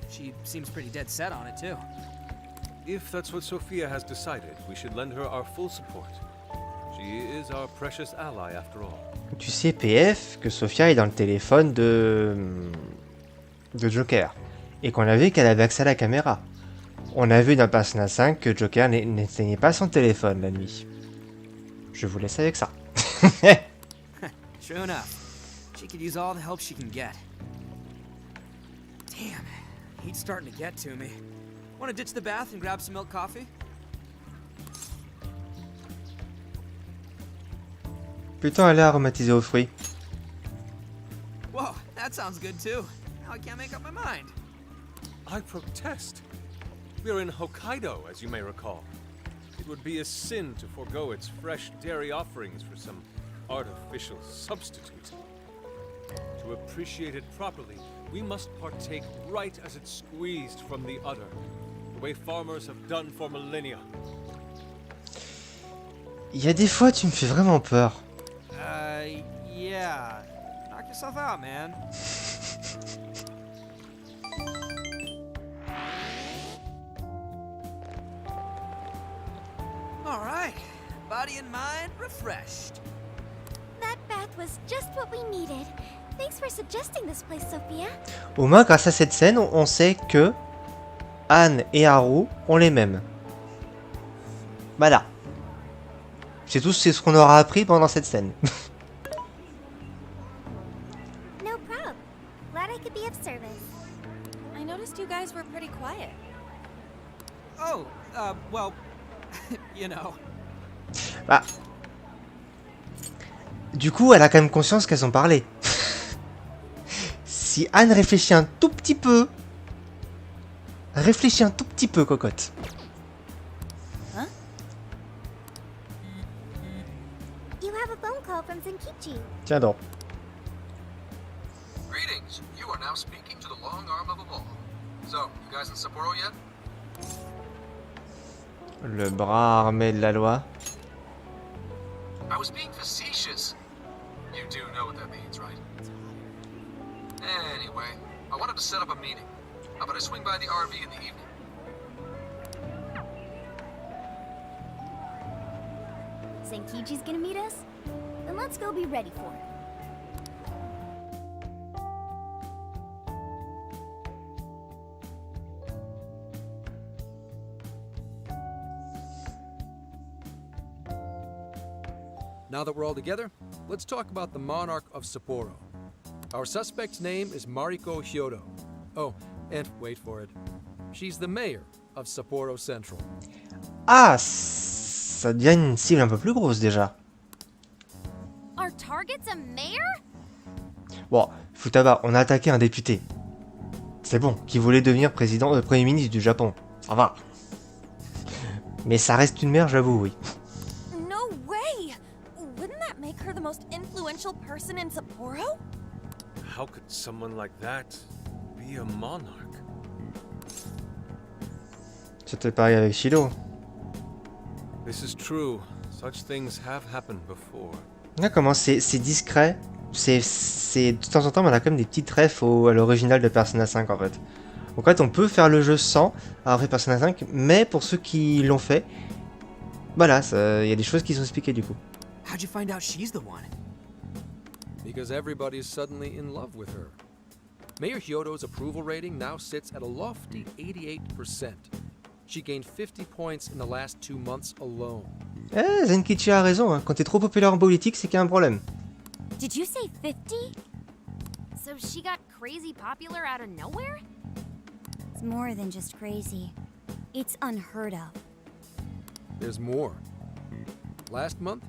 She seems pretty dead set on it, too. If that's what Sophia has decided, we should lend her our full support. She is our precious ally after all. Tu sais, PF, que Sophia est dans le téléphone de Joker. Et qu'on a vu qu'elle avait accès à la caméra. On a vu dans Persona 5 que Joker n'éteignait pas son téléphone la nuit. Je vous laisse avec ça. True enough. She could use all the help she can get. Damn, heat's starting to get to me. Want to ditch the bath and grab some milk coffee? Plutôt un lait aromatisé aux fruits. Whoa, that sounds good too. Now I can't make up my mind. I protest. We are in Hokkaido, as you may recall. It would be a sin to forego its fresh dairy offerings for some artificial substitute. To appreciate it properly, we must partake right as it's squeezed from the udder, the way farmers have done for millennia. Il y a des fois, tu me fais vraiment peur. Yeah. Knock yourself out, man. All right. Body and mind refreshed. That bath was just what we needed. Thanks for suggesting this place, Sophia. Au moins, grâce à cette scène, on sait que Anne et Haru ont les mêmes. Voilà. C'est tout ce qu'on aura appris pendant cette scène. No problem. Glad I could be of service. I noticed you guys were pretty quiet. Oh, well, you know. Bah. Du coup, elle a quand même conscience qu'elles ont parlé. Si Anne réfléchit un tout petit peu. Réfléchis un tout petit peu, cocotte. Huh? You have a phone call from Zenkichi. Tiens donc. Greetings. You are now speaking to the long arm of a ball. So, you guys in Sapporo yet? Le bras armé de la loi. I was being facetious. You do know what that means, right? Anyway, I wanted to set up a meeting. How about I swing by the RV in the evening? Zenkichi's gonna meet us? Then let's go be ready for it. Now that we're all together, let's talk about the monarch of Sapporo. Our suspect's name is Mariko Hyodo. Oh, and wait for it. She's the mayor of Sapporo Central. Ah, ça devient une cible un peu plus grosse déjà. Our target's a mayor? Bon, Futaba, on a attaqué un député. C'est bon, qui voulait devenir premier ministre du Japon. Ça va. Mais ça reste une mère, j'avoue, oui. No way! Wouldn't that make her the most influential person in Sapporo? How could someone like that be a monarch? C'était pareil avec Shido. This is true. Such things have happened before. Là, comment c'est discret. C'est de temps en temps, on a quand même des petites refs à l'original de Persona 5 en fait. Donc en fait, on peut faire le jeu sans avoir fait Persona 5, mais pour ceux qui l'ont fait, voilà, il y a des choses qui sont expliquées du coup. How'd you find out she's the one? Because everybody's suddenly in love with her. Mayor Hyodo's approval rating now sits at a lofty 88%. She gained 50 points in the last 2 months alone. Eh, Zenkichi a raison, hein. Quand t'es trop populaire en politique, c'est qu'il y a un problème. Did you say 50? So she got crazy popular out of nowhere? It's more than just crazy. It's unheard of. There's more. Last month,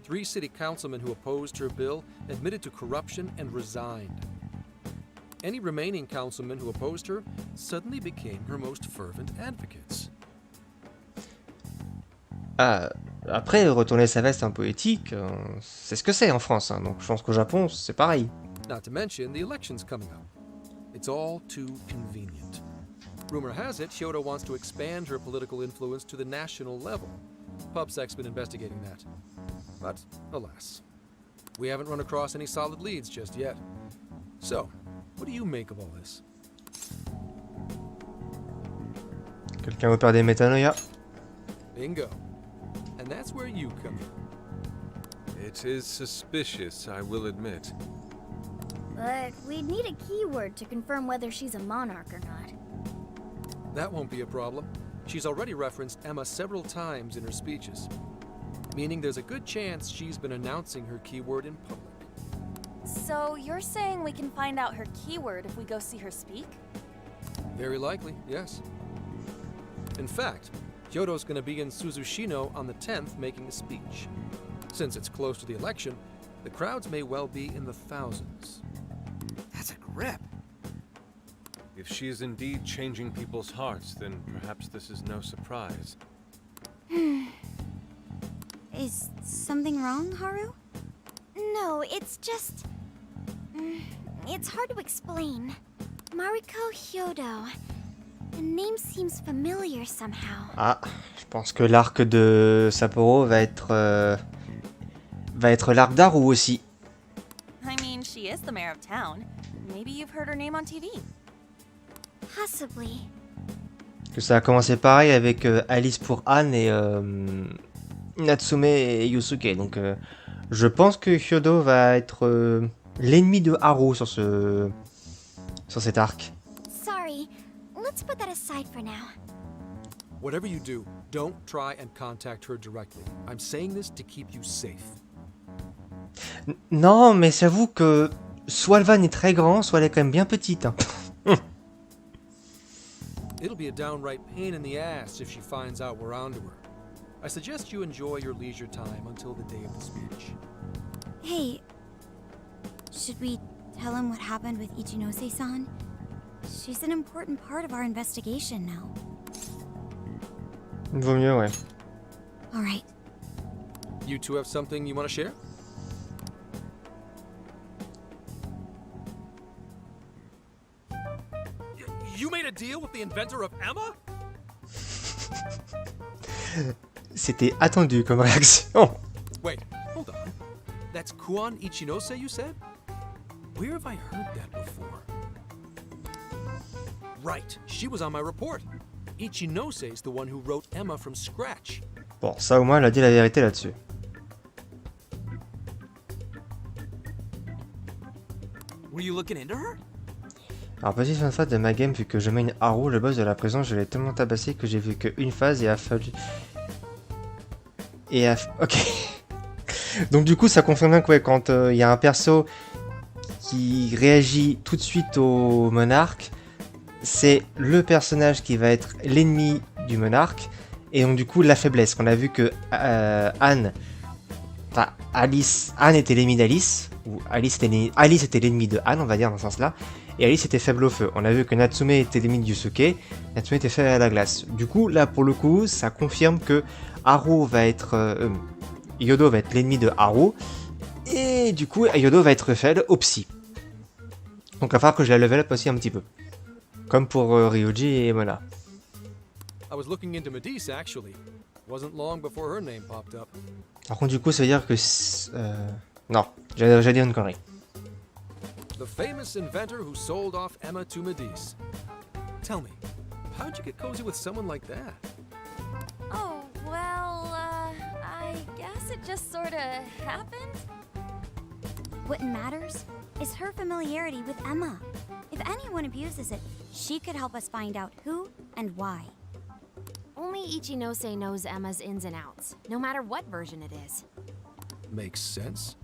3 city councilmen who opposed her bill admitted to corruption and resigned. Any remaining councilmen who opposed her suddenly became her most fervent advocates. Ah, après, retourner sa veste en poétique, c'est ce que c'est en France, hein, donc je pense qu'au Japon, c'est pareil. Not to mention the elections coming up. It's all too convenient. Rumor has it, Kyoto wants to expand her political influence to the national level. PubSec's been investigating that. But, alas, we haven't run across any solid leads just yet. So, what do you make of all this? Quelqu'un veut perdre des métanoïa? Bingo. And that's where you come in. It is suspicious, I will admit. But we'd need a keyword to confirm whether she's a monarch or not. That won't be a problem. She's already referenced Emma several times in her speeches, meaning there's a good chance she's been announcing her keyword in public. So you're saying we can find out her keyword if we go see her speak? Very likely, yes. In fact, Kyoto's going to be in Suzushino on the 10th making a speech. Since it's close to the election, the crowds may well be in the thousands. That's a grip. If she is indeed changing people's hearts, then perhaps this is no surprise. Is something wrong, Haru? No, it's just... It's hard to explain. Mariko Hyodo. The name seems familiar somehow. Ah, je pense que l'arc de Sapporo va être l'arc d'Haru aussi. I mean, she is the mayor of town. Maybe you've heard her name on TV. Possibly. Que ça a commencé pareil avec Alice pour Anne et Natsume et Yusuke. Donc je pense que Hyodo va être l'ennemi de Haru sur cet arc. Sorry, let's put that aside for now. Whatever you do, don't try and contact her directly. I'm saying this to keep you safe. Non, mais j'avoue que soit le van est très grand, soit elle est quand même bien petite. Hein. It'll be a downright pain in the ass if she finds out we're onto her. I suggest you enjoy your leisure time until the day of the speech. Hey, should we tell him what happened with Ichinose-san? She's an important part of our investigation now. Vaut mieux, ouais. All right. You two have something you want to share? You made a deal with the inventor of Emma? C'était attendu comme réaction. Wait, hold on. That's Kuan Ichinose, you said? Where have I heard that before? Right, she was on my report. Ichinose is the one who wrote Emma from scratch. Bon, ça au moins elle a dit la vérité là-dessus. Were you looking into her? Alors petite fun fact de ma game, vu que je mène Haru, le boss de la prison, je l'ai tellement tabassé que j'ai vu qu'une phase et a fallu... Ok. Donc du coup ça confirme bien que ouais, quand il y a un perso qui réagit tout de suite au monarque, c'est le personnage qui va être l'ennemi du monarque, et donc du coup la faiblesse. On a vu que Anne était l'ennemi d'Alice, ou Alice était l'ennemi de Anne, on va dire dans ce sens-là, et Alice était faible au feu. On a vu que Natsume était l'ennemi de Yusuke, Natsume était faible à la glace. Du coup, là pour le coup, ça confirme que Haru va être... Yodo va être l'ennemi de Haru, et du coup, Yodo va être faible au psy. Donc il va falloir que je la level up aussi un petit peu. Comme pour Ryuji et Mona. I was looking into Medice, actually. Wasn't long before her name popped up. Par contre, du coup, ça veut dire que... non, j'ai dit une connerie. The famous inventor who sold off Emma to Medice. Tell me, how'd you get cozy with someone like that? Oh, well, I guess it just sorta happened. What matters is her familiarity with Emma. If anyone abuses it, she could help us find out who and why. Only Ichinose knows Emma's ins and outs, no matter what version it is. Makes sense.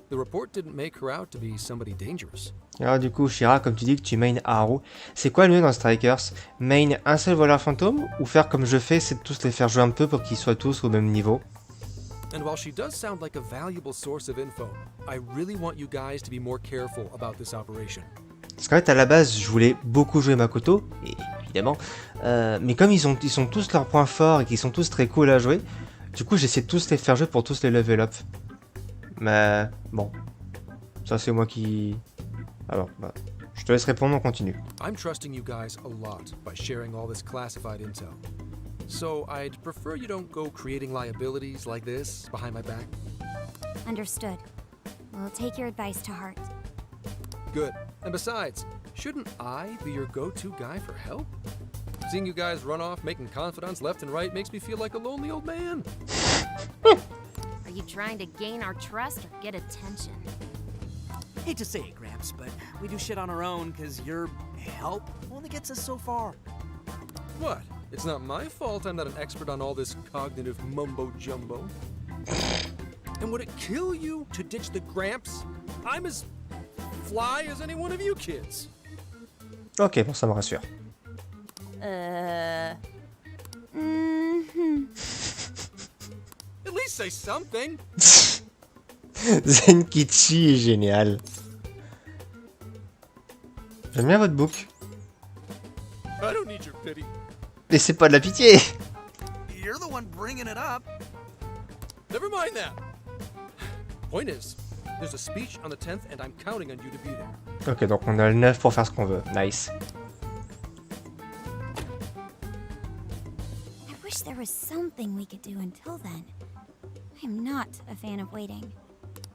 The report didn't make her out to be somebody dangerous. Alors du coup, Shira, comme tu dis que tu main Haru, c'est quoi le mieux dans Strikers? Main un seul voleur fantôme, ou faire comme je fais, c'est de tous les faire jouer un peu pour qu'ils soient tous au même niveau? And while she does sound like a valuable source of info, I really want you guys to be more careful about this operation. Parce qu'en fait, à la base, je voulais beaucoup jouer Makoto, et, évidemment. Mais comme ils sont tous leurs points forts et qu'ils sont tous très cool à jouer, du coup, j'essaie de tous les faire jouer pour tous les level up. Mais bon, ça c'est moi qui... Alors, bah, je te laisse répondre, on continue. I'm trusting you guys a lot by sharing all this classified intel. So I'd prefer you don't go creating liabilities like this behind my back. Understood. We'll take your advice to heart. Good. And besides, shouldn't I be your go-to guy for help? Seeing you guys run off making confidants left and right makes me feel like a lonely old man. Are you trying to gain our trust or get attention? Hate to say it, Gramps, but we do shit on our own because your help only gets us so far. What? It's not my fault I'm not an expert on all this cognitive mumbo-jumbo. And would it kill you to ditch the Gramps? I'm as fly as any one of you kids. Ok, bon, ça me rassure. At least say something. Zenkichi est génial. J'aime bien votre book. I don't need your pity. Mais c'est pas de la pitié. You're the one bringing it up. Never mind that. Point is, there's a speech on the 10th and I'm counting on you to be there. Ok, donc on a le 9 pour faire ce qu'on veut. Nice. I wish there was something we could do until then. I'm not a fan of waiting.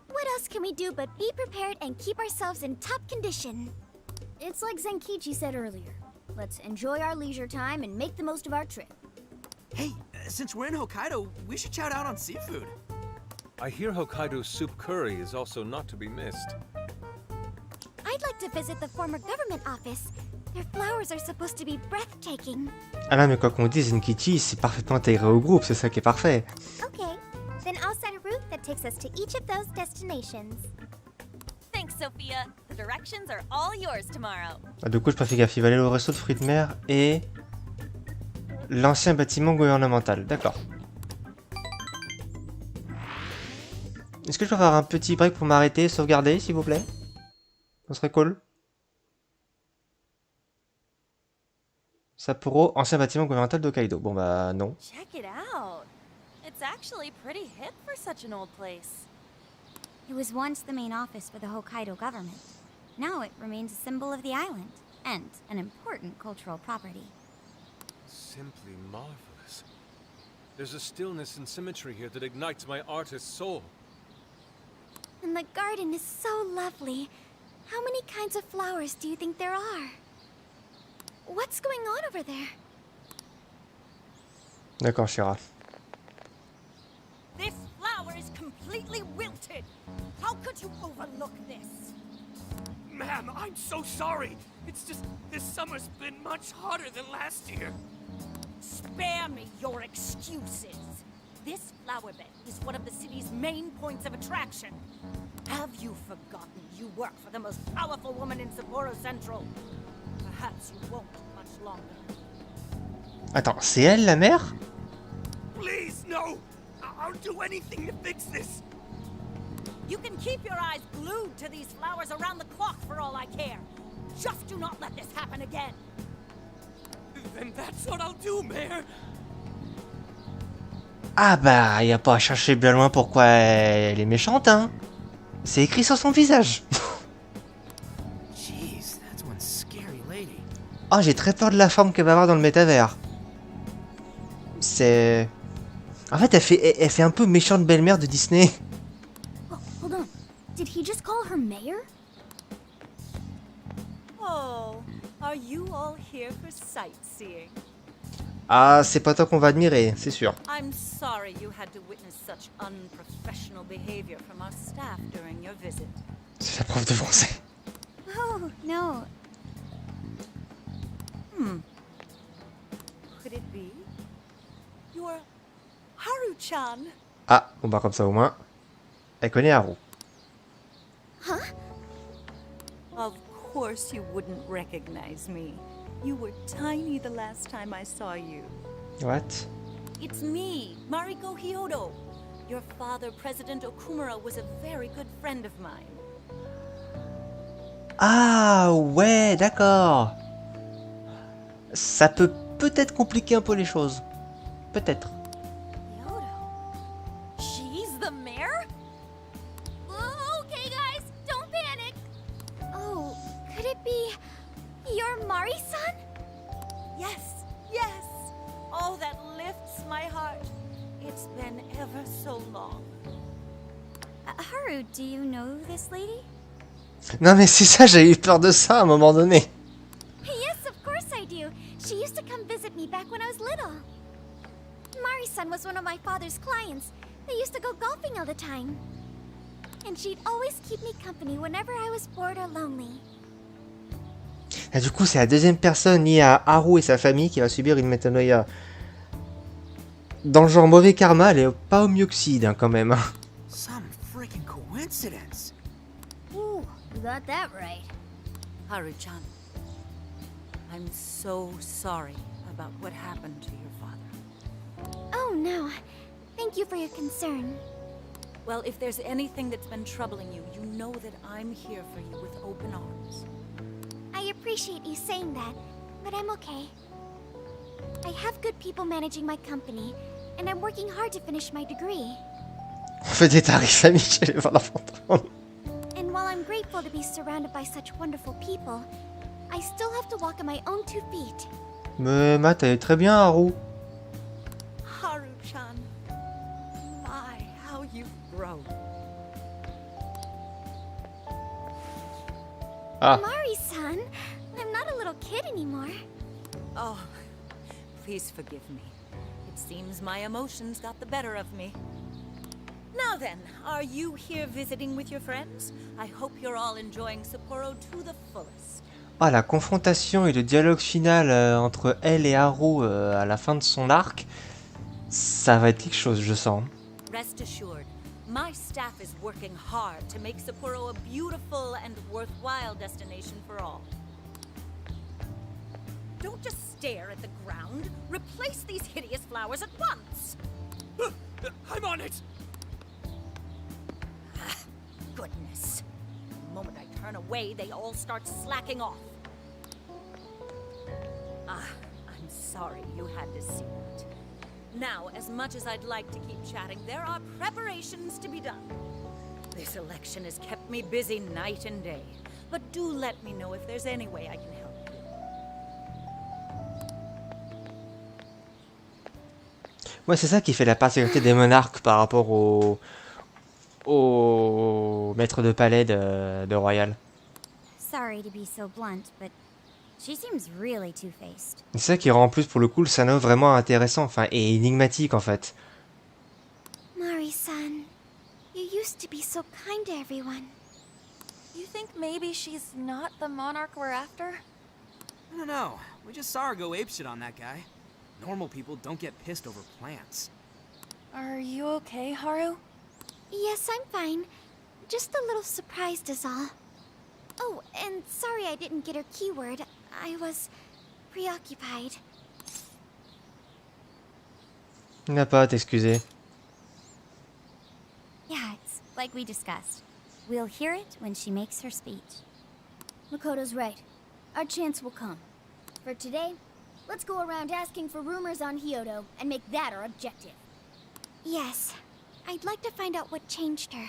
What else can we do but be prepared and keep ourselves in top condition? It's like Zenkichi said earlier. Let's enjoy our leisure time and make the most of our trip. Hey, since we're in Hokkaido, we should shout out on seafood. I hear Hokkaido's soup curry is also not to be missed. I'd like to visit the former government office. Their flowers are supposed to be breathtaking. Ah là, mais quoi qu'on dise, Zenkichi, c'est parfaitement intégré au groupe, c'est ça qui est parfait. Okay, then I'll set a route that takes us to each of those destinations. Thanks, Sophia. The directions are all yours tomorrow. Ah, du coup, je pas fait gaffe, il va aller au resto de fruits de mer et... l'ancien bâtiment gouvernemental, d'accord. Est-ce que je peux avoir un petit break pour m'arrêter, sauvegarder, s'il vous plaît? Ça serait cool. Sapporo, ancien bâtiment gouvernemental d'Hokkaido. Bon bah non. Check it out. It's actually pretty hip for such an old place. It was once the main office for the Hokkaido government. Now it remains a symbol of the island, and an important cultural property. Simply marvelous. There's a stillness and symmetry here that ignites my artist's soul. And the garden is so lovely. How many kinds of flowers do you think there are? What's going on over there? D'accord, Shira. This flower is completely wilted. How could you overlook this? Ma'am, I'm so sorry. It's just this summer's been much hotter than last year. Spare me your excuses. This flower bed is one of the city's main points of attraction. Have you forgotten you work for the most powerful woman in Sapporo Central? Perhaps you won't much longer. Attends, c'est elle la mère? Please, no! I'll do anything to fix this. You can keep your eyes glued to these flowers around the clock for all I care. Just do not let this happen again. Then that's what I'll do, Mayor. Ah bah, y a pas à chercher bien loin pourquoi elle est méchante, hein. C'est écrit sur son visage. Jeez, that's one scary lady. Oh, j'ai très peur de la forme qu'elle va avoir dans le métavers. C'est... En fait, elle fait un peu méchante belle-mère de Disney. Oh, hold on. Did he just call her mayor? Oh, are you all here for sightseeing? Ah, c'est pas toi qu'on va admirer, c'est sûr. I'm sorry you had to witness such unprofessional behavior from our staff during your visit. C'est la prof de français. Oh, no. Could it be? You're Haru-chan. Ah, bon bah comme ça au moins. Elle connaît Haru. Huh? Of course you wouldn't recognize me. You were tiny the last time I saw you. What? It's me, Mariko Hyodo. Your father, President Okumura, was a very good friend of mine. Ah ouais, d'accord. Ça peut peut-être compliquer un peu les choses. Peut-être. She's the mayor? Okay, guys, don't panic. Oh, could it be your Mari-san? Yes, yes. Oh, that lifts my heart. It's been ever so long. Haru, do you know this lady? Non mais c'est ça, j'ai eu peur de ça à un moment donné. Yes, of course I do. She used to come visit me back when I was little. Mari-san was one of my father's clients. They used to go golfing all the time. And she'd always keep me company whenever I was bored or lonely. Et du coup, c'est la deuxième personne liée à Haru et sa famille qui va subir une metanoïa. Dans le genre mauvais karma, elle est pas au myoxide hein, quand même. Some freaking coincidence. Ooh, you got that right. Haru-chan, I'm so sorry about what happened to your father. Oh no, thank you for your concern. Well, if there's anything that's been troubling you, you know that I'm here for you with open arms. I appreciate you saying that, but I'm okay. I have good people managing my company, and I'm working hard to finish my degree. On fait des tarifs amis chez les vendeurs fantômes. And while I'm grateful to be surrounded by such wonderful people, I still have to walk on my own 2 feet. Mais Matt, elle est très bien, Haru. Haru-chan, my, how you've grown. Ah. Mari-san, I'm not a little kid anymore. Oh, please forgive me. It seems my emotions got the better of me. Now then, are you here visiting with your friends? I hope you're all enjoying Sapporo to the fullest. Ah, la confrontation et le dialogue final entre elle et Haru à la fin de son arc, ça va être quelque chose, je sens. Rest assured, my staff is working hard to make Sapporo a beautiful and worthwhile destination for all. Don't just stare at the ground. Replace these hideous flowers at once. I'm on it! Goodness. The moment I turn away, they all start slacking off. I'm sorry you had to see that. Now, as much as I'd like to keep chatting, there are preparations to be done. This election has kept me busy night and day. But do let me know if there's any way I can help you. Ouais, c'est ça qui fait la particularité des monarques par rapport au maître de palais de Royal. Sorry to be so blunt, but she seems really two-faced. C'est ça qui rend en plus pour le coup le Sano vraiment intéressant, enfin, et énigmatique en fait. Mari-san, you used to be so kind to everyone. You think maybe she's not the monarch we're after? I don't know. We just saw her go apeshit on that guy. Normal people don't get pissed over plants. Are you okay, Haru? Yes, I'm fine. Just a little surprised is all. Oh, and sorry I didn't get her keyword. I was preoccupied. N'a pas à t'excuser. Yeah, it's like we discussed. We'll hear it when she makes her speech. Makoto's right. Our chance will come. For today, let's go around asking for rumors on Hyodo and make that our objective. Yes, I'd like to find out what changed her.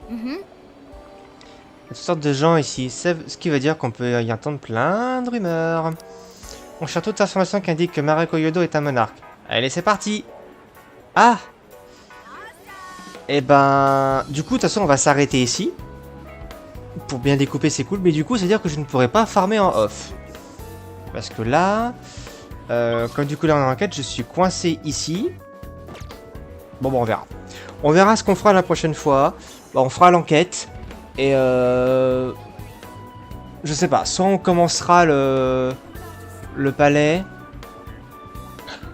Il y a toutes sortes de gens ici, ce qui veut dire qu'on peut y entendre plein de rumeurs. On cherche toute information qui indique que Mareko Yodo est un monarque. Allez, c'est parti. Ah. Et ben, du coup, de toute façon, on va s'arrêter ici. Pour bien découper, c'est cool. Mais du coup, c'est à dire que je ne pourrai pas farmer en off. Parce que là, comme du coup là on est en enquête, je suis coincé ici. Bon, on verra. On verra ce qu'on fera la prochaine fois. Bon, on fera l'enquête. Et je sais pas, soit on commencera le palais.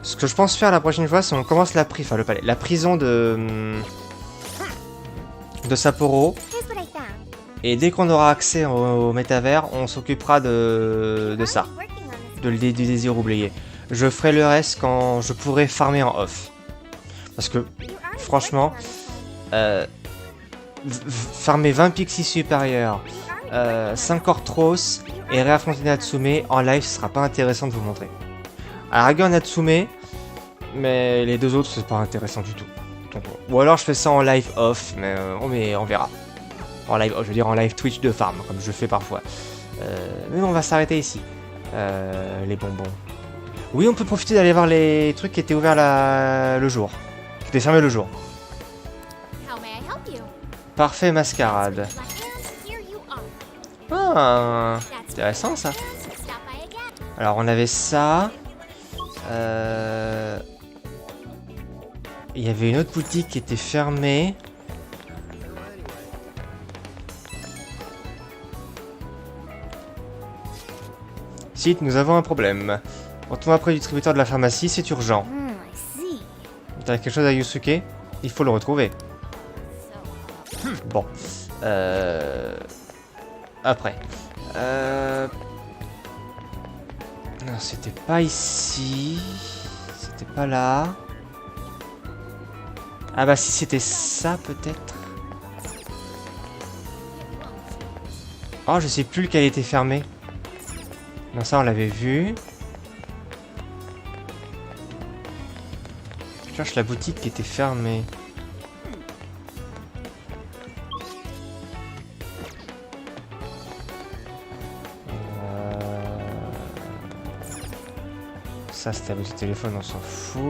Ce que je pense faire la prochaine fois, c'est on commence la prison de Sapporo. Here's what I found. Et dès qu'on aura accès au métavers, on s'occupera de ça. Du désir oublié. Je ferai le reste quand je pourrai farmer en off. Parce que, franchement, farmer 20 pixies supérieurs, 5 Orthros et réaffronter Natsume en live, ce sera pas intéressant de vous montrer. À la rigueur Natsume, mais les deux autres, c'est pas intéressant du tout. Donc, ou alors je fais ça en live off, mais on verra. En live, je veux dire en live Twitch de farm, comme je fais parfois. Mais on va s'arrêter ici. Les bonbons. Oui, on peut profiter d'aller voir les trucs qui étaient ouverts le jour. Qui étaient fermés le jour. Parfait, mascarade. Ah, intéressant ça. Alors on avait ça. Il y avait une autre boutique qui était fermée. Site, nous avons un problème. Retournons après du distributeur de la pharmacie, c'est urgent. T'as quelque chose à Yusuke? Il faut le retrouver. Bon. Après. Non, c'était pas ici. C'était pas là. Ah bah si c'était ça peut-être. Oh, je sais plus lequel était fermé. Non, ça on l'avait vu. Je cherche la boutique qui était fermée. Ça c'était la boutique téléphone, on s'en fout.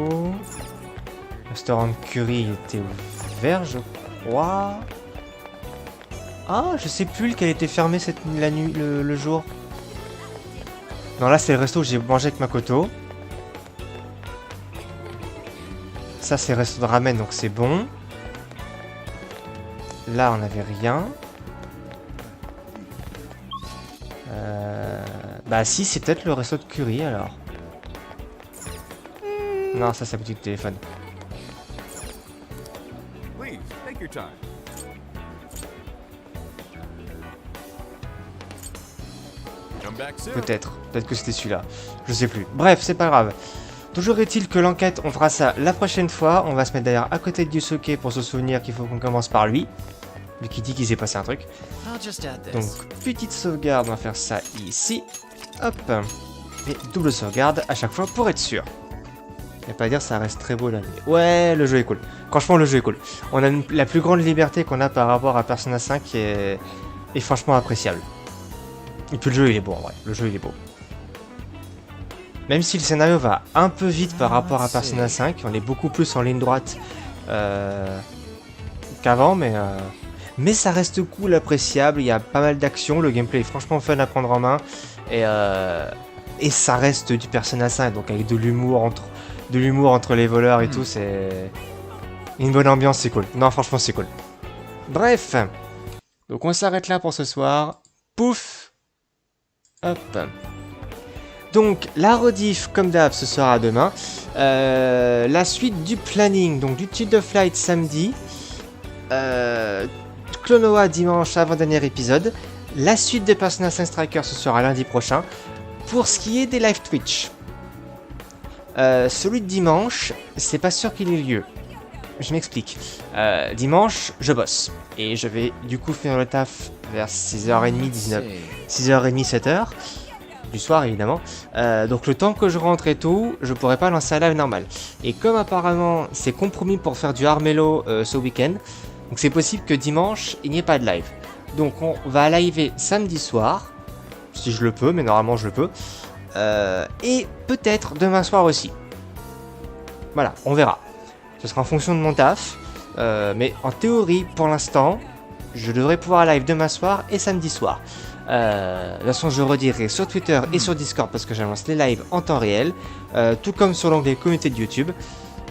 Le restaurant de curry il était ouvert, je crois. Ah, je sais plus lequel était fermé la nuit, le jour. Non, là c'est le resto où j'ai mangé avec Makoto. Ça c'est le resto de ramen, donc c'est bon. Là on n'avait rien. Bah si, c'est peut-être le resto de curry alors. Non, ça c'est la boutique de téléphone. Please, take your time. Peut-être que c'était celui-là. Je sais plus. Bref, c'est pas grave. Toujours est-il que l'enquête, on fera ça la prochaine fois. On va se mettre d'ailleurs à côté de Yusuke pour se souvenir qu'il faut qu'on commence par lui. Lui qui dit qu'il s'est passé un truc. Donc, petite sauvegarde, on va faire ça ici. Hop. Et double sauvegarde à chaque fois pour être sûr. Je vais pas dire ça reste très beau là. Mais... ouais, le jeu est cool. Franchement, le jeu est cool. On a la plus grande liberté qu'on a par rapport à Persona 5 qui est franchement appréciable. Et puis le jeu il est beau en vrai, le jeu il est beau. Même si le scénario va un peu vite par rapport à Persona 5, on est beaucoup plus en ligne droite qu'avant, mais ça reste cool, appréciable, il y a pas mal d'action, le gameplay est franchement fun à prendre en main, et ça reste du Persona 5, donc avec de l'humour entre les voleurs et tout, c'est une bonne ambiance, c'est cool. Non, franchement c'est cool. Bref, donc on s'arrête là pour ce soir, pouf. Hop. Donc la rediff comme d'hab ce sera demain. La suite du planning, donc du Chill the Flight samedi. Clonoa dimanche avant-dernier épisode. La suite de Persona 5 Strikers ce sera lundi prochain. Pour ce qui est des live Twitch, celui de dimanche, c'est pas sûr qu'il ait lieu. Je m'explique. Dimanche, je bosse. Et je vais du coup finir le taf vers 6h30, 7h. Du soir évidemment. Donc le temps que je rentre et tout, je pourrais pas lancer un live normal. Et comme apparemment c'est compromis pour faire du Armello ce week-end, donc c'est possible que dimanche il n'y ait pas de live. Donc on va liver samedi soir, si je le peux, mais normalement je le peux. Et peut-être demain soir aussi. Voilà, on verra. Ce sera en fonction de mon taf. Mais en théorie, pour l'instant, je devrais pouvoir live demain soir et samedi soir. De toute façon, je redirai sur Twitter et sur Discord parce que j'annonce les lives en temps réel. Tout comme sur l'onglet communauté de YouTube.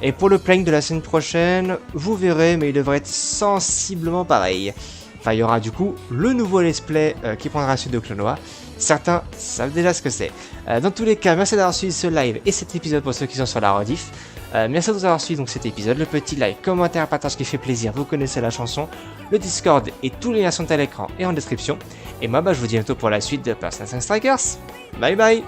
Et pour le planning de la semaine prochaine, vous verrez, mais il devrait être sensiblement pareil. Enfin, il y aura du coup le nouveau let's play qui prendra la suite de Clonoa. Certains savent déjà ce que c'est. Dans tous les cas, merci d'avoir suivi ce live et cet épisode pour ceux qui sont sur la rediff. Merci à tous d'avoir suivi donc cet épisode. Le petit like, commentaire, partage qui fait plaisir, vous connaissez la chanson. Le Discord et tous les liens sont à l'écran et en description. Et moi, je vous dis à bientôt pour la suite de Persona 5 Strikers. Bye bye.